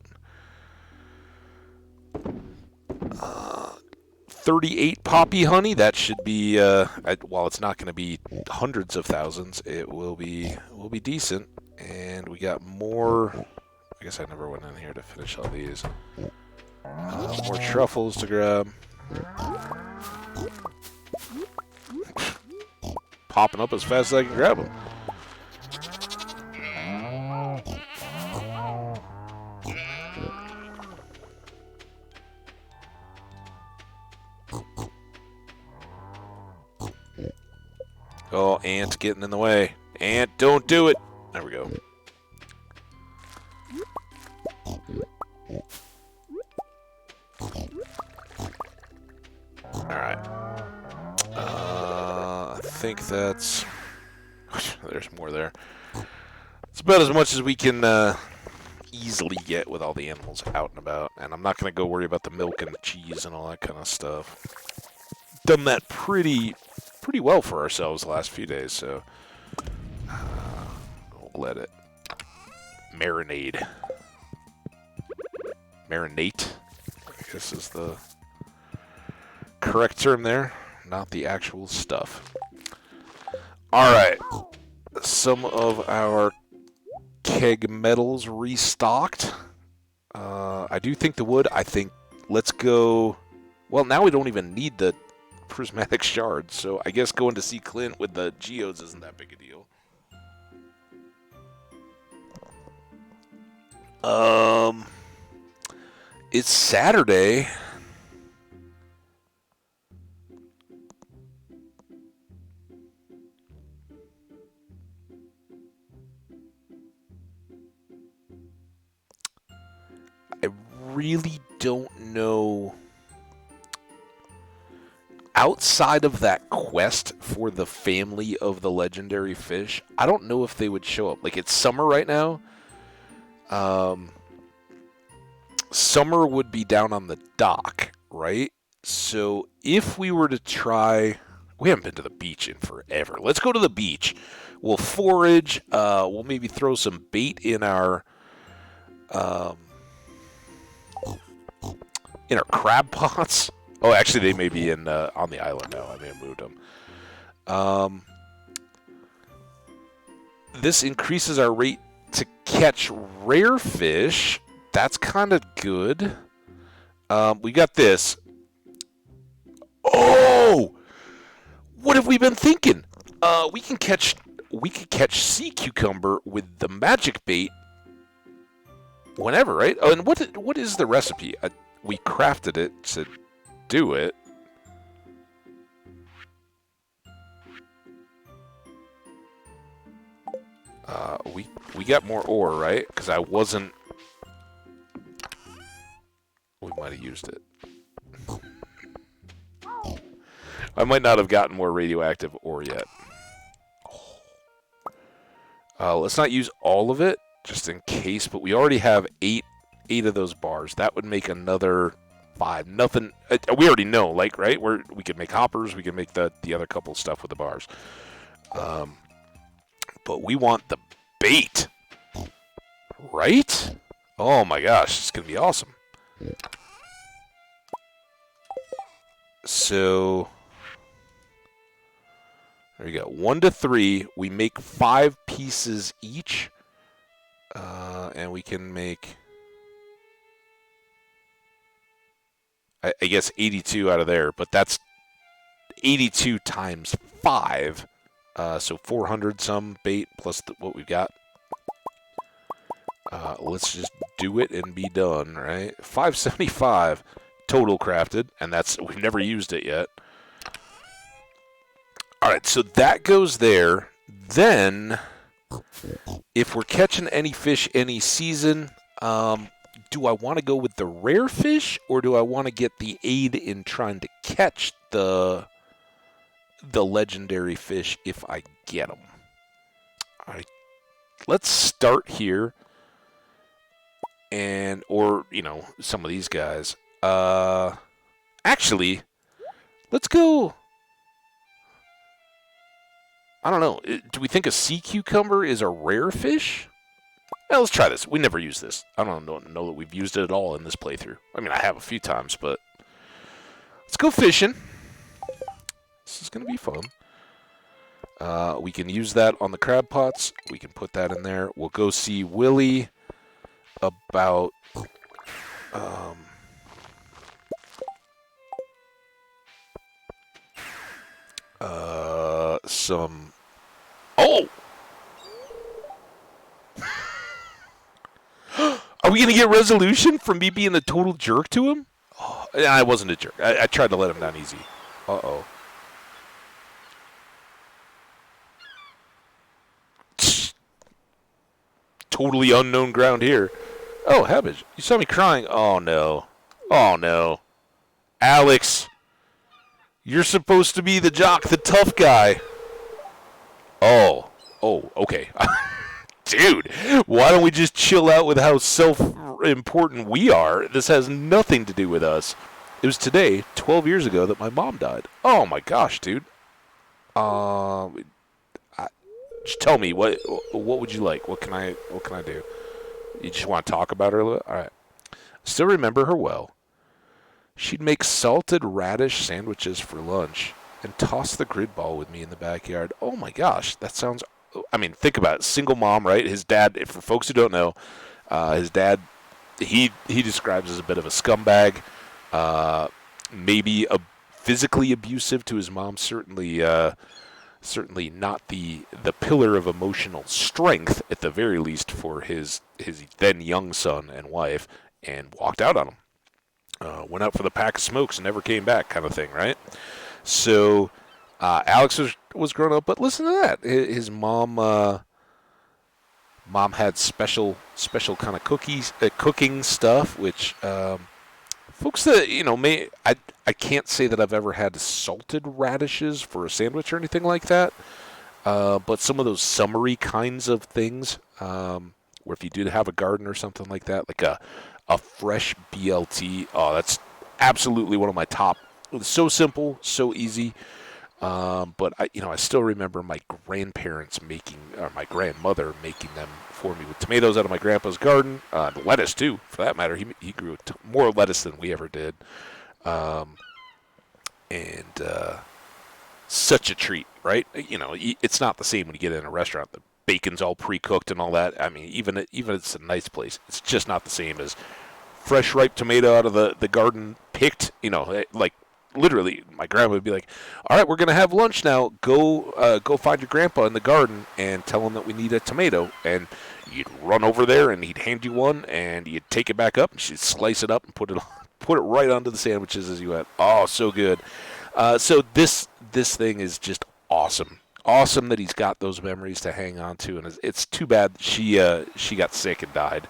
38 poppy honey. That should be, while it's not going to be hundreds of thousands, it will be decent. And we got more. I guess I never went in here to finish all these. More truffles to grab. Popping up as fast as I can grab them. Oh, ant getting in the way. Ant, don't do it. There we go. Alright. I think that's... There's more there. It's about as much as we can easily get with all the animals out and about. And I'm not going to go worry about the milk and the cheese and all that kind of stuff. Done that pretty well for ourselves the last few days, so we'll let it marinate. Marinate, I guess is the correct term there, not the actual stuff. Alright, some of our keg metals restocked. I do think the wood, let's go, well, now we don't even need the prismatic shards, so I guess going to see Clint with the geodes isn't that big a deal. It's Saturday. really don't know. Outside of that quest for the family of the legendary fish, I don't know if they would show up. Like, it's summer right now. Summer would be down on the dock, right? So if we were to try... We haven't been to the beach in forever. Let's go to the beach. We'll forage. We'll maybe throw some bait in our crab pots. Oh, actually, they may be in on the island now. I may have moved them. This increases our rate to catch rare fish. That's kind of good. We got this. Oh! What have we been thinking? We could catch sea cucumber with the magic bait whenever, right? Oh, and what is the recipe? We crafted it to do it. We got more ore, right? Because I wasn't... We might have used it. I might not have gotten more radioactive ore yet. Let's not use all of it, just in case, but we already have eight of those bars. That would make another 5. Nothing... we already know, like, right? We could make hoppers, we could make the other couple stuff with the bars. But we want the bait. Right? Oh my gosh, it's going to be awesome. So... There you go. 1 to 3. We make 5 pieces each. And we can make... I guess 82 out of there, but that's 82 times 5. So 400 some bait plus what we've got. Let's just do it and be done, right? 575 total crafted, and we've never used it yet. All right, so that goes there. Then, if we're catching any fish any season, do I want to go with the rare fish, or do I want to get the aid in trying to catch the legendary fish if I get them? All right, let's start here, or some of these guys. Actually, let's go. I don't know. Do we think a sea cucumber is a rare fish? Yeah, let's try this. We never use this. I don't know that we've used it at all in this playthrough. I mean, I have a few times, but let's go fishing. This is going to be fun. We can use that on the crab pots. We can put that in there. We'll go see Willie about... some... Oh! Are we going to get resolution from me being a total jerk to him? Oh, I wasn't a jerk. I tried to let him down easy. Uh-oh. Totally unknown ground here. Oh, Habbage, you saw me crying. Oh, no. Oh, no. Alex, you're supposed to be the jock, the tough guy. Oh, okay. Dude, why don't we just chill out with how self-important we are? This has nothing to do with us. It was today, 12 years ago, that my mom died. Oh my gosh, dude. Just tell me, what would you like? What can I do? You just want to talk about her a little? All right. I still remember her well. She'd make salted radish sandwiches for lunch and toss the grid ball with me in the backyard. Oh my gosh, that sounds... I mean, think about it. Single mom, right? His dad, for folks who don't know, his dad, he describes as a bit of a scumbag, maybe physically abusive to his mom, certainly not the pillar of emotional strength, at the very least, for his then young son and wife, and walked out on him. Went out for the pack of smokes and never came back, kind of thing, right? So Alex was grown up, but listen to that. His mom Mom had special kind of cooking stuff, which folks that may I can't say that I've ever had salted radishes for a sandwich or anything like that. But some of those summery kinds of things, where if you do have a garden or something like that, like a fresh BLT, oh, that's absolutely one of my top. It's so simple, so easy. But I still remember my grandparents making, or my grandmother making them for me with tomatoes out of my grandpa's garden, lettuce too, for that matter. He grew more lettuce than we ever did, and such a treat, right? It's not the same when you get in a restaurant. The bacon's all pre-cooked and all that. I mean, even it's a nice place, it's just not the same as fresh ripe tomato out of the garden, picked. Like literally, my grandma would be like, "All right, we're gonna have lunch now. Go find your grandpa in the garden and tell him that we need a tomato." And you'd run over there and he'd hand you one, and you'd take it back up, and she'd slice it up and put it right onto the sandwiches as you went. Oh, so good. So this thing is just awesome. Awesome that he's got those memories to hang on to, and it's too bad she got sick and died.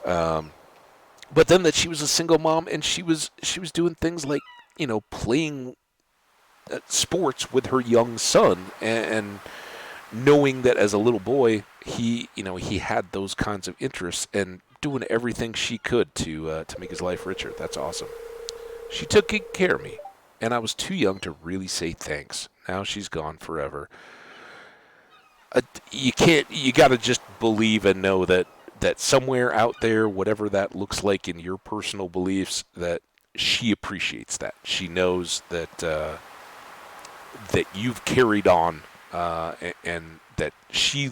But then that she was a single mom, and she was doing things like playing sports with her young son, and knowing that as a little boy he had those kinds of interests, and doing everything she could to make his life richer. That's awesome. She took good care of me, and I was too young to really say thanks. Now she's gone forever. You got to just believe and know that somewhere out there, whatever that looks like in your personal beliefs, that she appreciates that. She knows that that you've carried on, and that she,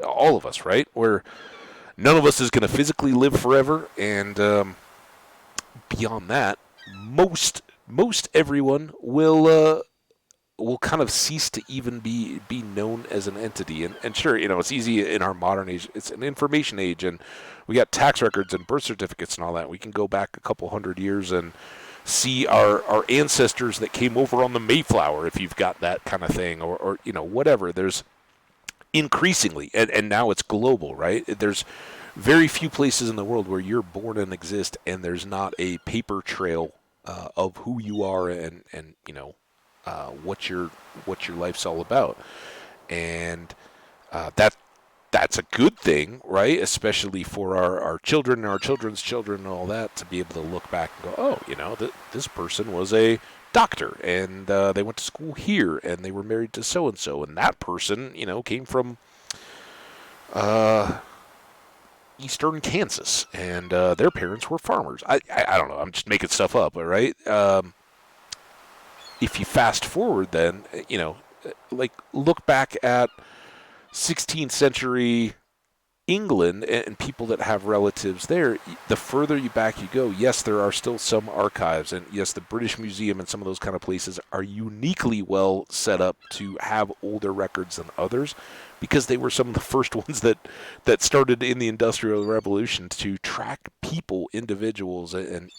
all of us, right? Where none of us is going to physically live forever, and beyond that, most everyone will kind of cease to even be known as an entity. And sure, it's easy in our modern age. It's an information age, and we got tax records and birth certificates and all that. We can go back a couple hundred years and see our ancestors that came over on the Mayflower, if you've got that kind of thing, or whatever. There's increasingly, and now it's global, right? There's very few places in the world where you're born and exist, and there's not a paper trail of who you are, and what your life's all about. And that's a good thing, right? Especially for our children and our children's children and all that, to be able to look back and go, oh, this person was a doctor, and they went to school here, and they were married to so and so, and that person, came from eastern Kansas, and their parents were farmers. I don't know. I'm just making stuff up, all right? If you fast forward, then like look back at 16th century England and people that have relatives there. The further you back you go, yes, there are still some archives, and yes, the British Museum and some of those kind of places are uniquely well set up to have older records than others, because they were some of the first ones that started in the Industrial Revolution to track people, individuals, and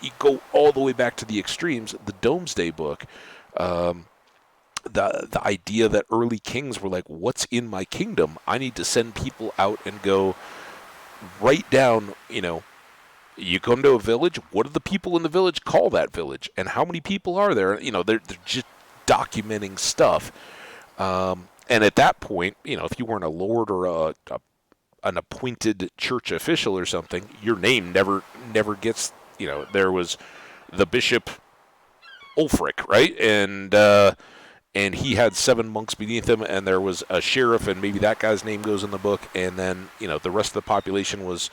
you go all the way back to the extremes. The Domesday Book, the idea that early kings were like, what's in my kingdom? I need to send people out and go write down, you come to a village, what do the people in the village call that village? And how many people are there? They're just documenting stuff. And at that point, if you weren't a lord or an appointed church official or something, your name never gets, there was the Bishop Ulfric, right? And he had 7 monks beneath him, and there was a sheriff, and maybe that guy's name goes in the book, and then, the rest of the population was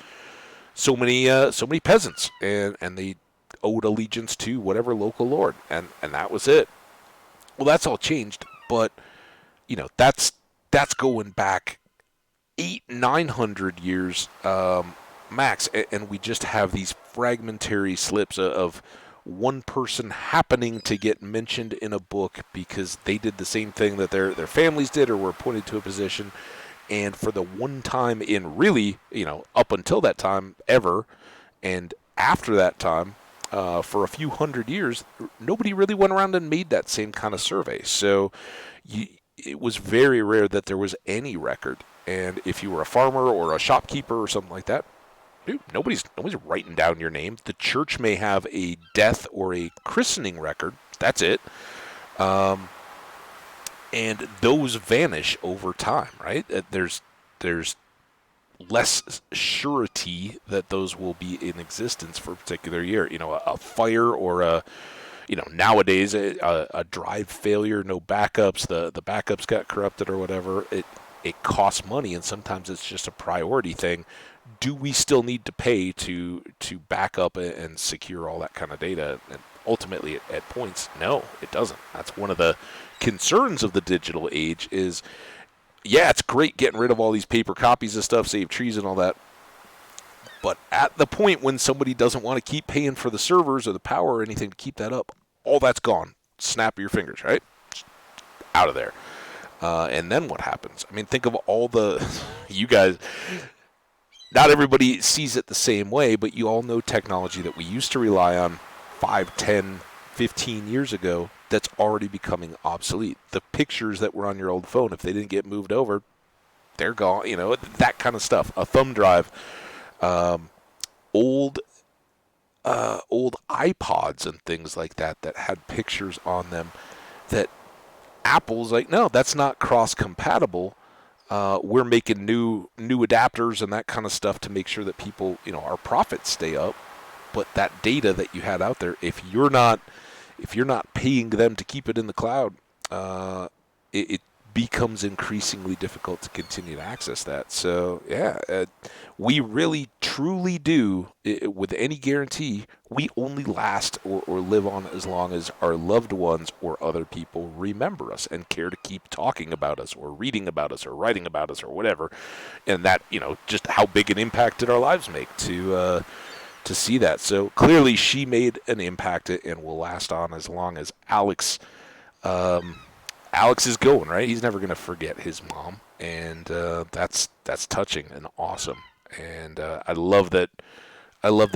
so many peasants, and they owed allegiance to whatever local lord, and that was it. Well, that's all changed, but, that's going back 800-900 years, max, and we just have these fragmentary slips of one person happening to get mentioned in a book because they did the same thing that their families did or were appointed to a position, and for the one time in really, up until that time ever, and after that time, for a few hundred years, nobody really went around and made that same kind of survey. So it was very rare that there was any record. And if you were a farmer or a shopkeeper or something like that, dude, nobody's writing down your name. The church may have a death or a christening record. That's it. And those vanish over time, right? There's less surety that those will be in existence for a particular year. A fire or nowadays a drive failure, no backups, the backups got corrupted or whatever. It costs money, and sometimes it's just a priority thing. Do we still need to pay to back up and secure all that kind of data? And ultimately, at points, no, it doesn't. That's one of the concerns of the digital age is, yeah, it's great getting rid of all these paper copies of stuff, save trees and all that. But at the point when somebody doesn't want to keep paying for the servers or the power or anything to keep that up, all that's gone. Snap your fingers, right? Just out of there. And then what happens? I mean, think of all the, you guys, not everybody sees it the same way, but you all know technology that we used to rely on 5, 10, 15 years ago that's already becoming obsolete. The pictures that were on your old phone, if they didn't get moved over, they're gone. That kind of stuff. A thumb drive, old iPods and things like that had pictures on them that Apple's like, no, that's not cross-compatible. We're making new adapters and that kind of stuff to make sure that people, our profits stay up. But that data that you had out there, if you're not paying them to keep it in the cloud, it becomes increasingly difficult to continue to access that. So yeah, we really truly do, with any guarantee, we only last or live on as long as our loved ones or other people remember us and care to keep talking about us or reading about us or writing about us or whatever. And that, just how big an impact did our lives make to see that. So clearly she made an impact and will last on as long as Alex is going, right? He's never going to forget his mom, and that's touching and awesome. And I love that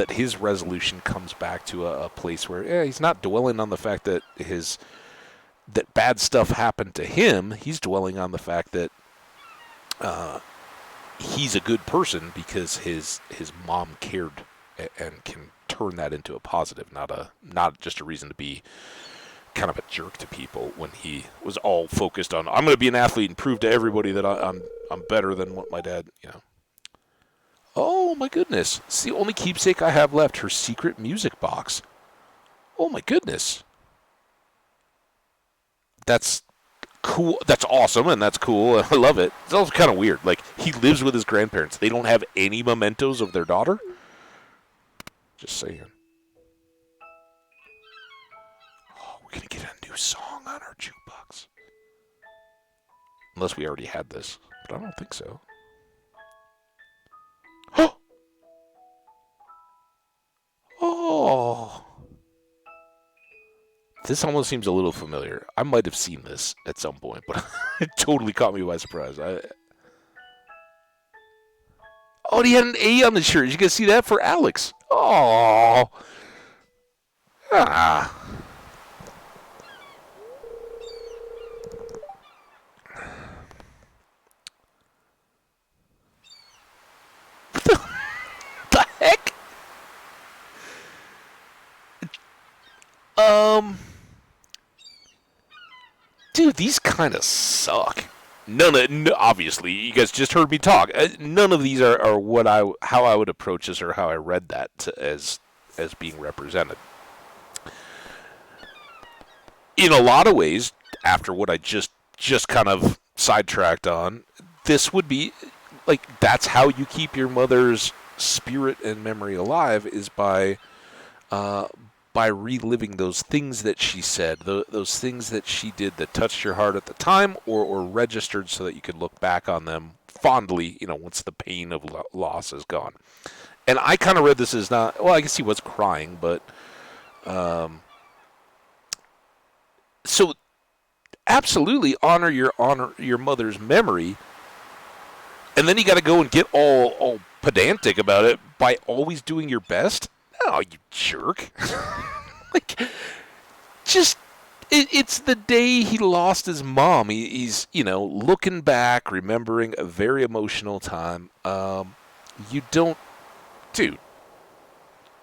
his resolution comes back to a place where he's not dwelling on the fact that that bad stuff happened to him. He's dwelling on the fact that he's a good person because his mom cared and can turn that into a positive, not just a reason to be kind of a jerk to people when he was all focused on, I'm going to be an athlete and prove to everybody that I'm better than what my dad, Oh my goodness. It's the only keepsake I have left, her secret music box. Oh my goodness. That's cool. That's awesome, and that's cool. I love it. It's also kind of weird. Like, he lives with his grandparents. They don't have any mementos of their daughter? Just saying. Oh, we're going to get a new song on our jukebox. Unless we already had this, but I don't think so. Oh. This almost seems a little familiar. I might have seen this at some point, but it totally caught me by surprise. Oh, he had an A on the shirt. You can see that for Alex. Oh. Ah. The heck? Dude, these kind of suck. Obviously, you guys just heard me talk. None of these are how I would approach this or how I read that as being represented. In a lot of ways, after what I just kind of sidetracked on, this would be like, that's how you keep your mother's spirit and memory alive, is by reliving those things that she said, those things that she did that touched your heart at the time, or registered so that you could look back on them fondly, once the pain of loss is gone. And I kind of read this as not, well, I guess he was crying, but so absolutely honor your mother's memory, and then you got to go and get all pedantic about it by always doing your best. Oh, you jerk. Like, just It's the day he lost his mom. He's, looking back, remembering a very emotional time. You don't, dude,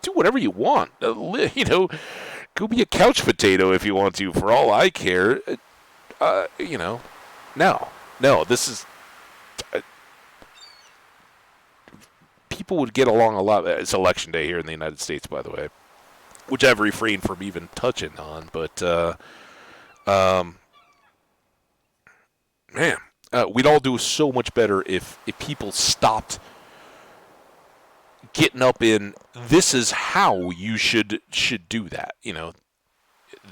do whatever you want. Go be a couch potato if you want to, for all I care. No, this is, people would get along a lot. It's election day here in the United States, by the way, which I've refrained from even touching on, but, man, we'd all do so much better if people stopped getting up in, this is how you should do that.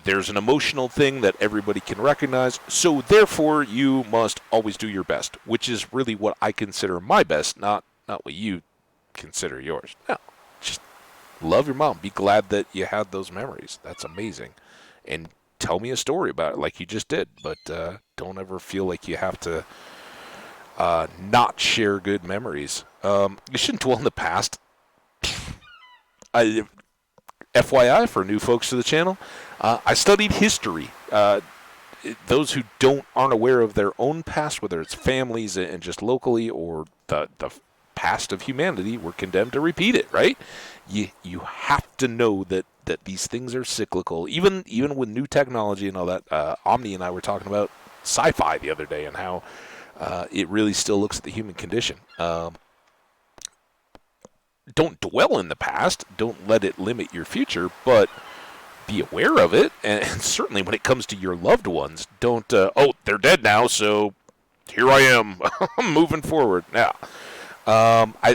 There's an emotional thing that everybody can recognize, so therefore you must always do your best, which is really what I consider my best, not what you consider yours. No, just love your mom. Be glad that you had those memories. That's amazing. And tell me a story about it like you just did, but don't ever feel like you have to not share good memories. You shouldn't dwell in the past. FYI, for new folks to the channel, I studied history. Those who aren't aware of their own past, whether it's families and just locally or the past of humanity, we're condemned to repeat it, right? You have to know that these things are cyclical. Even with new technology and all that, Omni and I were talking about sci-fi the other day and how it really still looks at the human condition. Don't dwell in the past. Don't let it limit your future, but be aware of it. And certainly when it comes to your loved ones, don't, they're dead now, so here I am. I'm moving forward. Now,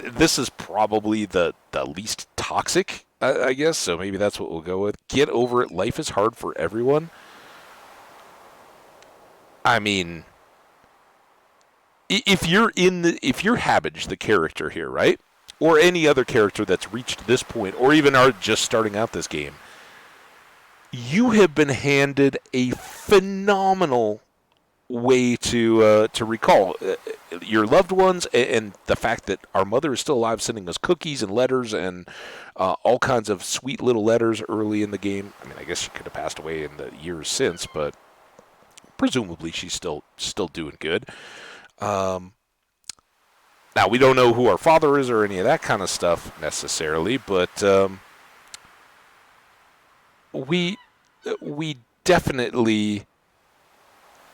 this is probably the least toxic, I guess, so maybe that's what we'll go with. Get over it. Life is hard for everyone. I mean, if you're Habbage, the character here, right? Or any other character that's reached this point, or even are just starting out this game, you have been handed a phenomenal way to recall your loved ones, and the fact that our mother is still alive, sending us cookies and letters and all kinds of sweet little letters early in the game. I mean, I guess she could have passed away in the years since, but presumably she's still doing good. Now, we don't know who our father is or any of that kind of stuff necessarily, but we definitely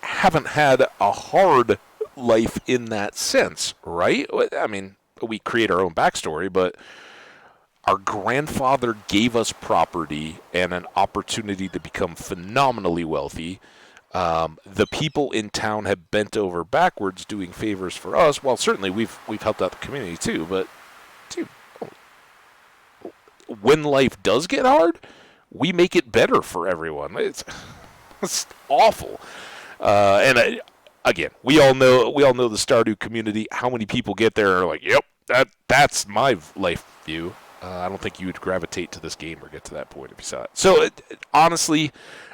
haven't had a hard life in that sense, right? I mean, we create our own backstory, but our grandfather gave us property and an opportunity to become phenomenally wealthy. The people in town have bent over backwards doing favors for us. Well, certainly we've helped out the community too, but dude, when life does get hard, we make it better for everyone. It's awful. Again, we all know the Stardew community. How many people get there and are like, "Yep, that's my life view." I don't think you would gravitate to this game or get to that point if you saw it. So, honestly,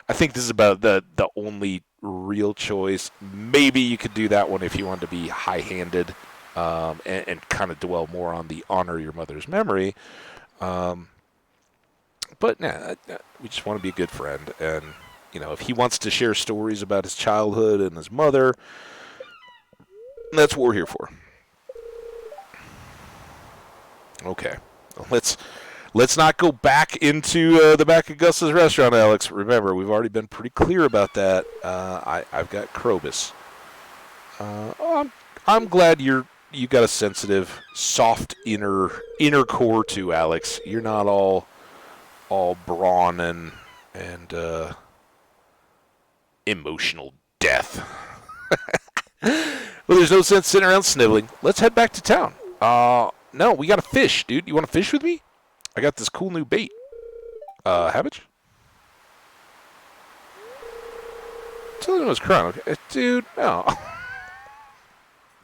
I think this is about the only real choice. Maybe you could do that one if you wanted to be high-handed and kind of dwell more on the honor your mother's memory. But nah, we just want to be a good friend. And, if he wants to share stories about his childhood and his mother, that's what we're here for. Okay. Let's not go back into the back of Gus's restaurant, Alex. Remember, we've already been pretty clear about that. I've got Krobus. I'm glad you got a sensitive, soft inner core too, Alex. You're not all brawn and emotional death. Well, there's no sense sitting around sniveling. Let's head back to town. No, we got to fish, dude. You want to fish with me? I got this cool new bait. Habbage? Tell him it was crown. Okay. Dude, no.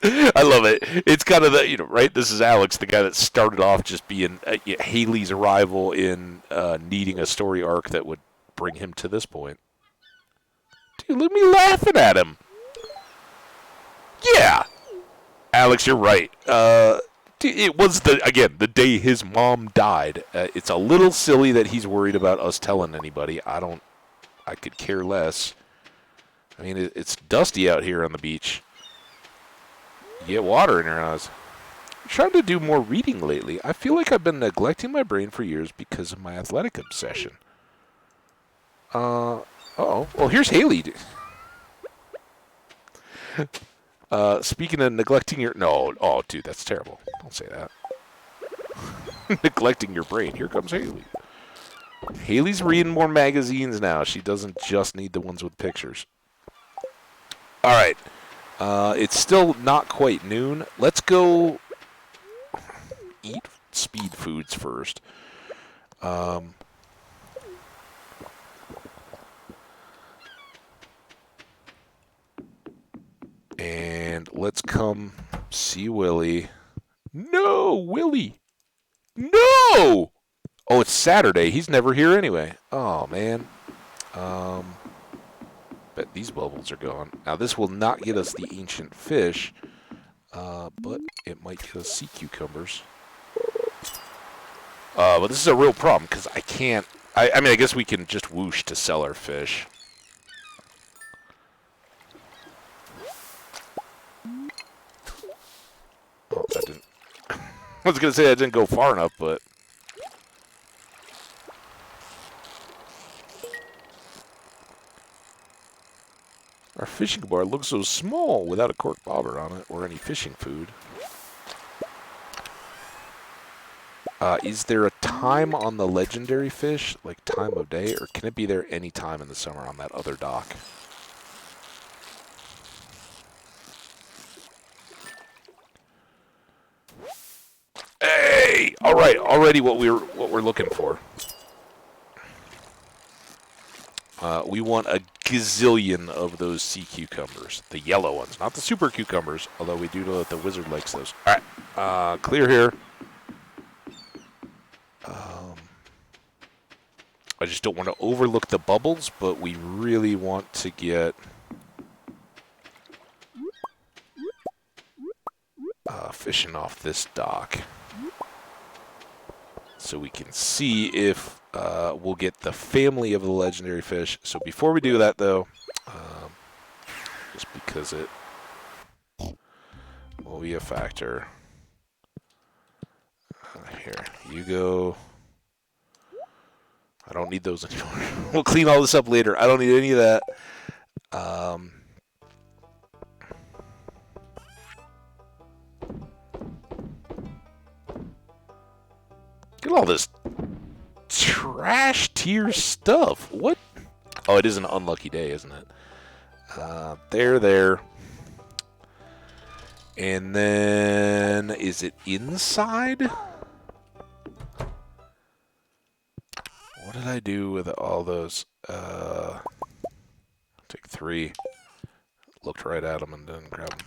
I love it. It's kind of the, right? This is Alex, the guy that started off just being Haley's arrival in needing a story arc that would bring him to this point. Dude, look at me laughing at him. Yeah. Alex, you're right. It was, the day his mom died. It's a little silly that he's worried about us telling anybody. I don't I could care less. I mean, it's dusty out here on the beach. You get water in your eyes. I'm trying to do more reading lately. I feel like I've been neglecting my brain for years because of my athletic obsession. Uh-oh. Well, here's Haley. Speaking of neglecting your... No, oh, dude, that's terrible. Don't say that. Neglecting your brain. Here comes Haley. Haley's reading more magazines now. She doesn't just need the ones with pictures. All right. It's still not quite noon. Let's go eat speed foods first. And let's come see Willie. No, Willie. No! Oh, it's Saturday. He's never here anyway. Oh, man. Bet these bubbles are gone. Now, this will not get us the ancient fish, but it might get us sea cucumbers. But this is a real problem, because I can't... I mean, I guess we can just whoosh to sell our fish. Oh, that didn't... I was going to say I didn't go far enough, but... Our fishing bar looks so small without a cork bobber on it or any fishing food. Is there a time on the legendary fish, like time of day, or can it be there any time in the summer on that other dock? Hey! All right, already what we're looking for. We want a gazillion of those sea cucumbers, the yellow ones, not the super cucumbers. Although we do know that the wizard likes those. All right, clear here. I just don't want to overlook the bubbles, but we really want to get fishing off this dock so we can see if we'll get the family of the legendary fish. So before we do that, though, just because it will be a factor. Here, you go. I don't need those anymore. We'll clean all this up later. I don't need any of that. Look at all this trash tier stuff. What? Oh, it is an unlucky day, isn't it? There. And then, is it inside? What did I do with all those? Take 3. Looked right at them and didn't grab them.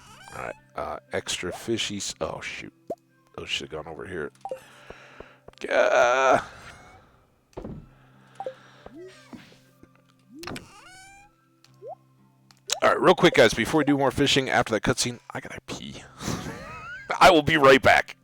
Alright, extra fishy. Oh, shoot. Those should have gone over here. Alright, real quick, guys, before we do more fishing after that cutscene, I gotta pee. I will be right back.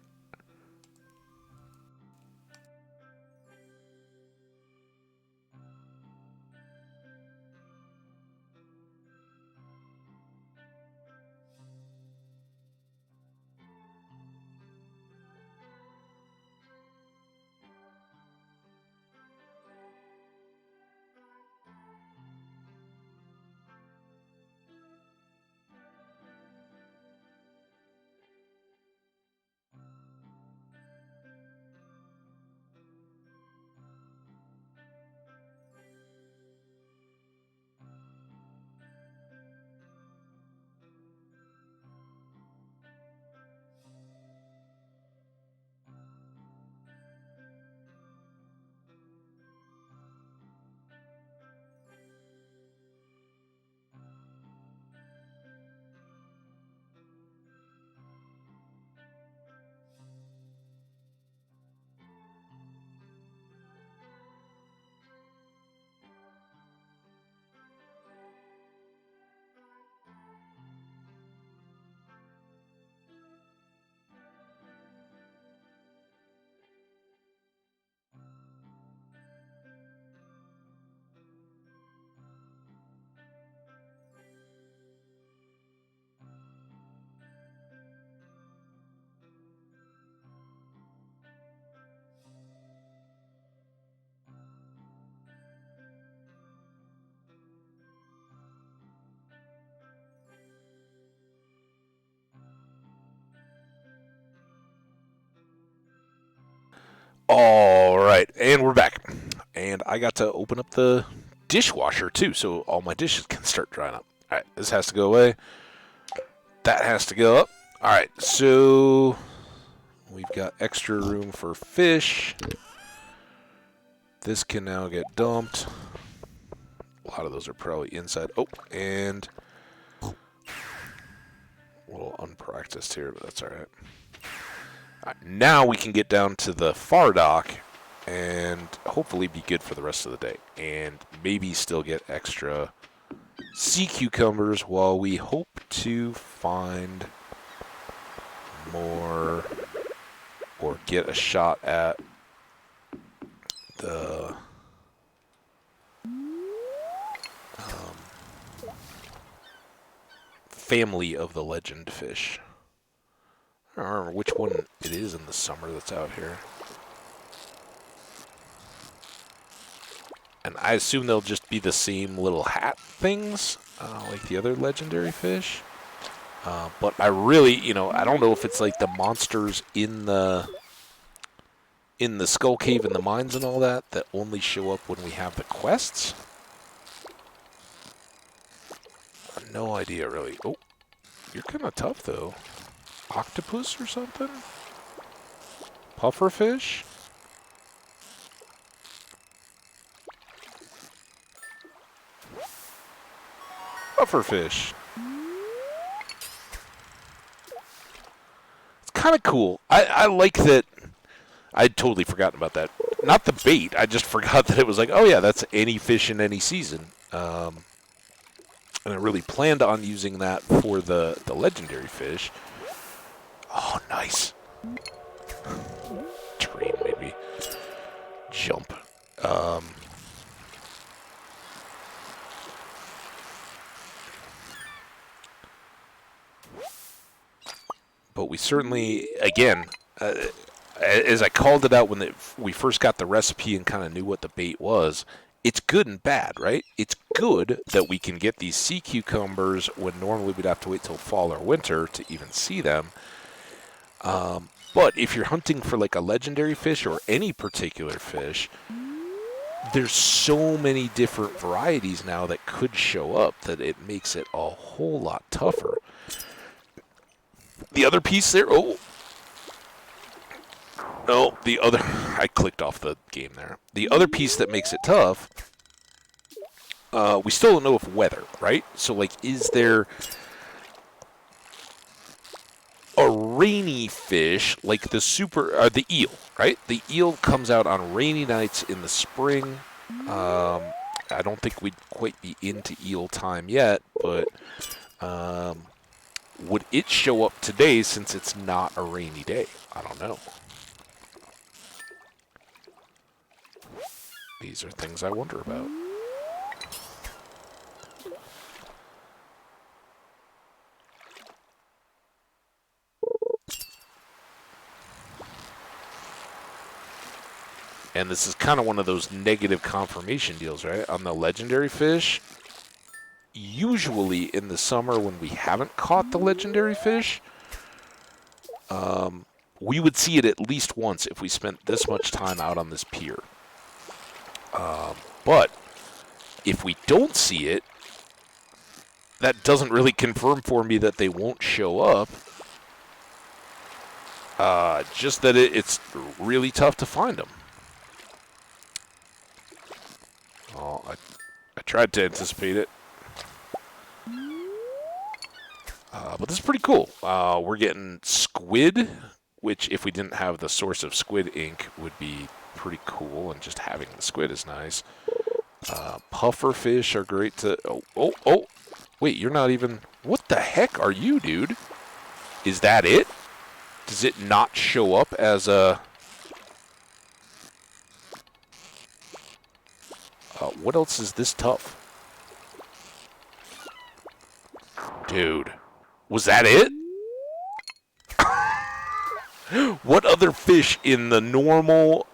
All right, and we're back. And I got to open up the dishwasher too, so all my dishes can start drying up. All right, this has to go away. That has to go up. All right, so we've got extra room for fish. This can now get dumped. A lot of those are probably inside. Oh, and a little unpracticed here, but that's all right. All right, now we can get down to the far dock and hopefully be good for the rest of the day. And maybe still get extra sea cucumbers while we hope to find more or get a shot at the family of the legend fish. I don't remember which one it is in the summer that's out here. And I assume they'll just be the same little hat things, like the other legendary fish. But I really, I don't know if it's like the monsters in the Skull Cave and the mines and all that only show up when we have the quests. No idea, really. Oh, you're kind of tough, though. Octopus or something? Pufferfish? Pufferfish. It's kind of cool. I like that. I'd totally forgotten about that. Not the bait. I just forgot that it was like, oh yeah, that's any fish in any season. And I really planned on using that for the legendary fish. Oh, nice. Train made me jump. But we certainly, again, as I called it out when we first got the recipe and kind of knew what the bait was, it's good and bad, right? It's good that we can get these sea cucumbers when normally we'd have to wait till fall or winter to even see them. But if you're hunting for like a legendary fish or any particular fish, there's so many different varieties now that could show up that it makes it a whole lot tougher. The other piece there, I clicked off the game there. The other piece that makes it tough, we still don't know if weather, right? So, like, is there a rainy fish, like the eel, right? The eel comes out on rainy nights in the spring. I don't think we'd quite be into eel time yet, but would it show up today since it's not a rainy day? I don't know. These are things I wonder about. And this is kind of one of those negative confirmation deals, right? On the legendary fish, usually in the summer when we haven't caught the legendary fish, we would see it at least once if we spent this much time out on this pier. But if we don't see it, that doesn't really confirm for me that they won't show up. Just that it's really tough to find them. Oh, I tried to anticipate it. But this is pretty cool. We're getting squid, which if we didn't have the source of squid ink would be pretty cool, and just having the squid is nice. Puffer fish are great to... Oh. Wait, you're not even... What the heck are you, dude? Is that it? Does it not show up as a... what else is this tough? Dude. Was that it? What other fish in the normal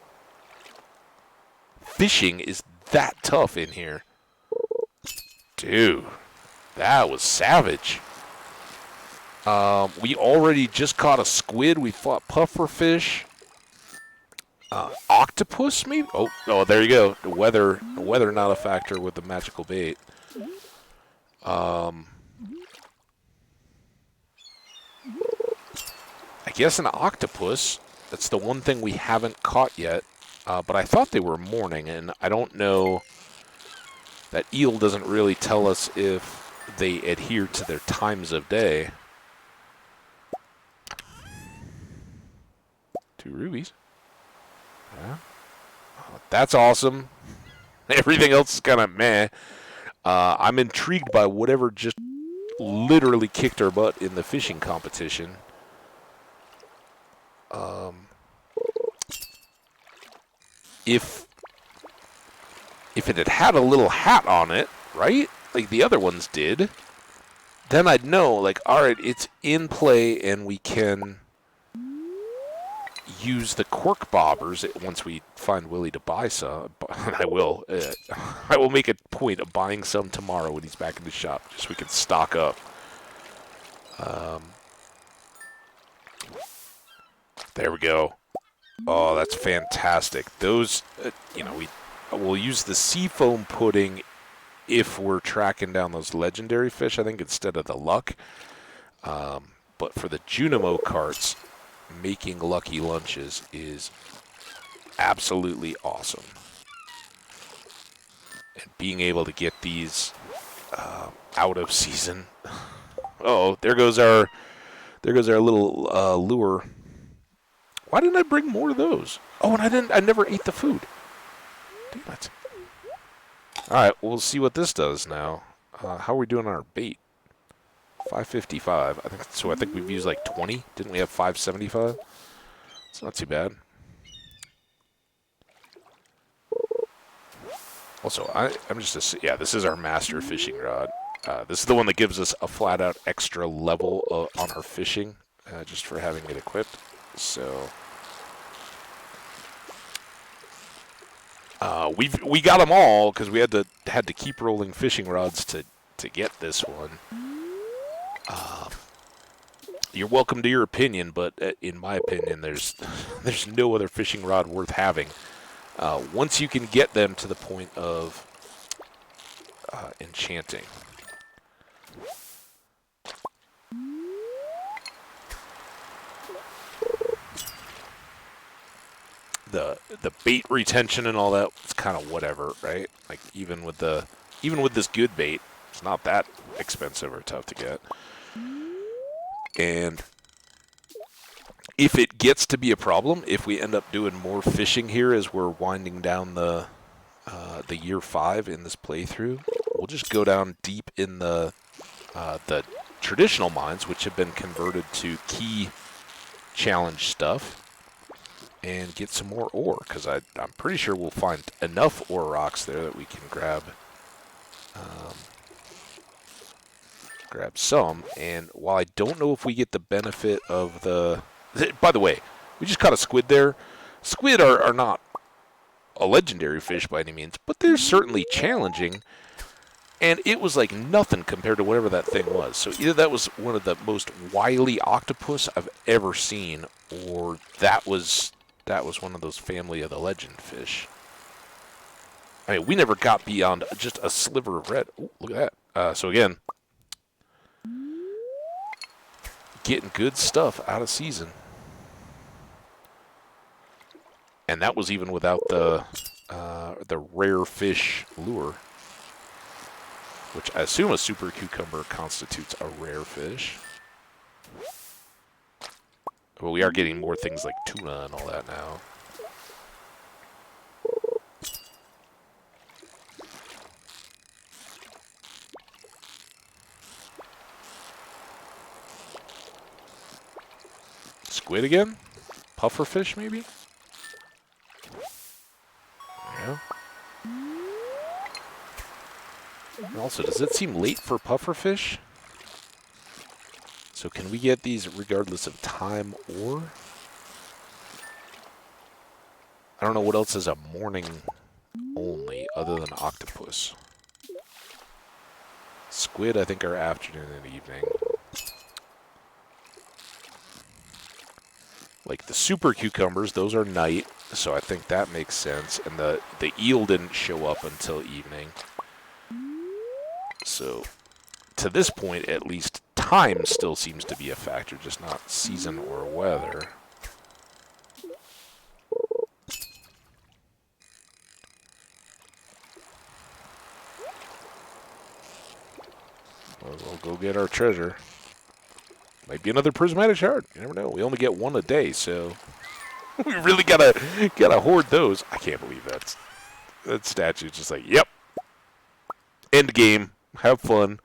fishing is that tough in here? Dude, that was savage. We already just caught a squid. We fought pufferfish. Octopus, maybe? Oh, there you go. The weather not a factor with the magical bait. I guess an octopus. That's the one thing we haven't caught yet. But I thought they were morning, and I don't know. That eel doesn't really tell us if they adhere to their times of day. 2 rubies. Yeah. Oh, that's awesome. Everything else is kind of meh. I'm intrigued by whatever just literally kicked our butt in the fishing competition. If it had had a little hat on it, right? Like the other ones did, then I'd know, like, all right, it's in play and we can use the cork bobbers once we find Willie to buy some. I will. I will make a point of buying some tomorrow when he's back in the shop, just so we can stock up. There we go. Oh, that's fantastic. Those, we'll use the seafoam pudding if we're tracking down those legendary fish, I think, instead of the luck. But for the Junimo carts, making lucky lunches is absolutely awesome. And being able to get these out of season. Oh, there goes our little lure. Why didn't I bring more of those? Oh, and I never ate the food. Damn it. Alright, we'll see what this does now. How are we doing on our bait? 555. I think we've used like 20. Didn't we have 575? It's not too bad. Also, I'm just yeah, this is our master fishing rod. This is the one that gives us a flat-out extra level on our fishing, just for having it equipped. So we got them all because we had to keep rolling fishing rods to get this one. You're welcome to your opinion, but in my opinion, there's no other fishing rod worth having. Once you can get them to the point of enchanting. The bait retention and all that, it's kind of whatever, right? Like even with this good bait, it's not that expensive or tough to get. And if it gets to be a problem, if we end up doing more fishing here as we're winding down the year 5 in this playthrough, we'll just go down deep in the traditional mines, which have been converted to key challenge stuff, and get some more ore, because I'm pretty sure we'll find enough ore rocks there that we can grab some. And while I don't know if we get the benefit of the... By the way, we just caught a squid there. Squid are not a legendary fish by any means, but they're certainly challenging. And it was like nothing compared to whatever that thing was. So either that was one of the most wily octopus I've ever seen, or that was one of those family of the legend fish. I mean, we never got beyond just a sliver of red. Ooh, look at that. So again, getting good stuff out of season. And that was even without the rare fish lure, which I assume a super cucumber constitutes a rare fish. But we are getting more things like tuna and all that now. Squid again? Pufferfish, maybe? Yeah. And also, does it seem late for pufferfish? So can we get these regardless of time or? I don't know what else is a morning only other than octopus. Squid, I think, are afternoon and evening. Like the super cucumbers, those are night, so I think that makes sense. And the eel didn't show up until evening. So to this point, at least, time still seems to be a factor, just not season or weather. Well, we'll go get our treasure. Might be another prismatic shard. You never know. We only get one a day, so we really gotta hoard those. I can't believe that statue's just like, yep. End game. Have fun.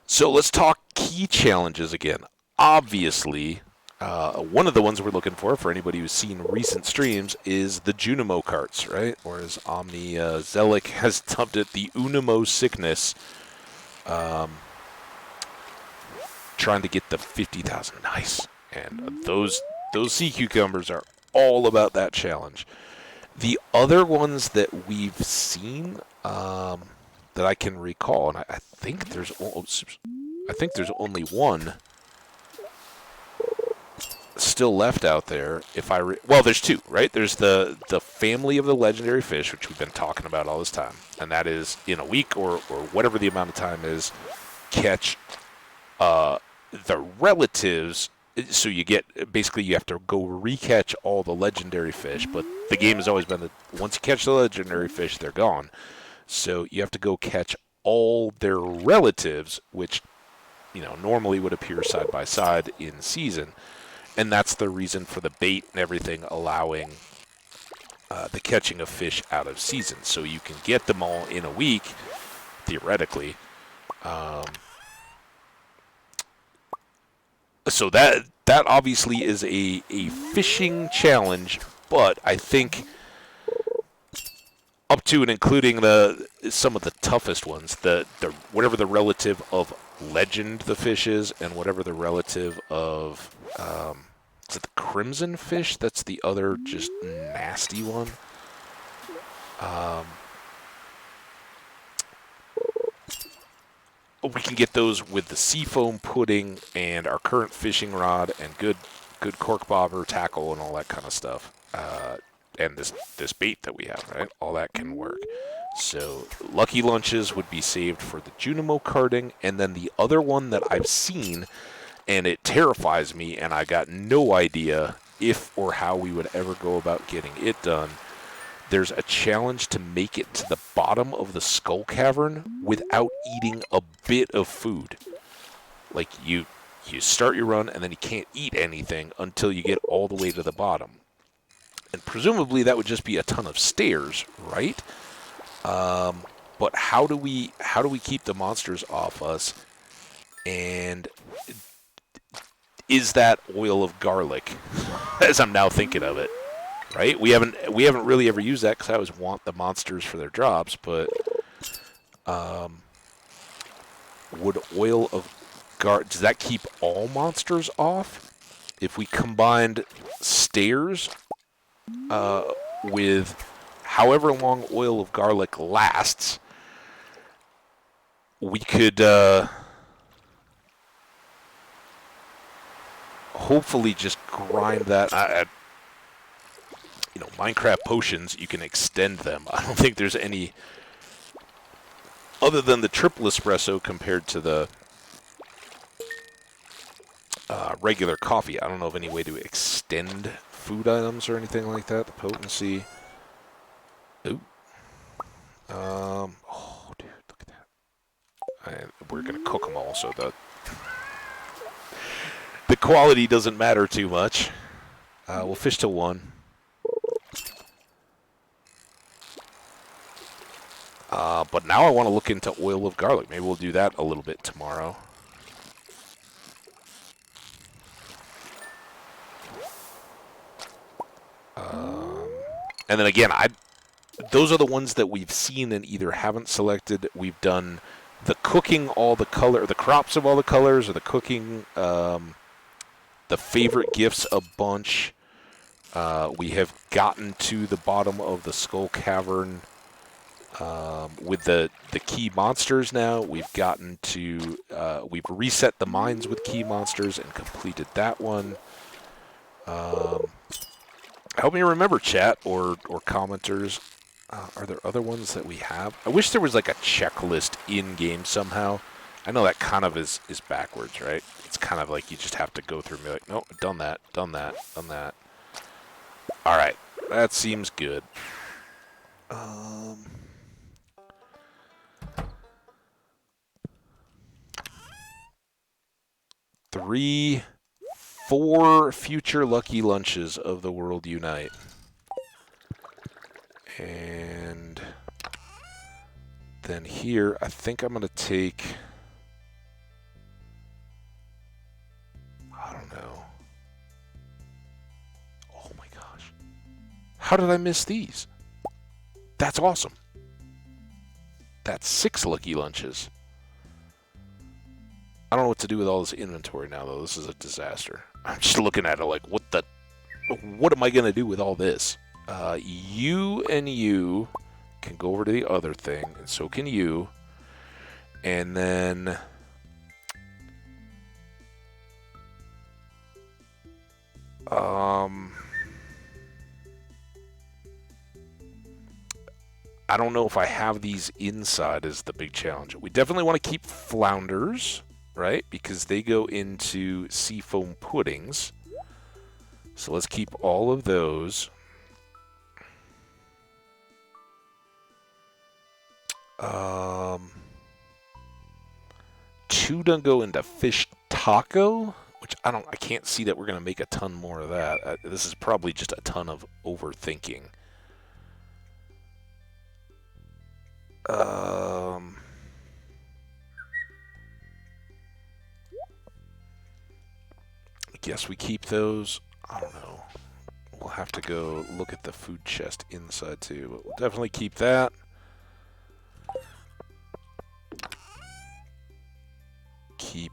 So let's talk key challenges again. Obviously, one of the ones we're looking for anybody who's seen recent streams, is the Junimo carts, right? Or as Omni Zelik has dubbed it, the Unimo sickness. Trying to get the 50,000. Nice. And those sea cucumbers are all about that challenge. The other ones that we've seen that I can recall, and I think there's only one still left out there. Well, there's two, right? There's the family of the legendary fish, which we've been talking about all this time, and that is in a week or whatever the amount of time is, catch the relatives. So you have to go recatch all the legendary fish, but the game has always been that once you catch the legendary fish, they're gone. So you have to go catch all their relatives, which normally would appear side by side in season. And that's the reason for the bait and everything allowing the catching of fish out of season. So you can get them all in a week, theoretically. So that obviously is a fishing challenge, but I think up to and including some of the toughest ones, the whatever the relative of legend the fish is, and whatever the relative of is it the crimson fish? That's the other just nasty one. We can get those with the seafoam pudding and our current fishing rod and good cork bobber, tackle, and all that kind of stuff. And this bait that we have, right? All that can work. So lucky lunches would be saved for the Junimo karting, and then the other one that I've seen, and it terrifies me, and I got no idea if or how we would ever go about getting it done. There's a challenge to make it to the bottom of the skull cavern without eating a bit of food. Like you start your run and then you can't eat anything until you get all the way to the bottom. And presumably that would just be a ton of stairs, right? But how do we keep the monsters off us? And is that oil of garlic? As I'm now thinking of it. Right? We haven't really ever used that because I always want the monsters for their drops, but would oil of garlic, does that keep all monsters off? If we combined stairs with however long oil of garlic lasts, we could hopefully just grind that. Minecraft potions, you can extend them. I don't think there's any other than the triple espresso compared to the regular coffee. I don't know of any way to extend food items or anything like that. The potency. Ooh. Oh, dude, look at that. We're going to cook them all, so the quality doesn't matter too much. We'll fish till 1. But now I want to look into oil of garlic. Maybe we'll do that a little bit tomorrow. And then again, those are the ones that we've seen and either haven't selected. We've done the cooking all the crops of all the colors, or the cooking the favorite gifts a bunch. We have gotten to the bottom of the skull cavern. With the key monsters now, we've gotten to we've reset the mines with key monsters and completed that one. Help me remember, chat or commenters. Are there other ones that we have? I wish there was like a checklist in game somehow. I know that kind of is backwards, right? It's kind of like you just have to go through and be like, nope, done that, done that, done that. All right, that seems good. 3, 4 future lucky lunches of the world unite. And then here, I think I'm going to take... I don't know. Oh my gosh. How did I miss these? That's awesome. That's 6 lucky lunches. I don't know what to do with all this inventory now, though. This is a disaster. I'm just looking at it like, what am I going to do with all this? You and you can go over to the other thing, and so can you. And then... I don't know if I have these inside is the big challenge. We definitely want to keep flounders, right? Because they go into seafoam puddings. So let's keep all of those. Two don't go into fish taco, which I can't see that we're going to make a ton more of that. This is probably just a ton of overthinking. I guess we keep those. I don't know. We'll have to go look at the food chest inside too, but we'll definitely keep that. Keep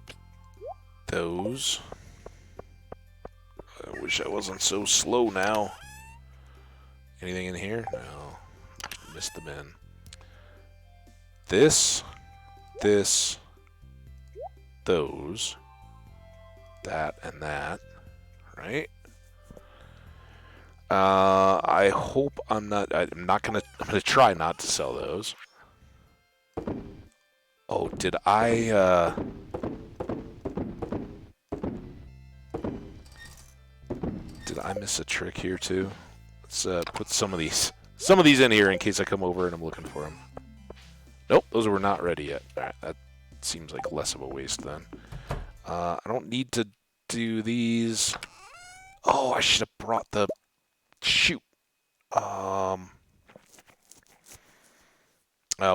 those. I wish I wasn't so slow now. Anything in here? No. Missed them in. This, those, that, and that, right? I hope I'm gonna try not to sell those. Oh, did I miss a trick here too? Let's put some of these in here in case I come over and I'm looking for them. Nope, those were not ready yet. All right, that seems like less of a waste then. I don't need to do these. Oh, I should have brought the... Shoot.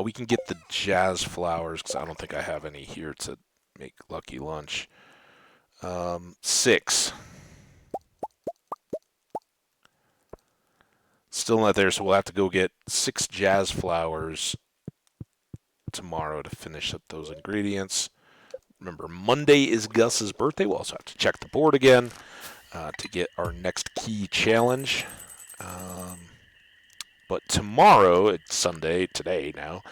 We can get the jazz flowers, because I don't think I have any here to make lucky lunch. 6. Still not there, so we'll have to go get 6 jazz flowers tomorrow to finish up those ingredients. Remember, Monday is Gus's birthday. We'll also have to check the board again to get our next key challenge. But tomorrow, it's Sunday, today now,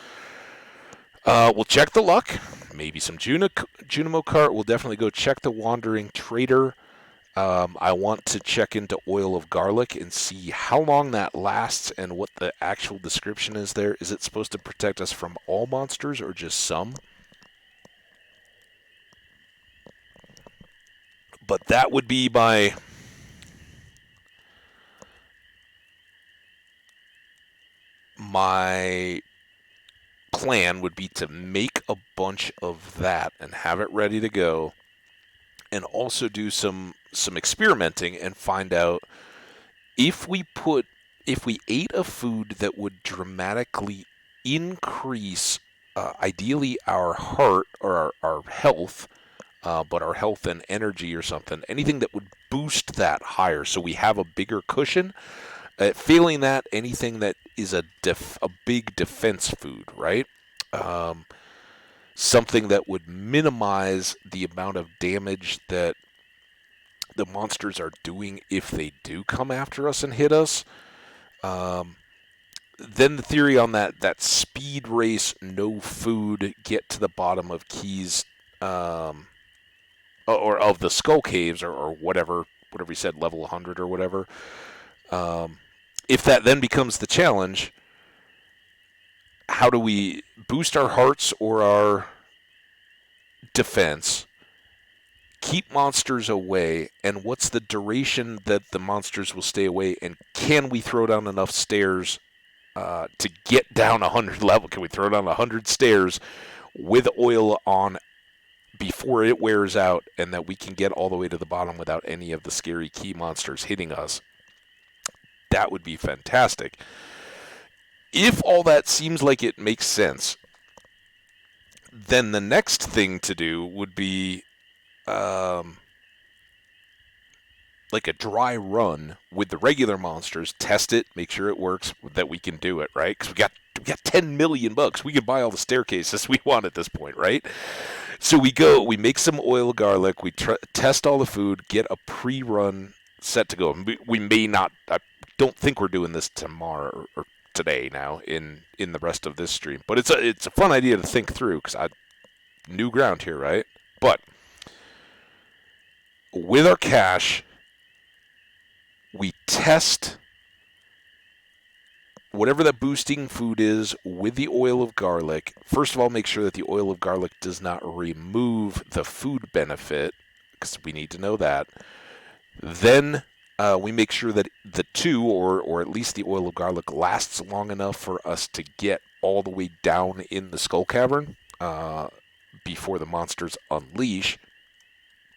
we'll check the luck. Maybe some Junimo cart. We'll definitely go check the Wandering Trader. I want to check into Oil of Garlic and see how long that lasts and what the actual description is there. Is it supposed to protect us from all monsters or just some? But that would be my plan would be to make a bunch of that and have it ready to go, and also do some experimenting and find out if we ate a food that would dramatically increase ideally our heart or our health, but our health and energy or something, anything that would boost that higher so we have a bigger cushion. Failing that, anything that is a big defense food, right? Something that would minimize the amount of damage that the monsters are doing if they do come after us and hit us. then the theory on that speed race, no food, get to the bottom of Keys, or of the Skull Caves, or whatever you said, level 100 or whatever. If that then becomes the challenge, how do we boost our hearts or our defense, keep monsters away, and what's the duration that the monsters will stay away, and can we throw down enough stairs to get down 100 level? Can we throw down 100 stairs with oil on before it wears out, and that we can get all the way to the bottom without any of the scary key monsters hitting us? That would be fantastic. If all that seems like it makes sense, then the next thing to do would be like a dry run with the regular monsters, test it, make sure it works, that we can do it, right? Because we got $10 million. We could buy all the staircases we want at this point, right? So we make some oil garlic, we test all the food, get a pre-run set to go. We may not, I don't think we're doing this tomorrow or today now in the rest of this stream, but it's a fun idea to think through, because new ground here, right? But with our cash, we test whatever that boosting food is with the oil of garlic. First of all, make sure that the oil of garlic does not remove the food benefit, because we need to know that. Then we make sure that the two, or at least the oil of garlic, lasts long enough for us to get all the way down in the Skull Cavern before the monsters unleash.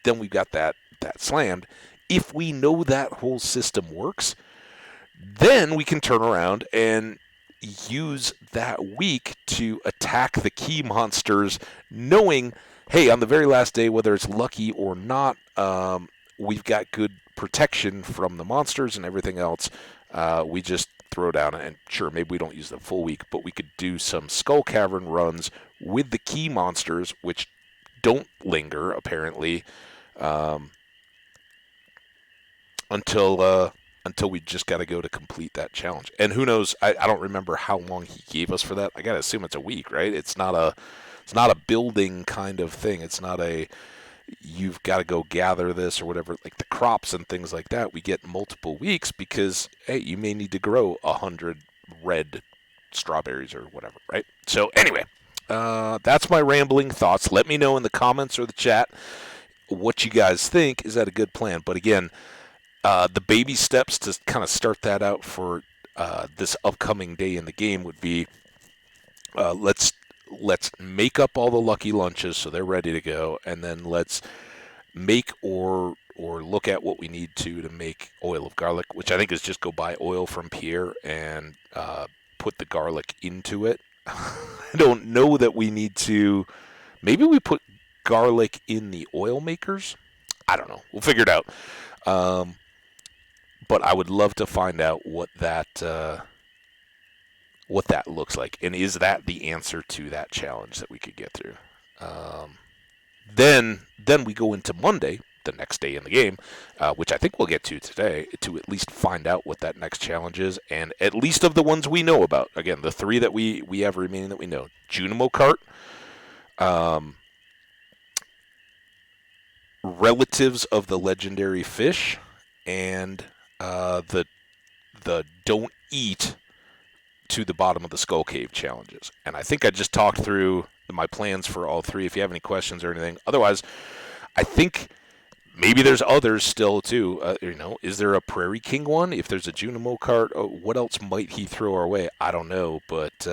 Then we've got that slammed. If we know that whole system works, then we can turn around and use that week to attack the key monsters, knowing, hey, on the very last day, whether it's lucky or not, we've got good protection from the monsters and everything else. We just throw down, and sure, maybe we don't use the full week, but we could do some Skull Cavern runs with the key monsters, which don't linger, apparently, until we just got to go to complete that challenge. And who knows, I don't remember how long he gave us for that. I got to assume it's a week, right? It's not a building kind of thing. It's not a, you've got to go gather this or whatever, like the crops and things like that. We get multiple weeks because, hey, you may need to grow 100 red strawberries or whatever, right? So anyway, that's my rambling thoughts. Let me know in the comments or the chat what you guys think. Is that a good plan? But again, the baby steps to kind of start that out for this upcoming day in the game would be, let's make up all the lucky lunches so they're ready to go, and then let's make or look at what we need to make oil of garlic, which I think is just go buy oil from Pierre and put the garlic into it. I don't know that we need to. Maybe we put garlic in the oil makers. I don't know. We'll figure it out. But I would love to find out what that looks like, and is that the answer to that challenge that we could get through. Then we go into Monday, the next day in the game, which I think we'll get to today, to at least find out what that next challenge is, and at least of the ones we know about. Again, the three that we have remaining that we know: Junimo Cart, Relatives of the Legendary Fish, and the Don't Eat to the Bottom of the Skull Cave challenges. And I think I just talked through my plans for all three. If you have any questions or anything, otherwise, I think maybe there's others still too. Is there a Prairie King one? If there's a Junimo Cart, what else might he throw our way? I don't know, but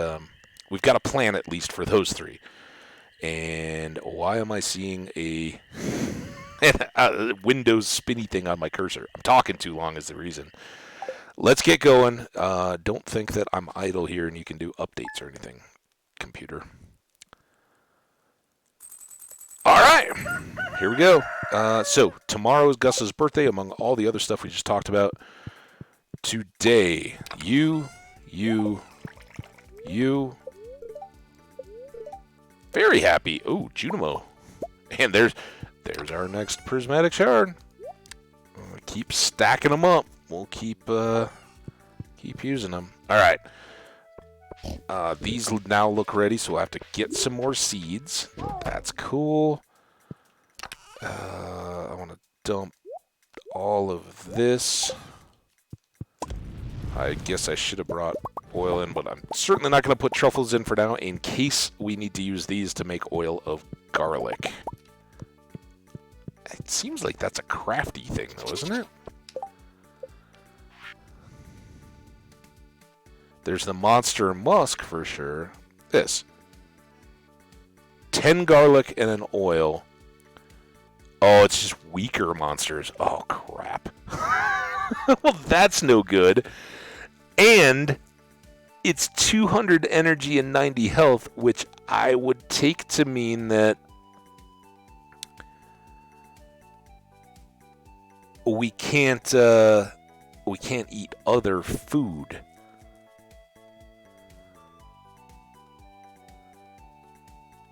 we've got a plan at least for those three. And why am I seeing a Windows spinny thing on my cursor? I'm talking too long is the reason. Let's get going. Don't think that I'm idle here and you can do updates or anything, computer. All right, here we go. So tomorrow is Gus's birthday, among all the other stuff we just talked about. Today, you. Very happy. Oh, Junimo. And there's our next prismatic shard. Keep stacking them up. We'll keep using them. All right. These now look ready, so we'll have to get some more seeds. That's cool. I want to dump all of this. I guess I should have brought oil in, but I'm certainly not going to put truffles in for now in case we need to use these to make oil of garlic. It seems like that's a crafty thing, though, isn't it? There's the monster musk for sure. This. 10 garlic and an oil. Oh, it's just weaker monsters. Oh, crap. Well, that's no good. And it's 200 energy and 90 health, which I would take to mean that we can't eat other food.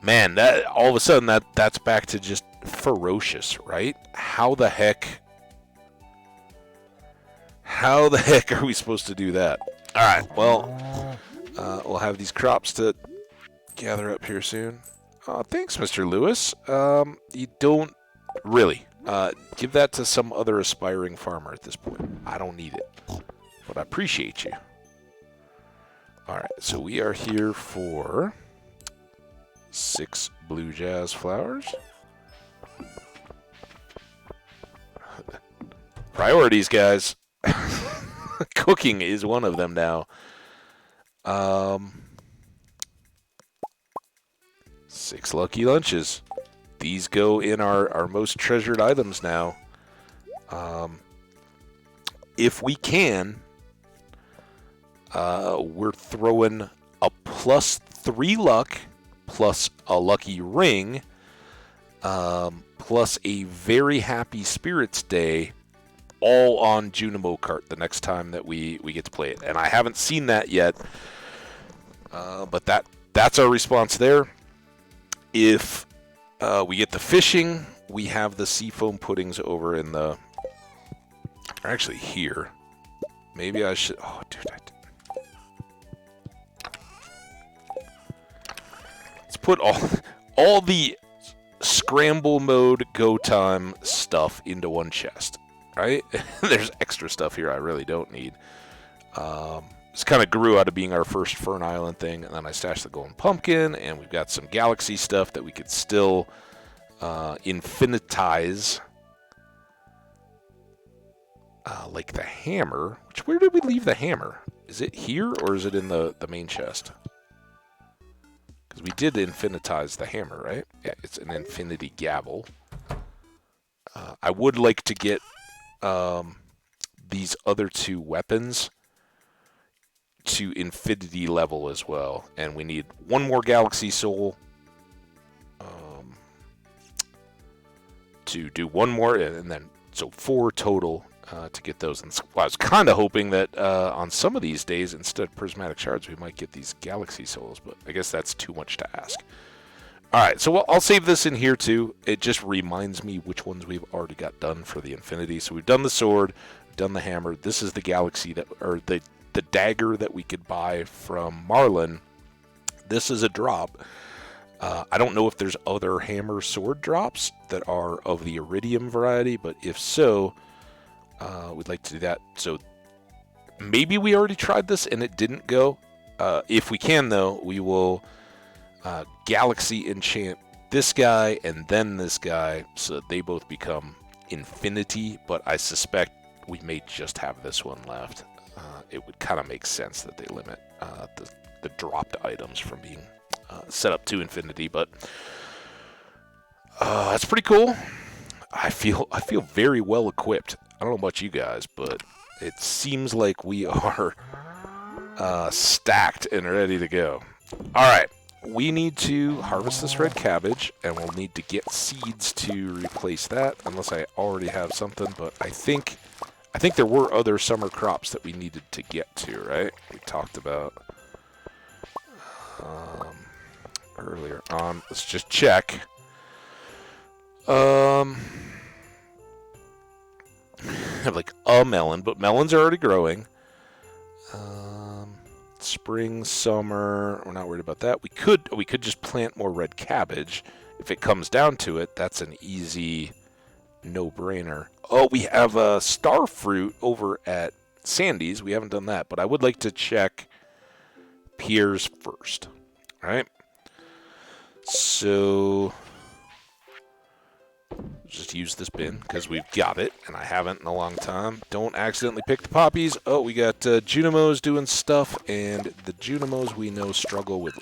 Man, that all of a sudden that's back to just ferocious, right? How the heck are we supposed to do that? All right, well, we'll have these crops to gather up here soon. Thanks, Mr. Lewis. You don't really give that to some other aspiring farmer at this point. I don't need it, but I appreciate you. All right, so we are here for 6 blue jazz flowers. Priorities, guys. Cooking is one of them now. 6 lucky lunches. These go in our most treasured items now. If we can, we're throwing a +3 luck, plus a lucky ring, plus a very happy spirits day, all on Junimo Kart the next time that we get to play it. And I haven't seen that yet, but that's our response there. If we get the fishing, we have the seafoam puddings over in the... They're actually here. Maybe I should... Oh, dude, put all the scramble mode go time stuff into one chest, right? There's extra stuff here I really don't need. This kind of grew out of being our first Fern Island thing, and then I stashed the golden pumpkin, and we've got some galaxy stuff that we could still infinitize, like the hammer. Where did we leave the hammer? Is it here or is it in the main chest? We did infinitize the hammer, right? Yeah, it's an infinity gavel. I would like to get these other 2 weapons to infinity level as well. And we need 1 more galaxy soul to do 1 more, and then so 4 total to get those. And I was kind of hoping that on some of these days, instead of prismatic shards, we might get these galaxy souls, but I guess that's too much to ask. All right, so I'll save this in here too. It just reminds me which ones we've already got done for the infinity. So we've done the sword, we've done the hammer. This is the galaxy or the dagger that we could buy from Marlin. This is a drop. I don't know if there's other hammer sword drops that are of the iridium variety, but if so, we'd like to do that. So maybe we already tried this and it didn't go. If we can, though, we will galaxy enchant this guy and then this guy so that they both become infinity, but I suspect we may just have this one left. It would kind of make sense that they limit the dropped items from being set up to infinity, but that's pretty cool. I feel very well equipped. I don't know about you guys, but it seems like we are stacked and ready to go. All right, we need to harvest this red cabbage, and we'll need to get seeds to replace that, unless I already have something. But I think there were other summer crops that we needed to get to, right? We talked about earlier on. Let's just check. Have like a melon, but melons are already growing. Let's Spring, summer, we're not worried about that. We could just plant more red cabbage. If it comes down to it, that's an easy no-brainer. Oh, we have a star fruit over at Sandy's. We haven't done that, but I would like to check Pierre's first. All right. So just use this bin because we've got it, and I haven't in a long time. Don't accidentally pick the poppies. Oh, we got Junimos doing stuff, and the Junimos we know struggle with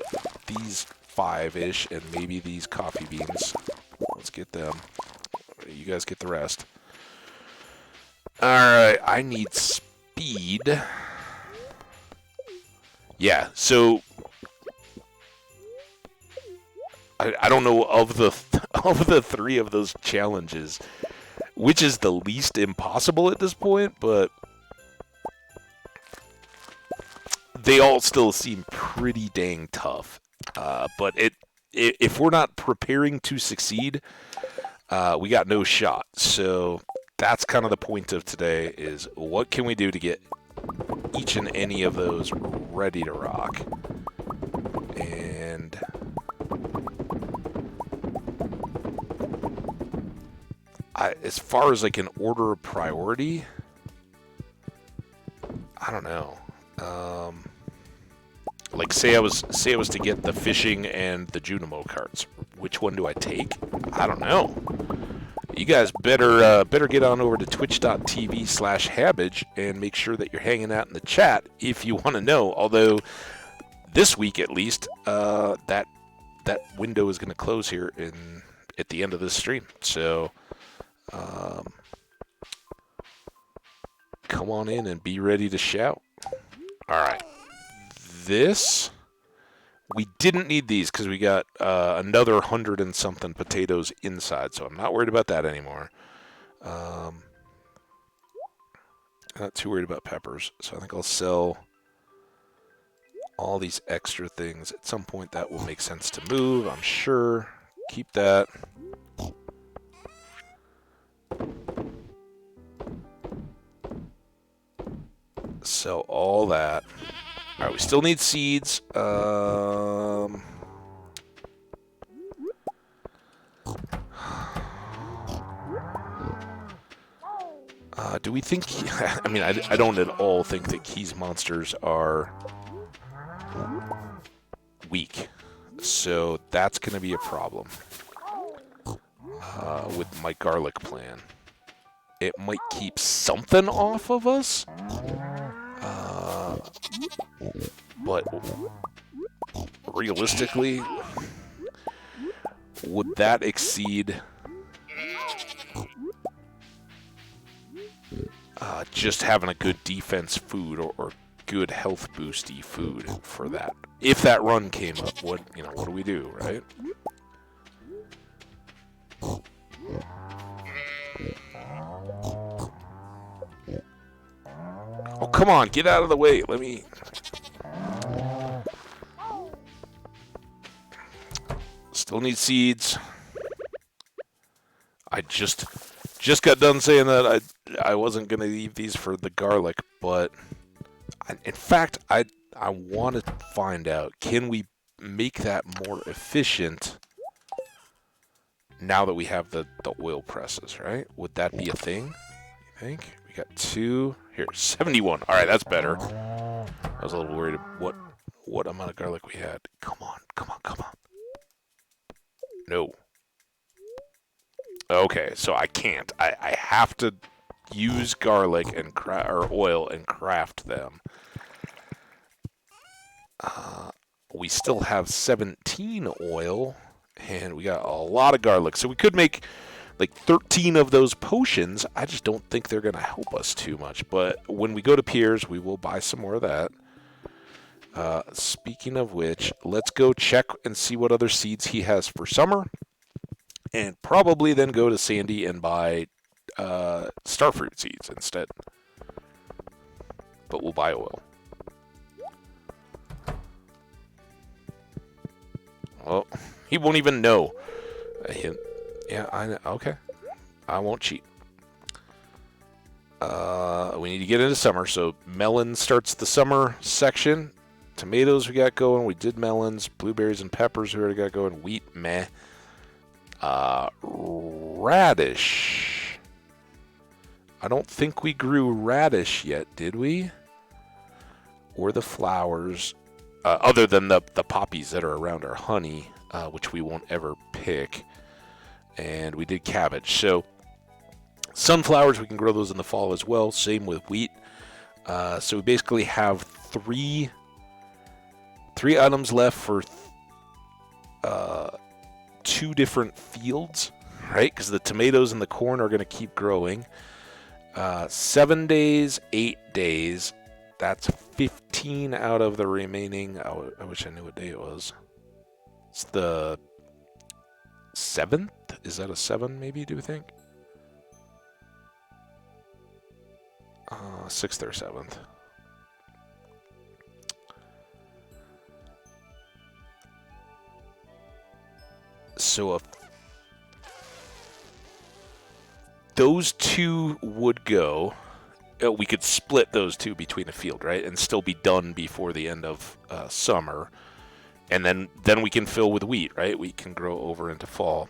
these 5-ish and maybe these coffee beans. Let's get them. You guys get the rest. Alright, I need speed. Yeah, so I don't know of the three of those challenges which is the least impossible at this point, but they all still seem pretty dang tough. But if we're not preparing to succeed, we got no shot. So that's kind of the point of today, is what can we do to get each and any of those ready to rock. And as far as like an order of priority, I don't know. Like say I was to get the fishing and the Junimo carts. Which one do I take? I don't know. You guys better get on over to twitch.tv/Habbage and make sure that you're hanging out in the chat if you want to know. Although this week at least, that window is going to close here at the end of this stream. So come on in and be ready to shout. All right. This, we didn't need these because we got another 100 and something potatoes inside, so I'm not worried about that anymore. Not too worried about peppers, so I think I'll sell all these extra things. At some point that will make sense to move, I'm sure. Keep that. Sell all that. All right, we still need seeds. Do we think... I mean, I don't at all think that Keys monsters are weak. So that's going to be a problem with my garlic plan. It might keep something off of us. But realistically, would that exceed just having a good defense food or good health boosty food for that? If that run came up, what do we do, right? Oh, come on, get out of the way. Let me... Still need seeds. I just got done saying that I wasn't going to leave these for the garlic, but in fact, I want to find out, can we make that more efficient now that we have the oil presses, right? Would that be a thing, you think? We got 2... Here, 71. All right, that's better. I was a little worried what amount of garlic we had. Come on. No. Okay, so I can't. I have to use garlic and or oil and craft them. We still have 17 oil, and we got a lot of garlic. So we could make like 13 of those potions. I just don't think they're going to help us too much. But when we go to Pierre's, we will buy some more of that. Speaking of which, let's go check and see what other seeds he has for summer. And probably then go to Sandy and buy starfruit seeds instead. But we'll buy oil. Well, he won't even know. Yeah, I know. Okay. I won't cheat. We need to get into summer. So melon starts the summer section. Tomatoes we got going. We did melons. Blueberries and peppers we already got going. Wheat, meh. Radish. I don't think we grew radish yet, did we? Or the flowers. Other than the poppies that are around our honey, which we won't ever pick. And we did cabbage. So sunflowers, we can grow those in the fall as well. Same with wheat. So we basically have three items left for 2 different fields, right? Because the tomatoes and the corn are going to keep growing. 7 days, 8 days. That's 15 out of the remaining. I wish I knew what day it was. It's the 7th? Is that a 7 maybe, do you think? 6th or 7th. So those 2 would go. We could split those 2 between the field, right? And still be done before the end of summer. And then we can fill with wheat, right? We can grow over into fall.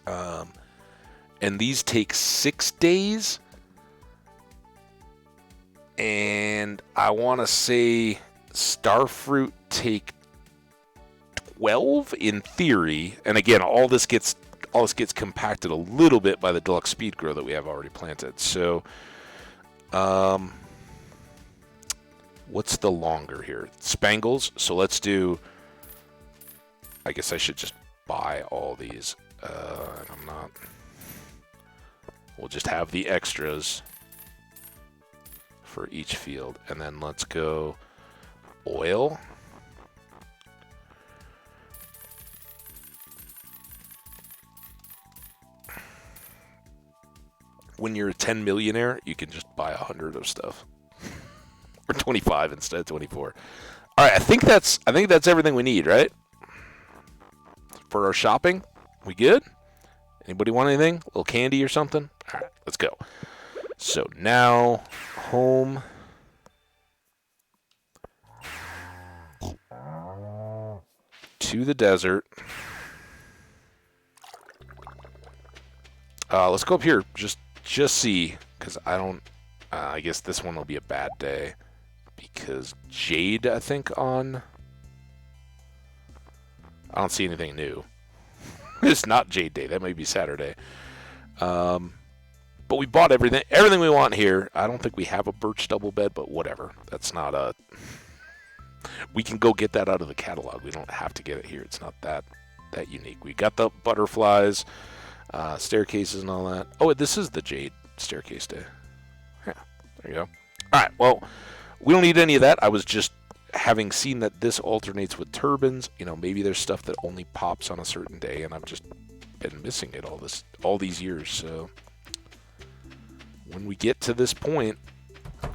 And these take 6 days. And I want to say starfruit take 12 in theory. And again, all this gets compacted a little bit by the deluxe speed grow that we have already planted. So, what's the longer here? Spangles. So let's do. I guess I should just buy all these. I'm not. We'll just have the extras for each field, and then let's go oil. When you're a 10 millionaire, you can just buy 100 of stuff, or 25 instead of 24. All right, I think that's everything we need, right? For our shopping, we good? Anybody want anything? A little candy or something? All right, let's go. So now, home. To the desert. Let's go up here. Just see, because I don't. I guess this one will be a bad day because Jade, I think on. I don't see anything new. It's not Jade Day. That might be Saturday. But we bought everything we want here. I don't think we have a birch double bed, but whatever. That's not a. We can go get that out of the catalog. We don't have to get it here. It's not that unique. We got the butterflies, staircases, and all that. Oh, this is the Jade staircase day. Yeah, there you go. All right. Well, we don't need any of that. I was just having seen that this alternates with turbines. You know, maybe there's stuff that only pops on a certain day, and I've just been missing it all these years. So when we get to this point,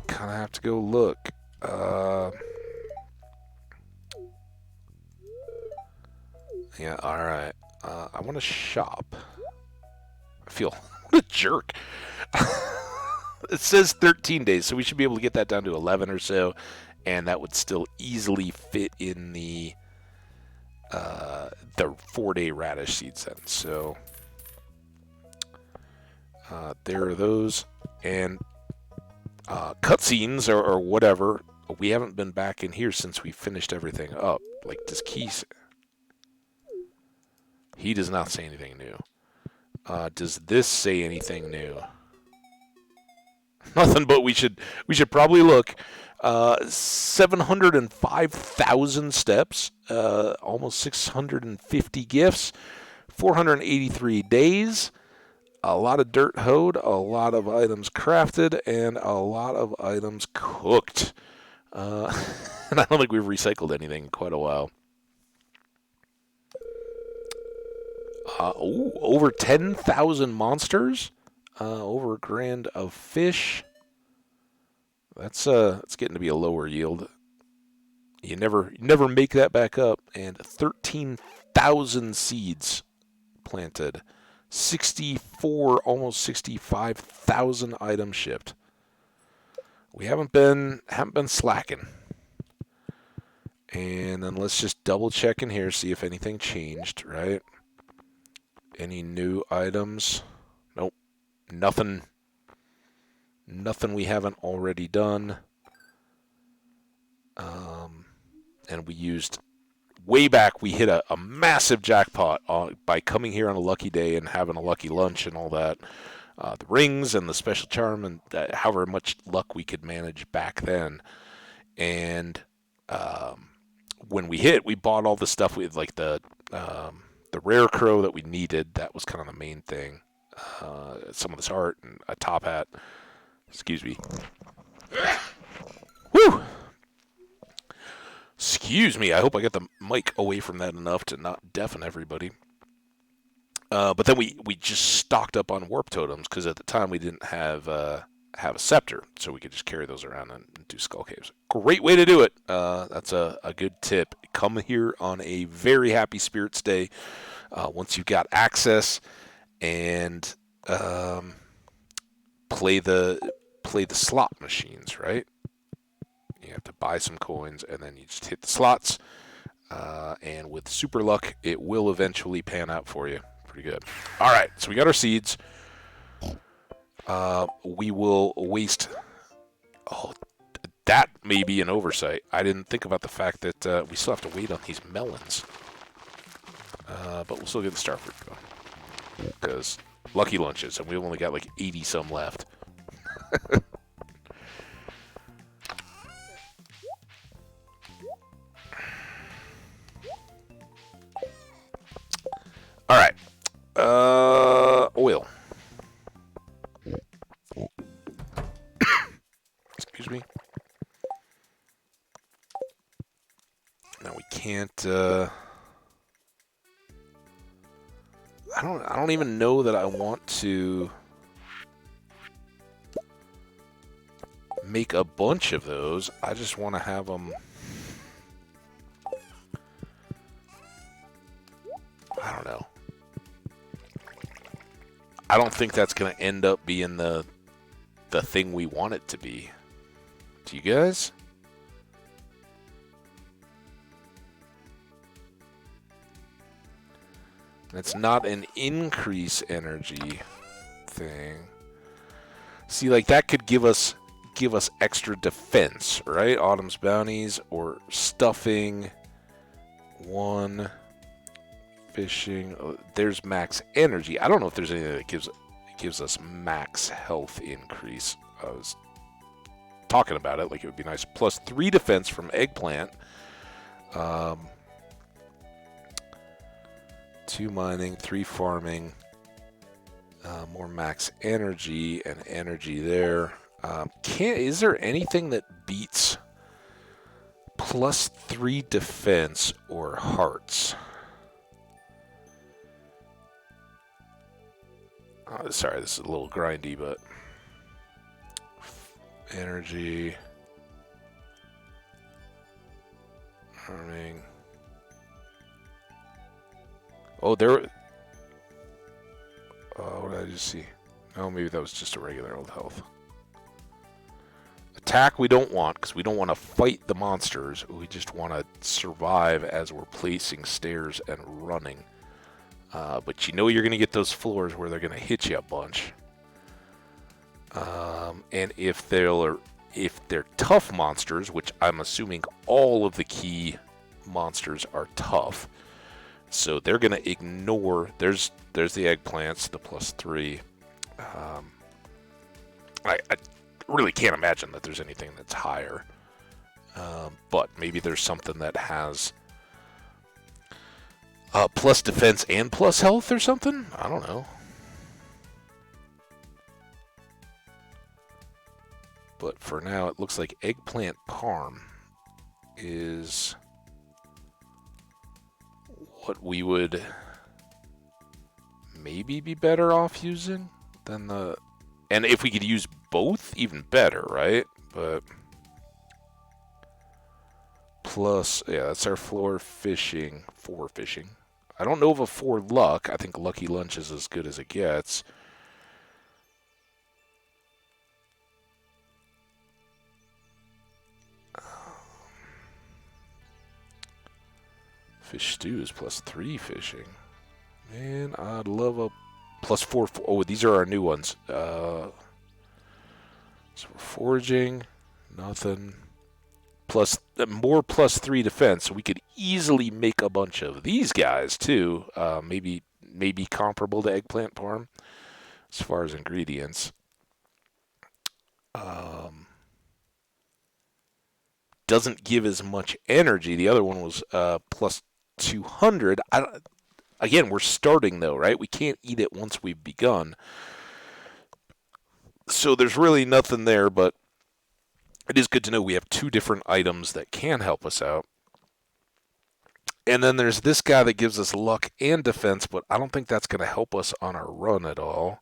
kind of have to go look. Yeah, all right. I want to shop. I feel what a jerk. It says 13 days, so we should be able to get that down to 11 or so, and that would still easily fit in the 4-day radish seeds then. So there are those, and cutscenes or whatever. We haven't been back in here since we finished everything up. Like, does Keys? He does not say anything new. Does this say anything new? Nothing, but we should probably look. 705,000 steps, almost 650 gifts, 483 days, a lot of dirt hoed, a lot of items crafted, and a lot of items cooked. And I don't think we've recycled anything in quite a while. Over 10,000 monsters, over $1,000 of fish. That's getting to be a lower yield. You never make that back up. And 13,000 seeds planted, 64, almost 65,000 items shipped. We haven't been slacking. And then let's just double check in here, see if anything changed, right? Any new items? Nope. Nothing. Nothing we haven't already done. And we used, way back, we hit a massive jackpot by coming here on a lucky day and having a lucky lunch and all that. The rings and the special charm and however much luck we could manage back then. And when we hit, we bought all the stuff with like the rare crow that we needed. That was kind of the main thing. Some of this art and a top hat. Excuse me. Whew! Excuse me. I hope I got the mic away from that enough to not deafen everybody. But then we just stocked up on warp totems because at the time we didn't have a scepter, so we could just carry those around and do skull caves. Great way to do it. That's a good tip. Come here on a very happy spirits day once you've got access and play the slot machines, right? You have to buy some coins, and then you just hit the slots. And with super luck, it will eventually pan out for you. Pretty good. All right, so we got our seeds. We will waste... Oh, that may be an oversight. I didn't think about the fact that we still have to wait on these melons. But we'll still get the star fruit going. Because lucky lunches, and we've only got like 80-some left. All right. Oil. Excuse me. Now we can't. I don't even know that I want to make a bunch of those. I just want to have them. I don't know. I don't think that's going to end up being the thing we want it to be. Do you guys? It's not an increase energy thing. See, like that could give us extra defense, right? Autumn's bounties or stuffing. One. Fishing. Oh, there's max energy. I don't know if there's anything that gives us max health increase. I was talking about it like it would be nice. Plus 3 defense from eggplant. 2 mining, 3 farming. More max energy and energy there. Is there anything that beats plus 3 defense or hearts? Oh, sorry, this is a little grindy, but energy, farming. Oh, there. What did I just see? Oh, maybe that was just a regular old health. Attack we don't want because we don't want to fight the monsters. We just want to survive as we're placing stairs and running. But you know you're going to get those floors where they're going to hit you a bunch. And if they're tough monsters, which I'm assuming all of the key monsters are tough, so they're going to ignore. There's the eggplants, the plus 3. I really can't imagine that there's anything that's higher. But maybe there's something that has plus defense and plus health or something? I don't know. But for now, it looks like eggplant parm is what we would maybe be better off using than the... And if we could use both, even better, right? But... Plus, yeah, that's our floor fishing. 4 fishing. I don't know of a 4 luck. I think lucky lunch is as good as it gets. Fish stew is +3 fishing. Man, I'd love a +4. Oh, these are our new ones. So we're foraging. Nothing. Plus more +3 defense. So we could easily make a bunch of these guys too. Maybe comparable to eggplant parm as far as ingredients. Doesn't give as much energy. The other one was +200. Again, we're starting though, right? We can't eat it once we've begun. So there's really nothing there, but it is good to know we have 2 different items that can help us out. And then there's this guy that gives us luck and defense, but I don't think that's going to help us on our run at all.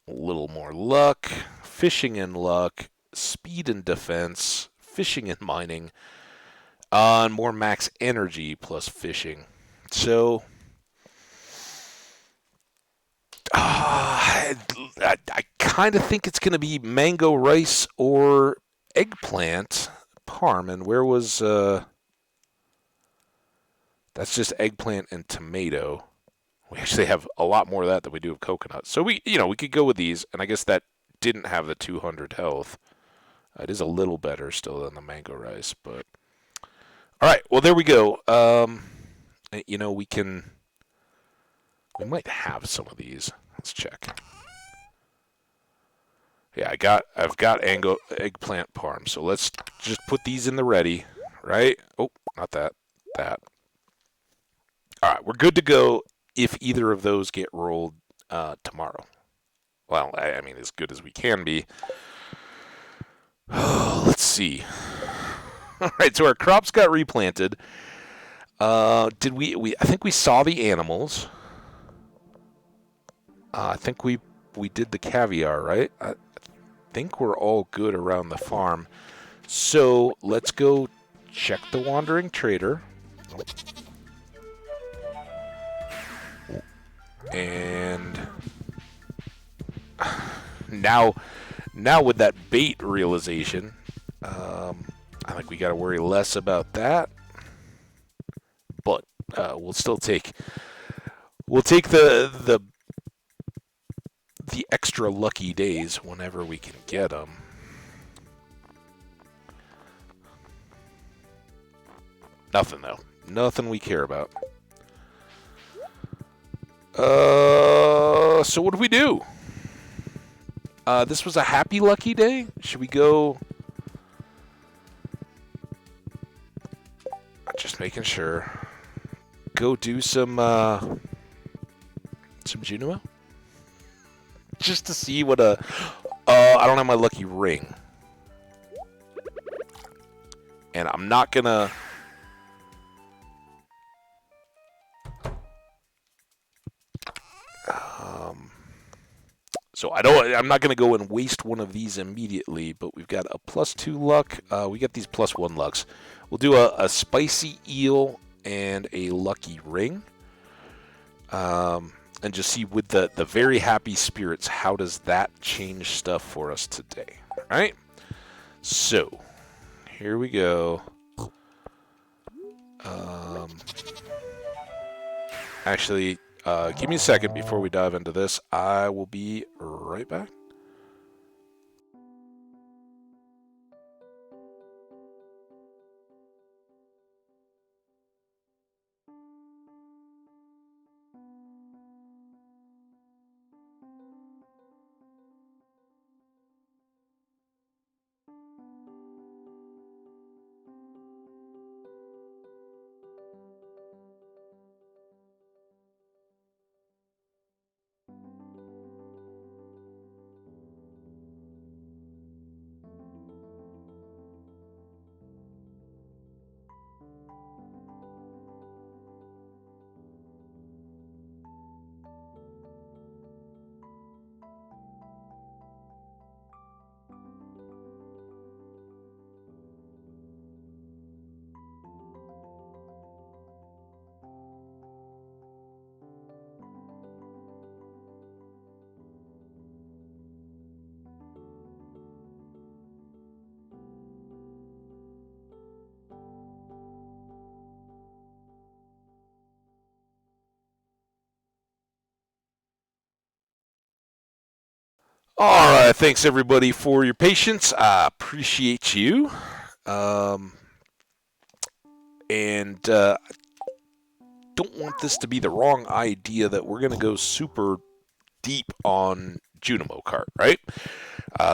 A little more luck, fishing and luck, speed and defense, fishing and mining, and more max energy plus fishing. So, I kind of think it's going to be mango rice or eggplant parm. And where was... that's just eggplant and tomato. We actually have a lot more of that than we do of coconut. So we could go with these, and I guess that didn't have the 200 health. It is a little better still than the mango rice, but all right. Well, there we go. We might have some of these. Let's check. Yeah, I've got eggplant parm. So let's just put these in the ready, right? Oh, not that. That. All right, we're good to go if either of those get rolled tomorrow. Well, I mean, as good as we can be. Oh, let's see. All right, so our crops got replanted. Did we? I think we saw the animals. I think we did the caviar, right? I think we're all good around the farm. So let's go check the wandering trader. And now with that bait realization, I think we got to worry less about that. But we'll still take the extra lucky days whenever we can get them. Nothing though. Nothing we care about. So what do we do? This was a happy lucky day. Should we go? Just making sure. Go do some Junimo? Just to see what I don't have my lucky ring. And I'm not gonna... So I'm not going to go and waste one of these immediately, but we've got a +2 luck. We got these +1 lucks. We'll do a spicy eel and a lucky ring. And just see with the very happy spirits, how does that change stuff for us today? All right? So, here we go. Actually... give me a second before we dive into this. I will be right back. All right, thanks everybody for your patience. I appreciate you. And don't want this to be the wrong idea that we're going to go super deep on Junimo Kart, right?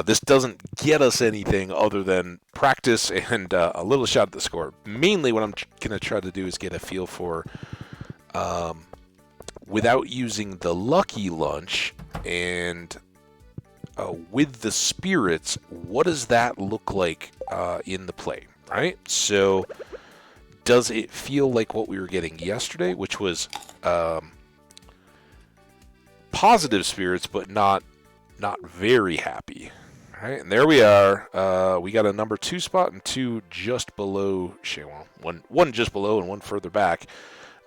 This doesn't get us anything other than practice and a little shot at the score. Mainly what I'm going to try to do is get a feel for, without using the Lucky Lunch and with the spirits, what does that look like in the play, right? So does it feel like what we were getting yesterday, which was positive spirits, but not very happy, right? And there we are. We got a number 2 spot and 2 just below Shane. Well, one just below and 1 further back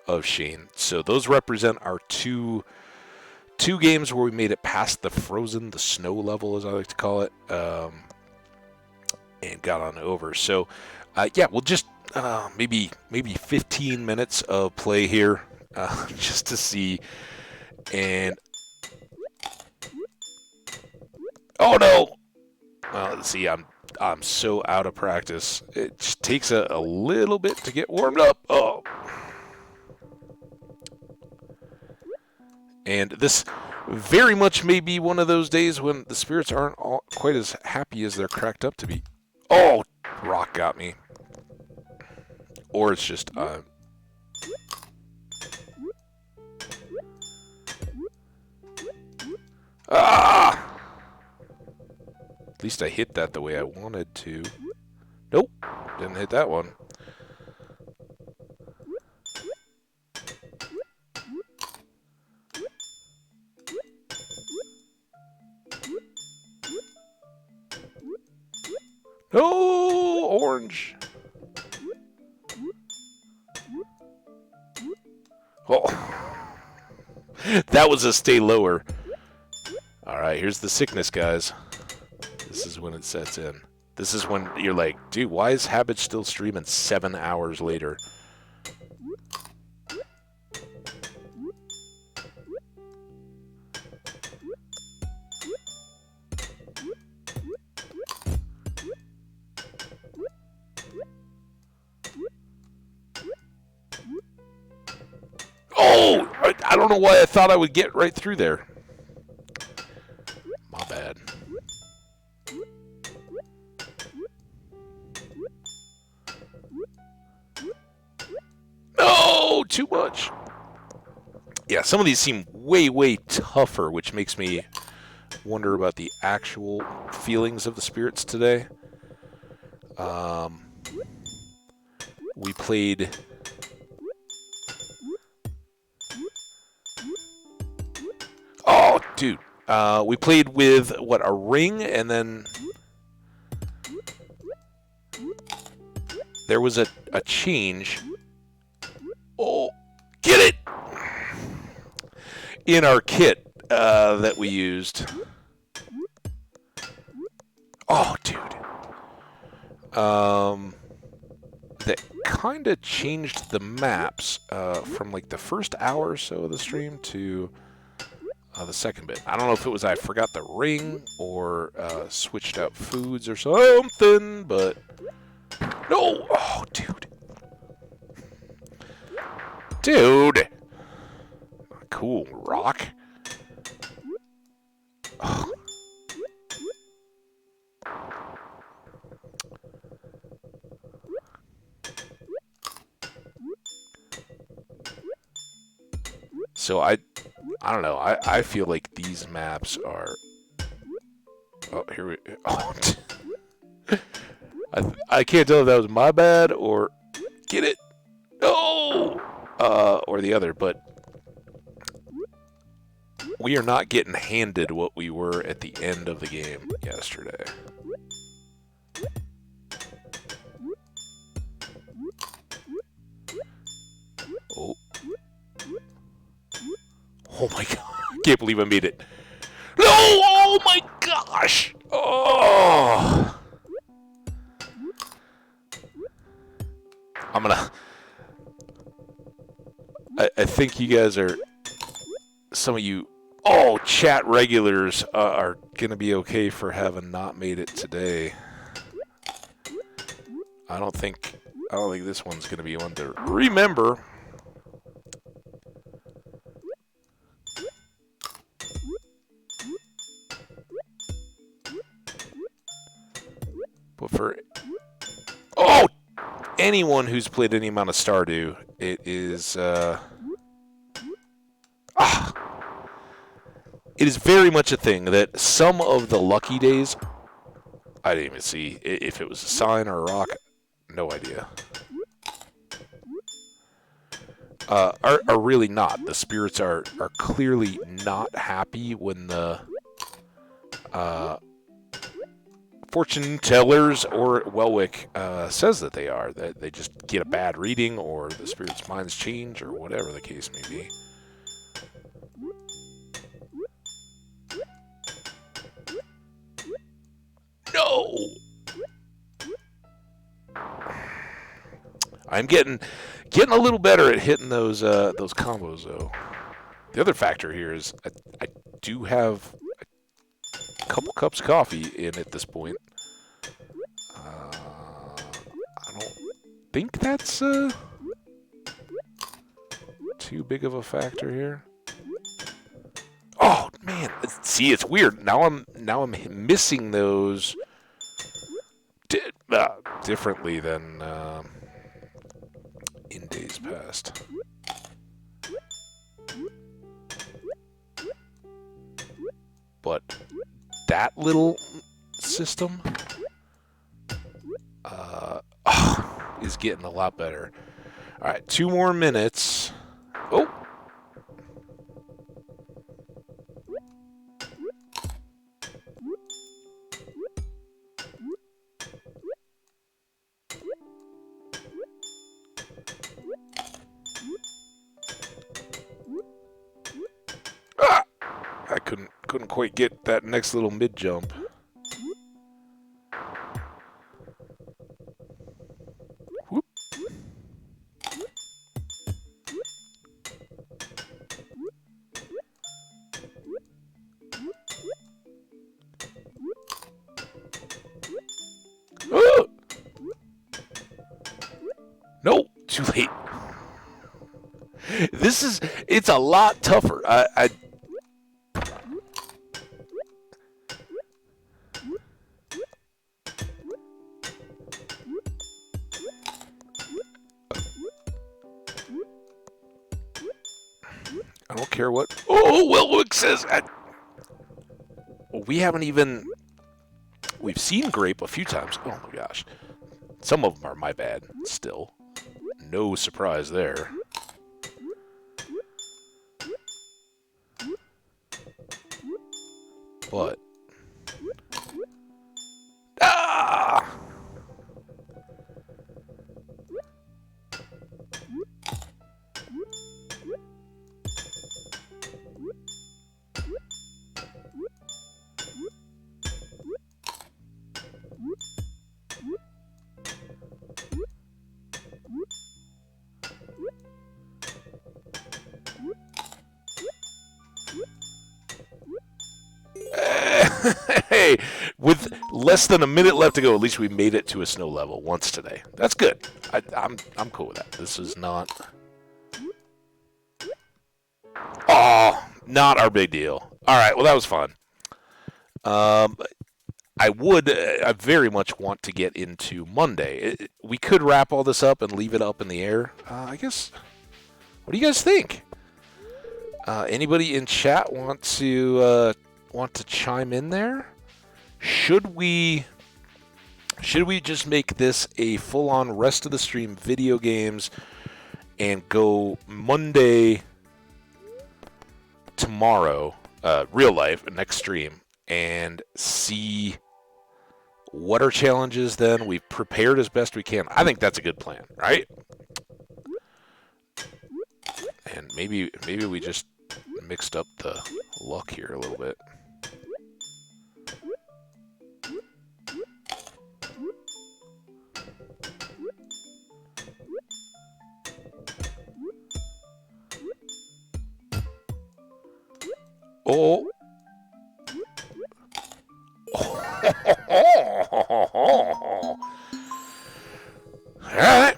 of Shane. So those represent our two games where we made it past the snow level, as I like to call it, and got on over. So, yeah, we'll just maybe 15 minutes of play here, just to see. And oh no! Let's see. I'm so out of practice. It just takes a little bit to get warmed up. Oh. And this very much may be one of those days when the spirits aren't quite as happy as they're cracked up to be. Oh, rock got me. Or it's just... Ah! At least I hit that the way I wanted to. Nope, didn't hit that one. No, orange. Oh, that was a stay lower. All right, here's the sickness, guys. This is when it sets in. This is when you're like, dude, why is Habit still streaming 7 hours later? Oh, I don't know why I thought I would get right through there. My bad. No, too much. Yeah, some of these seem way tougher, which makes me wonder about the actual feelings of the spirits today. We played... Oh, dude. We played with, what, a ring, and then... There was a change. Oh, get it! In our kit that we used. Oh, dude. That kind of changed the maps from like the first hour or so of the stream to the second bit. I don't know if it was I forgot the ring or switched out foods or something, but no! Oh, dude. Dude! Cool, rock. Oh. So I don't know. I feel like these maps are... Oh, here we... Oh. I can't tell if that was my bad or... Get it! No! Or the other, but... We are not getting handed what we were at the end of the game yesterday. Oh. Oh my god. I can't believe I made it. No! Oh my gosh! Oh! I'm gonna... I think you guys are... Some of you Oh, chat regulars are gonna be okay for having not made it today. I don't think this one's gonna be one to remember. But for anyone who's played any amount of Stardew, it is it is very much a thing that some of the lucky days, I didn't even see if it was a sign or a rock, no idea, are really not. The spirits are clearly not happy when the fortune tellers or Welwick says that they are. That they just get a bad reading, or the spirit's minds change, or whatever the case may be. No! I'm getting a little better at hitting those combos, though. The other factor here is I do have a couple cups of coffee in at this point. I don't think that's too big of a factor here. Oh man, see, it's weird. Now I'm missing those differently than in days past. But that little system is getting a lot better. All right, 2 more minutes. Oh. I couldn't quite get that next little mid jump. Whoop. Oh! No, too late. It's a lot tougher. I don't care what. Oh, Welwick says. We haven't even. We've seen grape a few times. Oh my gosh. Some of them are my bad still. No surprise there. But. Ah! Hey, with less than a minute left to go, at least we made it to a snow level once today. That's good. I'm cool with that. This is not. Oh, not our big deal. All right. Well, that was fun. I very much want to get into Monday. We could wrap all this up and leave it up in the air. I guess. What do you guys think? Anybody in chat want to chime in there? Should we just make this a full-on rest of the stream video games and go Monday tomorrow, real life, next stream, and see what our challenge is then? We've prepared as best we can. I think that's a good plan, right? And maybe we just mixed up the luck here a little bit. Oh. Alright.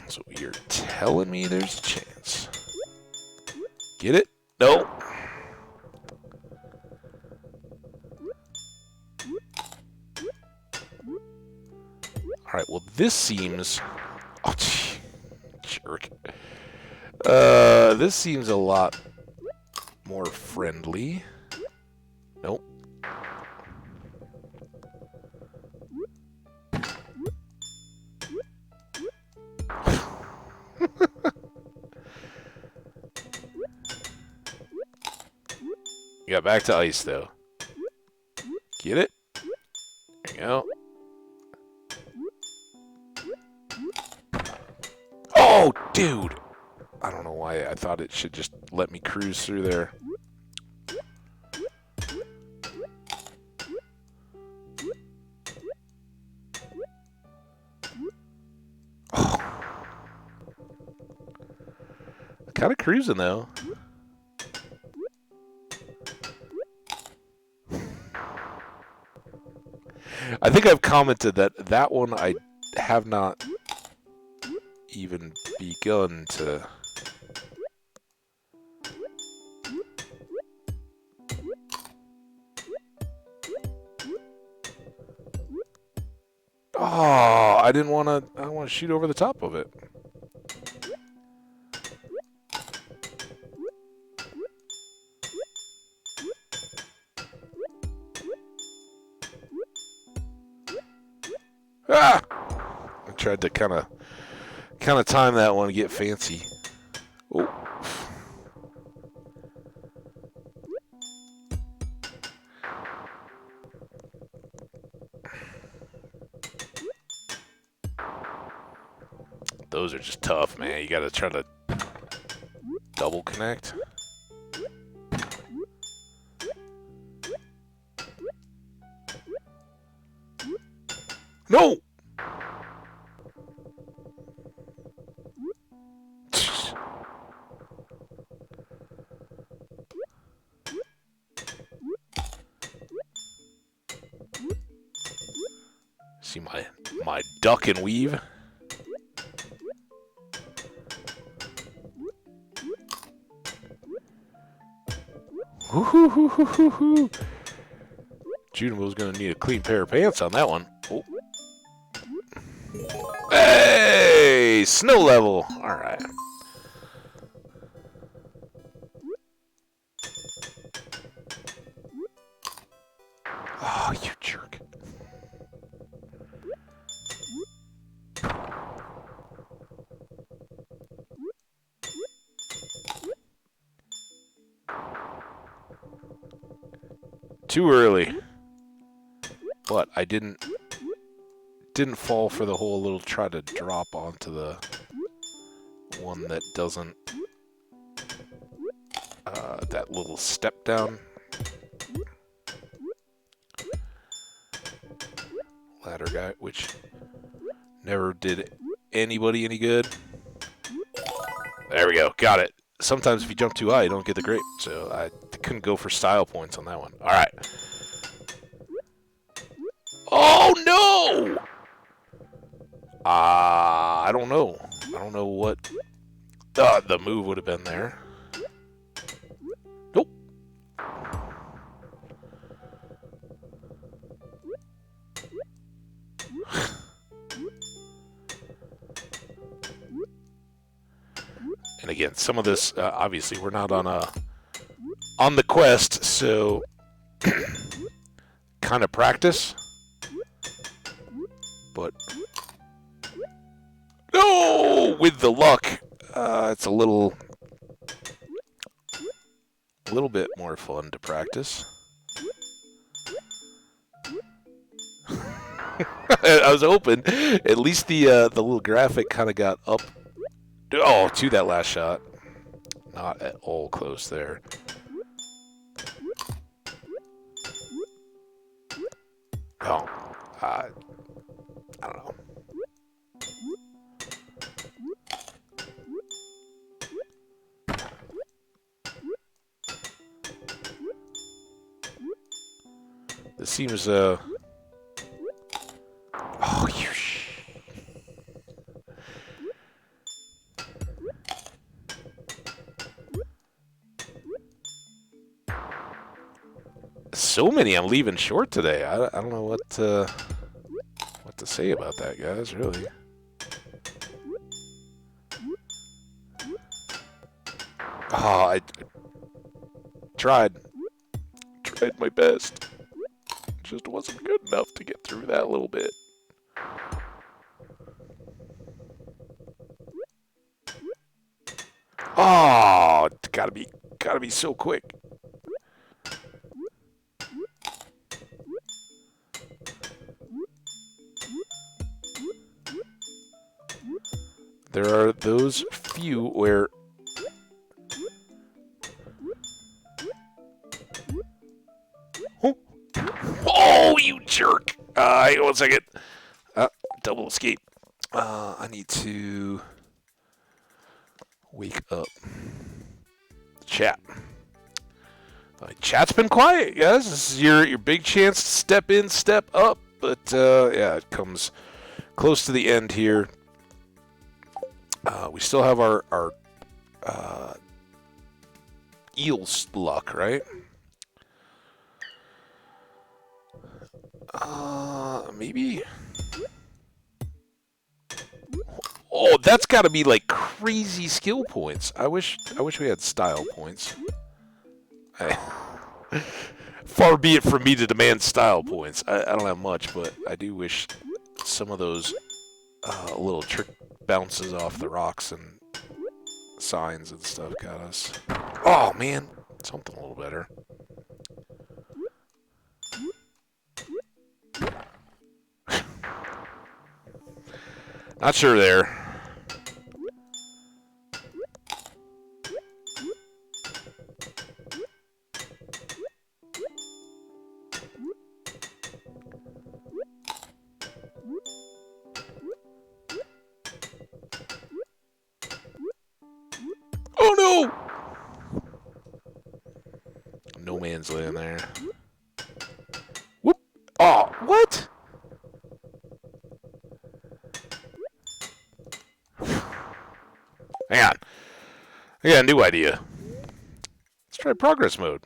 So you're telling me there's a chance. Get it? No. Alright, well this seems... Oh, gee. Jerk. This seems a lot more friendly. Nope. Yeah, back to ice, though. Get it? There you go. Oh, dude! I don't know why I thought it should just let me cruise through there. Oh. Kind of cruising, though. I think I've commented that that one I have not even begun to... Oh, I didn't want to... I want to shoot over the top of it. Ah! I tried to kind of time that one to get fancy. Oh. Those are just tough, man. You gotta try to double connect. No! See my duck and weave. Woo-hoo-hoo-hoo-hoo-hoo. Junimo's gonna need a clean pair of pants on that one. Oh. Hey! Snow level! Alright. Oh, you jerk. Too early. But I didn't fall for the whole little try to drop onto the one that doesn't that little step down ladder guy, which never did anybody any good. There we go, got it. Sometimes if you jump too high, you don't get the grape, so I couldn't go for style points on that one. All right. Oh no! I don't know. I don't know what the move would have been there. Nope. And again, some of this obviously we're not on the quest, so kind of practice. But no, with the luck, it's a little bit more fun to practice. I was hoping at least the little graphic kind of got up. Oh, to that last shot. Not at all close there. Oh, I don't know. This seems, oh, you so many I'm leaving short today. I don't know what to say about that, guys, really. Oh, I tried my best. Just wasn't good enough to get through that little bit. Oh, gotta be so quick. There are those few where... Oh, oh you jerk! Hang on 1 second. Double escape. I need to wake up. Chat. Chat's been quiet, guys. This is your big chance to step in, step up. But, yeah, it comes close to the end here. We still have our eels luck, right? Maybe. Oh, that's got to be like crazy skill points. I wish we had style points. Far be it from me to demand style points. I don't have much, but I do wish some of those little trick bounces off the rocks and signs and stuff got us. Oh man, something a little better. Not sure there. Oh no! No man's land there. Whoop! Oh, what? Hang on. I got a new idea. Let's try progress mode.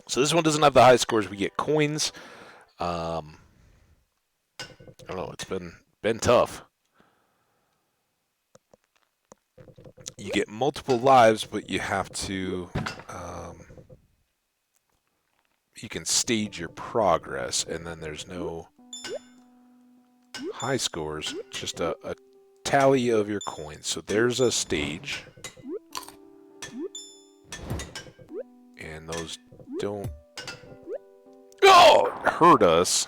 So this one doesn't have the high scores. We get coins. I don't know. It's been tough. You get multiple lives, but you have to. You can stage your progress, and then there's no high scores. Just a tally of your coins. So there's a stage. And those don't... Oh! Hurt us.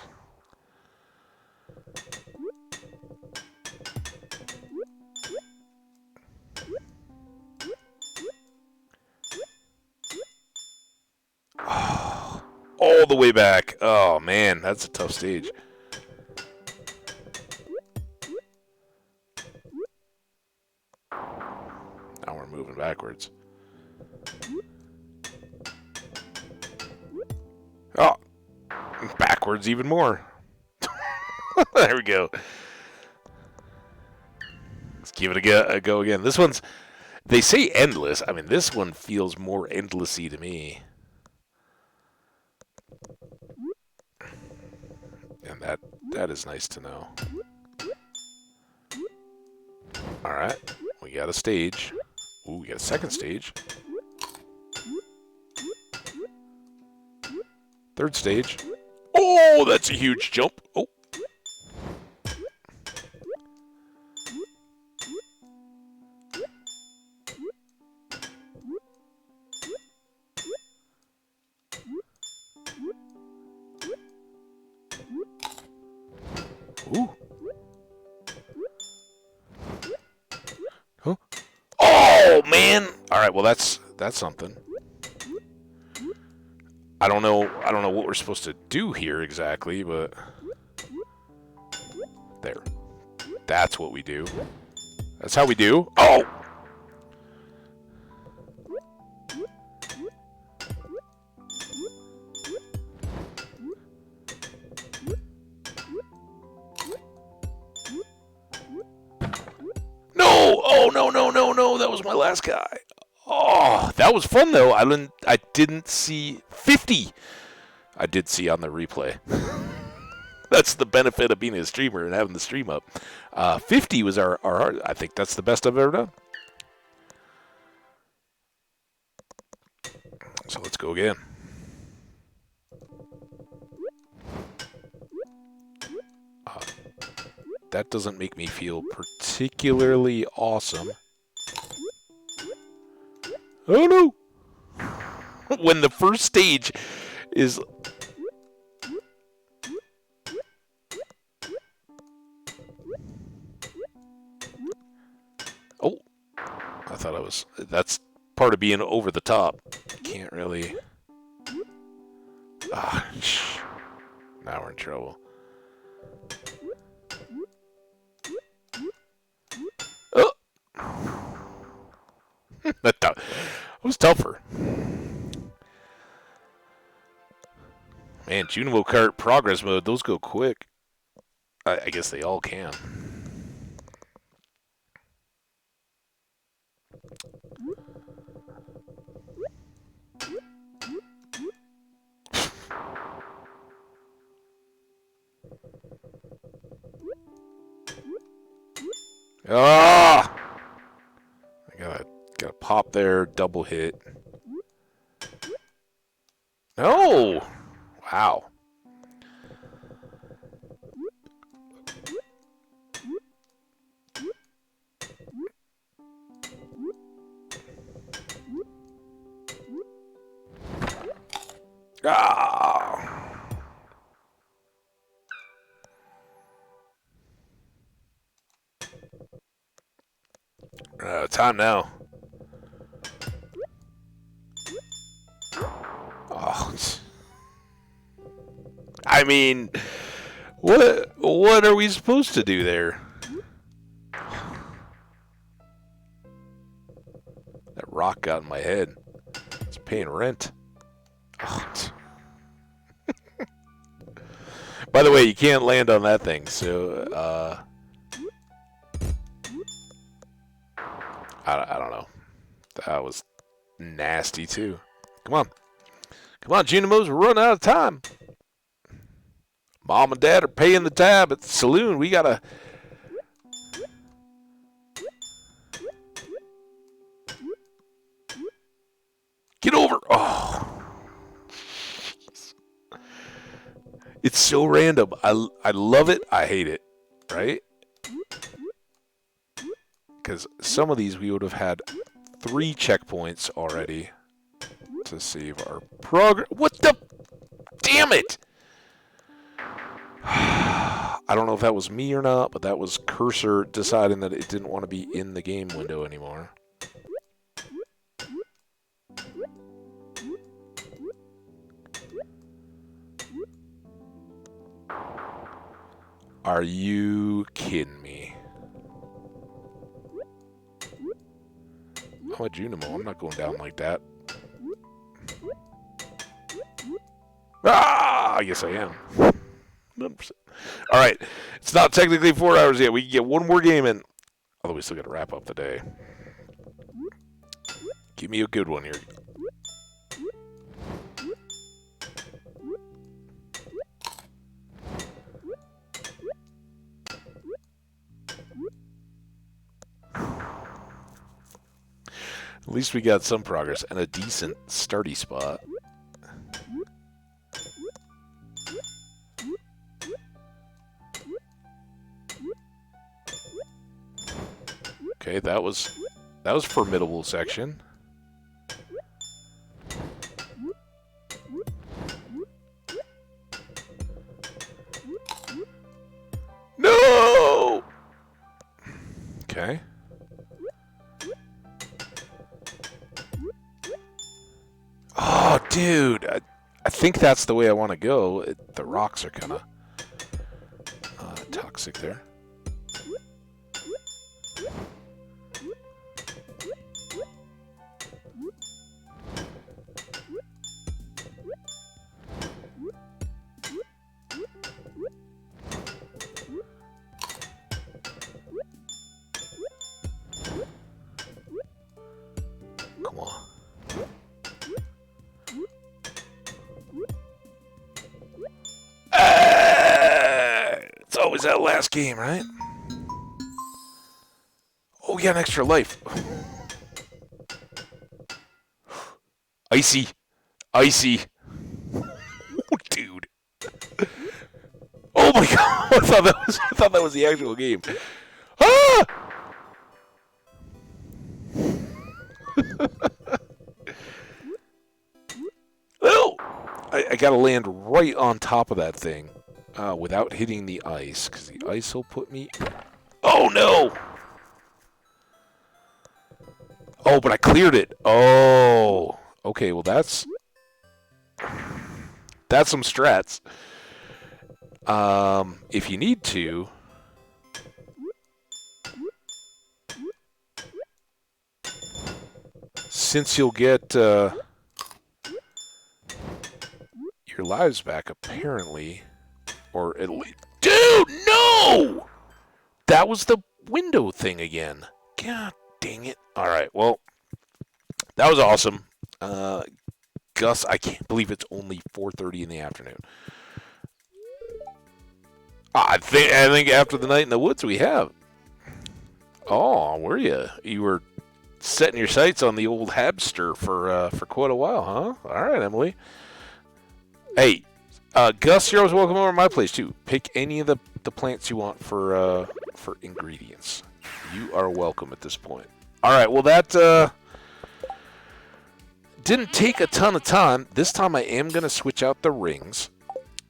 Oh, all the way back. Oh, man. That's a tough stage. Now we're moving backwards. Oh, backwards even more. There we go. Let's give it a go again. This one's, they say endless. I mean, this one feels more endlessy to me. And that is nice to know. All right, we got a stage. Ooh, we got a second stage. Third stage. Oh, that's a huge jump. Oh. Ooh. Huh? Oh, man. All right, well, that's something. I don't know what we're supposed to do here exactly, but there. That's what we do. That's how we do. Oh! no. That was my last guy. Oh, that was fun though. I didn't see 50. I did see on the replay. That's the benefit of being a streamer and having the stream up. 50 was our I think that's the best I've ever done. So let's go again. That doesn't make me feel particularly awesome. Oh no! When the first stage is... Oh! I thought I was... That's part of being over the top. Can't really... Ah, now we're in trouble. Oh! That was tougher. Man, Junimo Kart progress mode, those go quick. I guess they all can. Ah! I gotta pop there, double hit. No! Wow. Ah! Time now. Oh. I mean, what are we supposed to do there? That rock got in my head. It's paying rent. Oh. By the way, you can't land on that thing, so I don't know. That was nasty too. Come on, Junimos, we're running out of time. Mom and Dad are paying the tab at the saloon. We gotta... Get over! Oh. It's so random. I love it. I hate it. Right? Because some of these we would have had 3 checkpoints already to save our progress. What the... Damn it! I don't know if that was me or not, but that was Cursor deciding that it didn't want to be in the game window anymore. Are you kidding me? I'm a Junimo. I'm not going down like that. Ah! Yes, I am. 100%. All right. It's not technically 4 hours yet. We can get one more game in. Although we still got to wrap up the day. Give me a good one here. At least we got some progress and a decent starty spot. Okay, that was formidable section. No! Okay. Oh, dude. I think that's the way I want to go. The rocks are kind of toxic there. was that last game, right? Oh, we got an extra life. Icy. Icy. Dude. Oh my god! I thought that was the actual game. Ah! Oh! I gotta land right on top of that thing without hitting the ice, because the ice will put me... Oh no! Oh, but I cleared it. Oh. Okay, well that's some strats. If you need to... Since you'll get your lives back, apparently, or at least... Dude, no! That was the window thing again. God dang it. Alright, well, that was awesome. Gus, I can't believe it's only 4:30 in the afternoon. I think after the night in the woods we have. Oh, were you? You were setting your sights on the old hamster for quite a while, huh? All right, Emily. Hey, Gus, you're always welcome over to my place too. Pick any of the plants you want for ingredients. You are welcome at this point. All right, well that didn't take a ton of time. This time I am going to switch out the rings.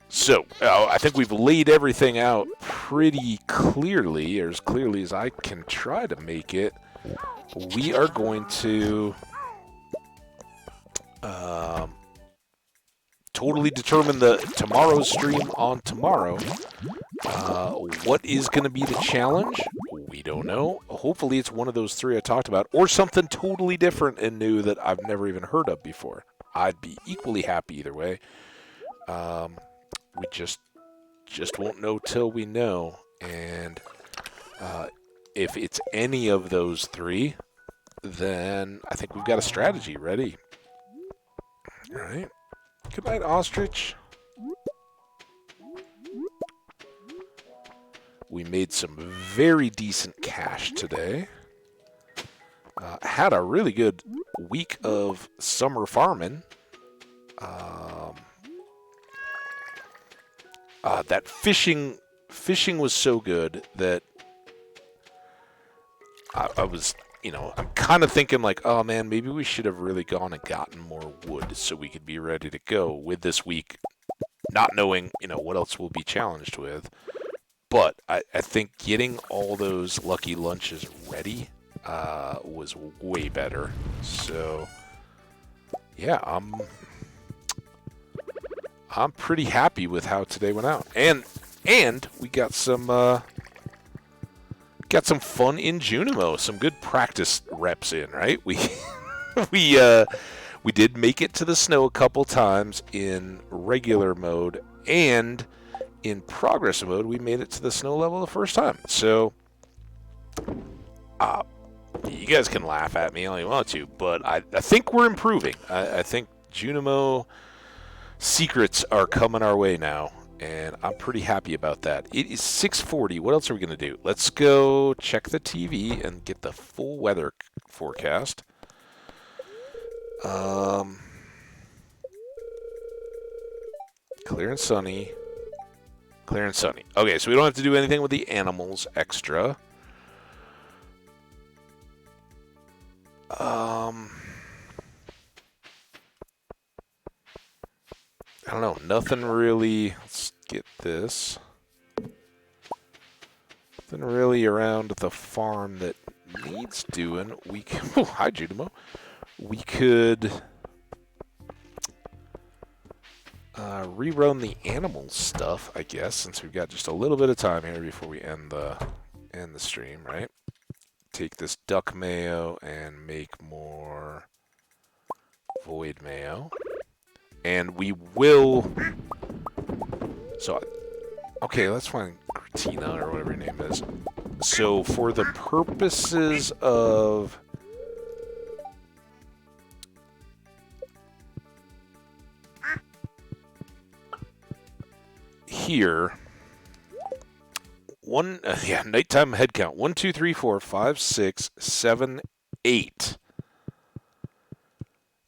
So, I think we've laid everything out pretty clearly, or as clearly as I can try to make it. We are going to totally determine tomorrow's stream on tomorrow. What is going to be the challenge? We don't know. Hopefully it's one of those three I talked about, or something totally different and new that I've never even heard of before. I'd be equally happy either way. We just won't know till we know. And if it's any of those three, then I think we've got a strategy ready. All right. Good night, Ostrich. We made some very decent cash today. Had a really good week of summer farming. That fishing was so good that I was, I'm kind of thinking like, oh man, maybe we should have really gone and gotten more wood so we could be ready to go with this week, not knowing, what else we'll be challenged with. But I think getting all those lucky lunches ready was way better. So, yeah, I'm pretty happy with how today went out. And we got some fun in Junimo, some good practice reps in, right? We did make it to the snow a couple times in regular mode, and in progress mode we made it to the snow level the first time. So you guys can laugh at me all you want to, but I think we're improving. I think Junimo secrets are coming our way now, and I'm pretty happy about that. It is 6:40. What else are we going to do? Let's go check the TV and get the full weather forecast. Clear and sunny. Clear and sunny. Okay, so we don't have to do anything with the animals extra. I don't know. Nothing really. Let's get this. Nothing really around the farm that needs doing. We can. Oh, hi, Junimo. We could rerun the animal stuff, I guess, since we've got just a little bit of time here before we end the stream, right? Take this duck mayo and make more void mayo. And we will... So, okay, let's find Tina or whatever your name is. So, for the purposes of... here, Yeah, nighttime head count. 1, 2, 3, 4, 5, 6, 7, 8.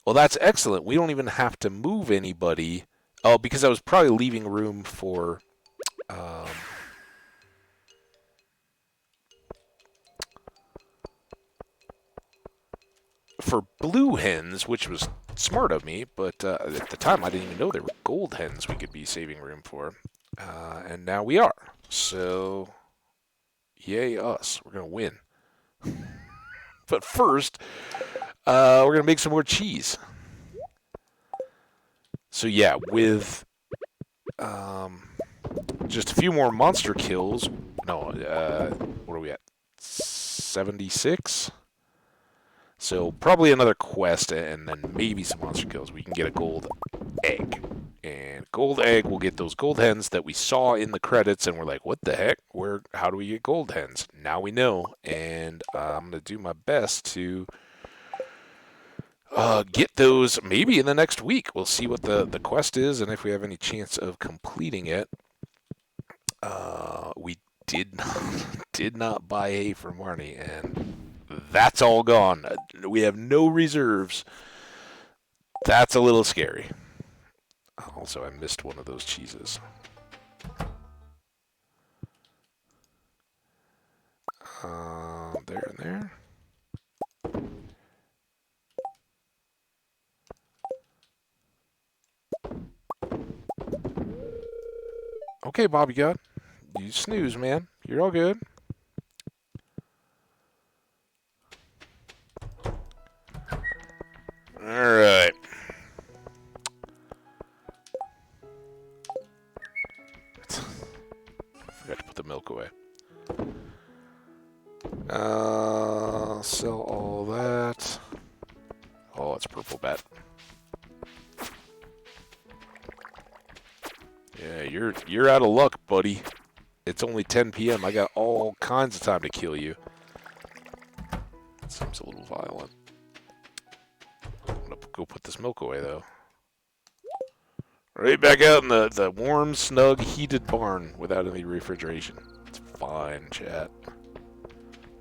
Well, that's excellent. We don't even have to move anybody. Oh, because I was probably leaving room um, for blue hens, which was smart of me, but at the time I didn't even know there were gold hens we could be saving room for. And now we are. So, yay us. We're going to win. But first, we're going to make some more cheese. So yeah, with just a few more monster kills. No, what are we at? 76? So probably another quest and then maybe some monster kills. We can get a gold egg. And gold egg will get those gold hens that we saw in the credits and we're like, what the heck? How do we get gold hens? Now we know. And I'm going to do my best to get those maybe in the next week. We'll see what the quest is and if we have any chance of completing it. We did not buy hay for Marnie, and that's all gone. We have no reserves. That's a little scary. Also, I missed one of those cheeses. There and there. Okay, Bobby God. You snooze, man. You're all good. Alright. Forgot to put the milk away. Sell all that. Oh, it's purple bat. Yeah, you're out of luck, buddy. It's only 10 p.m. I got all kinds of time to kill you. That seems a little violent. I'm gonna go put this milk away, though. Right back out in the warm, snug, heated barn without any refrigeration. It's fine, chat.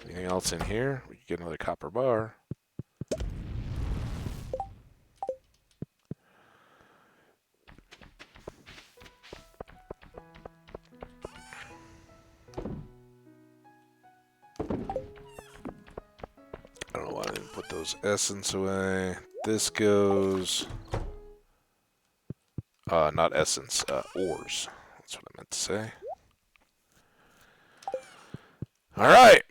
Anything else in here? We can get another copper bar. I don't know why I didn't put those essence away. This goes... not essence, ores. That's what I meant to say. Alright.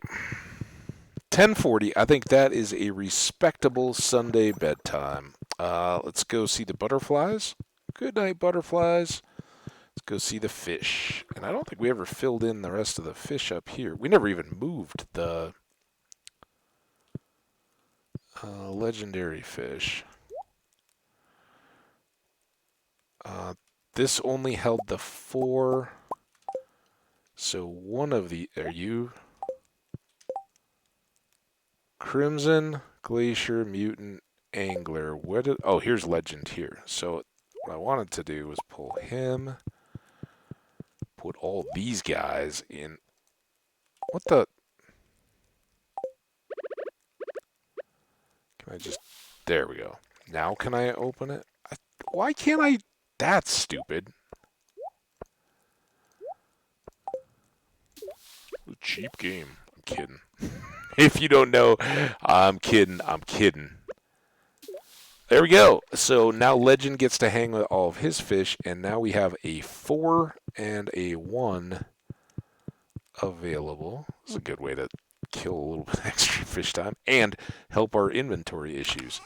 10:40. I think that is a respectable Sunday bedtime. Let's go see the butterflies. Good night, butterflies. Let's go see the fish. And I don't think we ever filled in the rest of the fish up here. We never even moved the legendary fish. This only held the 4. So one of the... Are you... Crimson, Glacier, Mutant, Angler. What did... Oh, here's Legend here. So what I wanted to do was pull him. Put all these guys in... What the... Can I just... There we go. Now can I open it? Why can't I... That's stupid. Cheap game. I'm kidding. If you don't know, I'm kidding. I'm kidding. There we go. So now Legend gets to hang with all of his fish, and now we have a 4 and a 1 available. This is a good way to kill a little bit extra fish time and help our inventory issues.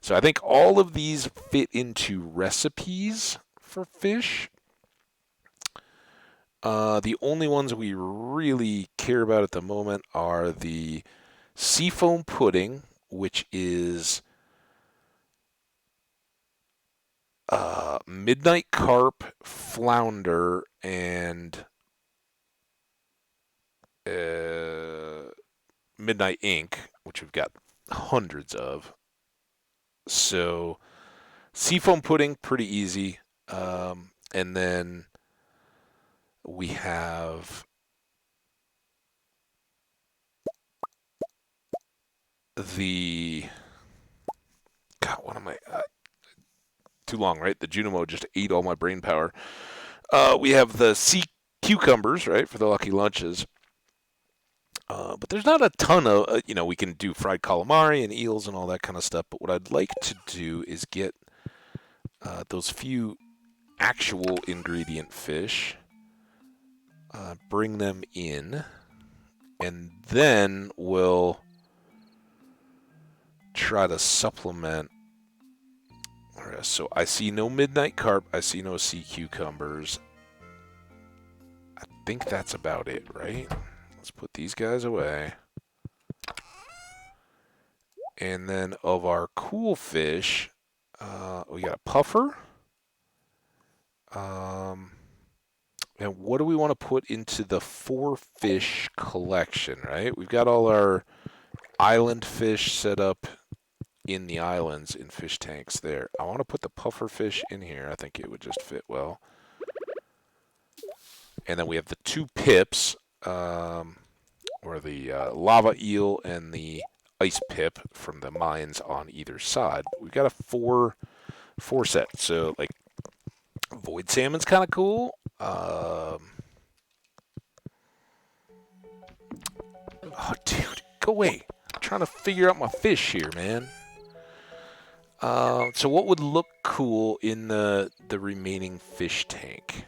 So I think all of these fit into recipes for fish. The only ones we really care about at the moment are the seafoam pudding, which is midnight carp, flounder, and midnight ink, which we've got hundreds of. So seafoam pudding, pretty easy. And then we have the... God, what am I... too long, right? The Junimo just ate all my brain power. We have the sea cucumbers, right, for the lucky lunches. But there's not a ton of, we can do fried calamari and eels and all that kind of stuff. But what I'd like to do is get those few actual ingredient fish, bring them in, and then we'll try to supplement. All right, so I see no midnight carp. I see no sea cucumbers. I think that's about it, right? Let's put these guys away. And then of our cool fish, we got a puffer. And what do we want to put into the 4-fish collection, right? We've got all our island fish set up in the islands in fish tanks there. I want to put the puffer fish in here. I think it would just fit well. And then we have the 2 pips, or the lava eel and the ice pip from the mines on either side. We've got a 4 set. So, like, void salmon's kind of cool. Oh, dude, go away. I'm trying to figure out my fish here, man. So what would look cool in the remaining fish tank?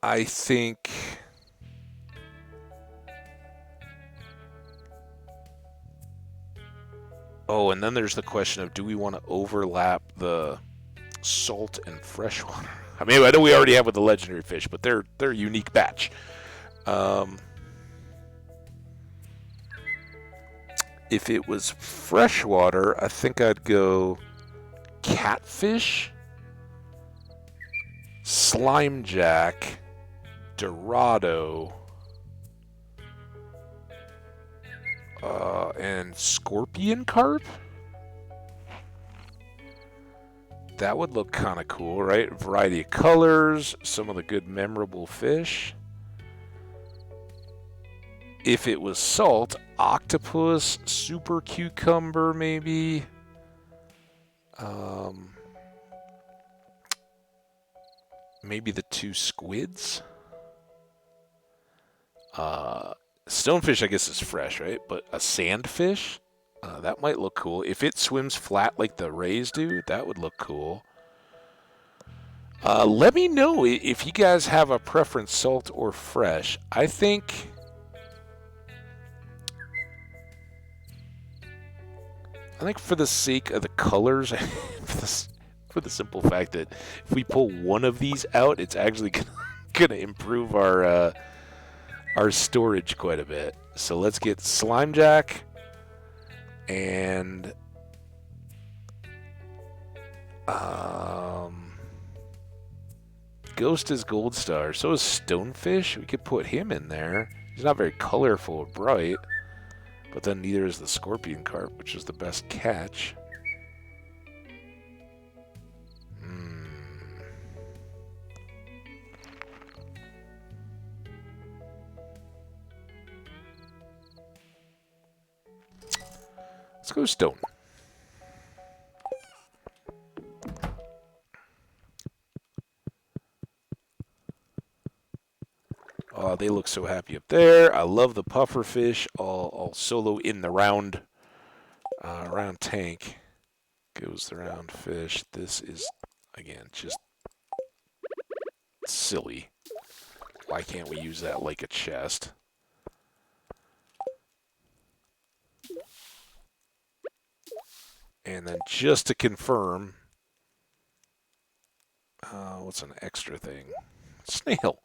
I think... Oh, and then there's the question of, do we want to overlap the salt and freshwater? I mean, I know we already have with the legendary fish, but they're a unique batch. If it was freshwater, I think I'd go catfish, slimejack, dorado, and scorpion carp. That would look kind of cool, right? Variety of colors, some of the good memorable fish. If it was salt, octopus, super cucumber, maybe. Maybe the 2 squids. Stonefish, I guess, is fresh, right? But a sandfish, that might look cool. If it swims flat like the rays do, that would look cool. Let me know if you guys have a preference, salt or fresh. I think for the sake of the colors, for the simple fact that if we pull one of these out, it's actually gonna improve our storage quite a bit. So let's get Slimejack and Ghost is Gold Star. So is Stonefish. We could put him in there. He's not very colorful or bright. But then neither is the scorpion carp, which is the best catch. Let's go stone. Oh, they look so happy up there. I love the puffer fish, all solo in the round tank. Goes the round fish. This is, again, just silly. Why can't we use that like a chest? And then just to confirm, what's an extra thing? Snail.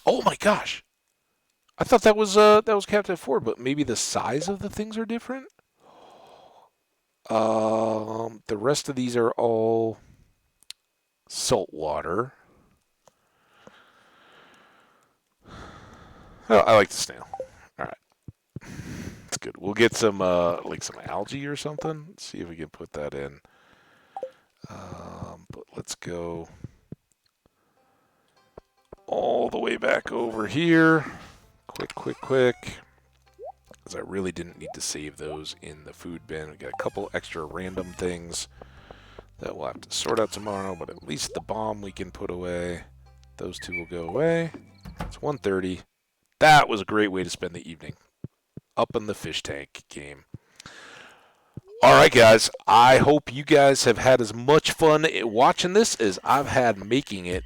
Oh my gosh! I thought that was Captain 4, but maybe the size of the things are different. The rest of these are all saltwater. Oh, I like the snail. All right, that's good. We'll get some like some algae or something. Let's see if we can put that in. But let's go all the way back over here. Quick. Because I really didn't need to save those in the food bin. We got a couple extra random things that we'll have to sort out tomorrow, but at least the bomb we can put away. Those two will go away. It's 1:30. That was a great way to spend the evening. Up in the fish tank game. All right, guys. I hope you guys have had as much fun watching this as I've had making it.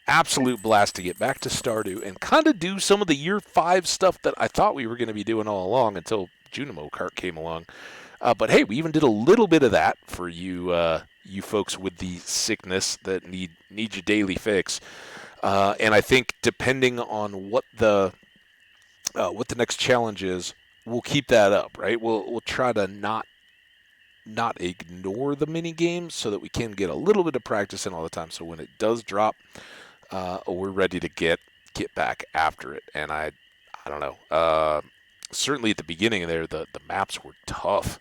Absolute blast to get back to Stardew and kind of do some of the Year 5 stuff that I thought we were going to be doing all along until Junimo Kart came along. But hey, we even did a little bit of that for you you folks with the sickness that need your daily fix. And I think depending on what the next challenge is, we'll keep that up, right? We'll try to not ignore the mini games so that we can get a little bit of practice in all the time. So when it does drop, we're ready to get back after it. And I don't know. Certainly at the beginning there, the maps were tough.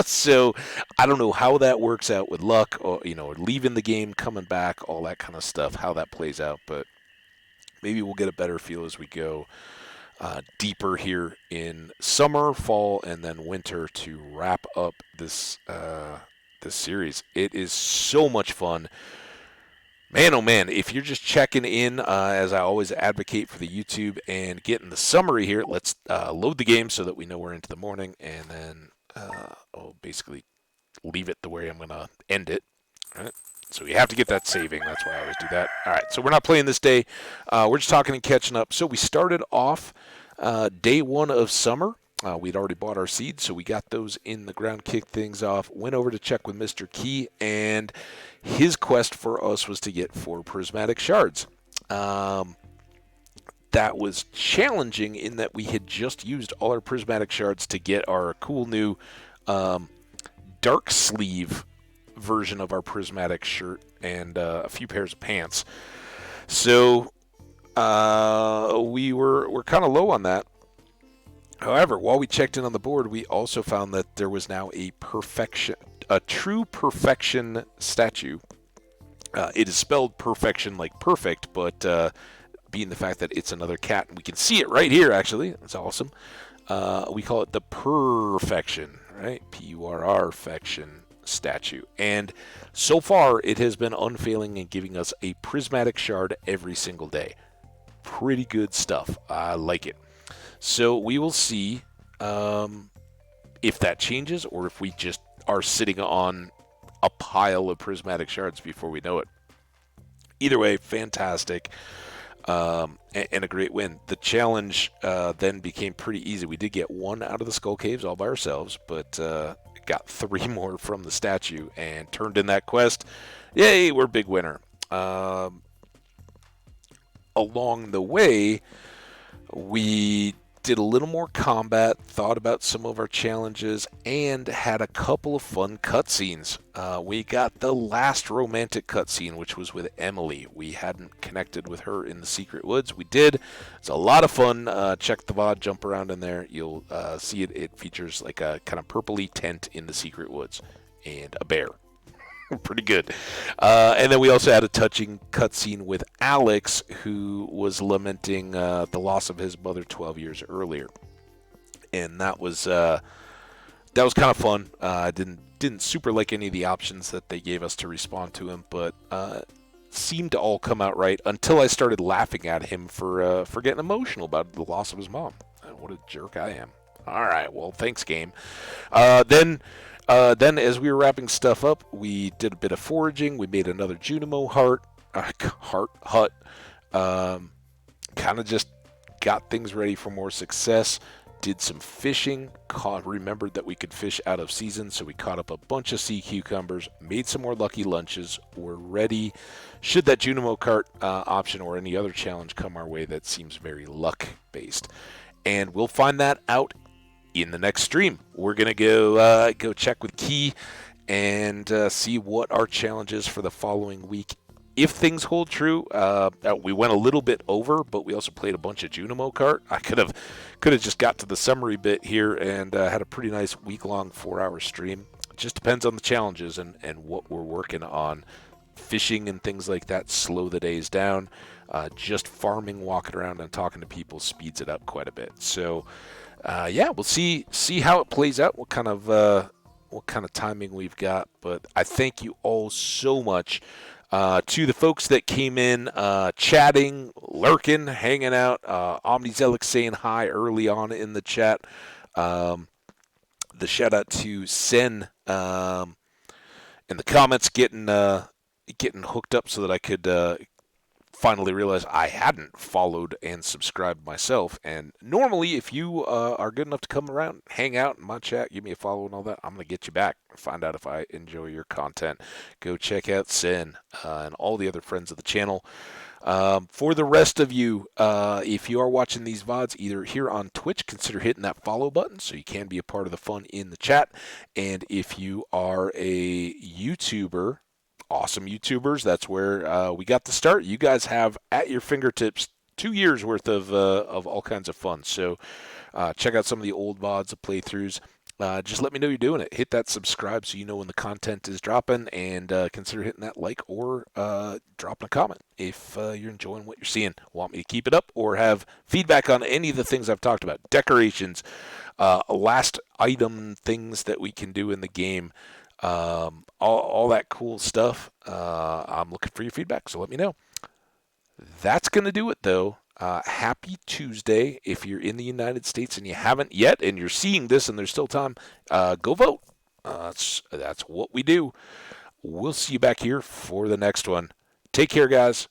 So I don't know how that works out with luck, or leaving the game, coming back, all that kind of stuff, how that plays out. But maybe we'll get a better feel as we go deeper here in summer, fall, and then winter to wrap up this series. It is so much fun. Man, oh man, if you're just checking in, as I always advocate for the YouTube and getting the summary here, let's load the game so that we know we're into the morning, and then I'll basically leave it the way I'm going to end it. All right. So you have to get that saving. That's why I always do that. All right, so we're not playing this day. We're just talking and catching up. So we started off day 1 of summer. We'd already bought our seeds, so we got those in the ground, kicked things off, went over to check with Mr. Key, and his quest for us was to get 4 prismatic shards. That was challenging in that we had just used all our prismatic shards to get our cool new dark sleeve version of our prismatic shirt and a few pairs of pants. So we're kind of low on that. However, while we checked in on the board, we also found that there was now a true perfection statue. It is spelled perfection like perfect, but being the fact that it's another cat, and we can see it right here, actually. That's awesome. We call it the Perfection, right? P-U-R-R-fection statue. And so far, it has been unfailing in giving us a prismatic shard every single day. Pretty good stuff. I like it. So we will see if that changes or if we just are sitting on a pile of prismatic shards before we know it. Either way, fantastic. And a great win. The challenge then became pretty easy. We did get 1 out of the Skull Caves all by ourselves, but got 3 more from the statue and turned in that quest. Yay, we're a big winner. Along the way, we did a little more combat, thought about some of our challenges, and had a couple of fun cutscenes. We got the last romantic cutscene, which was with Emily. We hadn't connected with her in the Secret Woods. We did. It's a lot of fun. Check the VOD, jump around in there. You'll see it. It features like a kind of purpley tent in the Secret Woods and a bear. Pretty good. And then we also had a touching cutscene with Alex, who was lamenting the loss of his mother 12 years earlier, and that was kind of fun. I didn't super like any of the options that they gave us to respond to him, but seemed to all come out right until I started laughing at him for getting emotional about the loss of his mom. What a jerk I am. All right, well, thanks, game. Then as we were wrapping stuff up, we did a bit of foraging. We made another Junimo hut. Kind of just got things ready for more success. Did some fishing. Remembered that we could fish out of season, so we caught up a bunch of sea cucumbers. Made some more lucky lunches. We're ready. Should that Junimo Kart option or any other challenge come our way that seems very luck-based. And we'll find that out in the next stream. We're going to go check with Key and see what our challenge is for the following week. If things hold true, we went a little bit over, but we also played a bunch of Junimo Kart. I could have just got to the summary bit here and had a pretty nice week-long 4-hour stream. It just depends on the challenges and what we're working on fishing and things like that slow the days down. Just farming, walking around, and talking to people speeds it up quite a bit. So, yeah, we'll see how it plays out. What kind of timing we've got. But I thank you all so much. To the folks that came in, chatting, lurking, hanging out, Omnizelic saying hi early on in the chat. The shout out to Sen in the comments getting hooked up so that I could finally realize I hadn't followed and subscribed myself. And normally, if you are good enough to come around, hang out in my chat, give me a follow and all that, I'm going to get you back. Find out if I enjoy your content. Go check out Sin and all the other friends of the channel. For the rest of you, if you are watching these VODs either here on Twitch, consider hitting that follow button so you can be a part of the fun in the chat. And if you are a YouTuber, awesome YouTubers, that's where we got the start. You guys have at your fingertips 2 years worth of all kinds of fun. So check out some of the old VODs, the playthroughs. Just let me know you're doing it. Hit that subscribe so you know when the content is dropping, and consider hitting that like or dropping a comment if you're enjoying what you're seeing. Want me to keep it up or have feedback on any of the things I've talked about, decorations, last item things that we can do in the game, all that cool stuff. I'm looking for your feedback, so let me know. That's going to do it, though. Happy Tuesday. If you're in the United States and you haven't yet, and you're seeing this and there's still time, go vote. That's what we do. We'll see you back here for the next one. Take care, guys.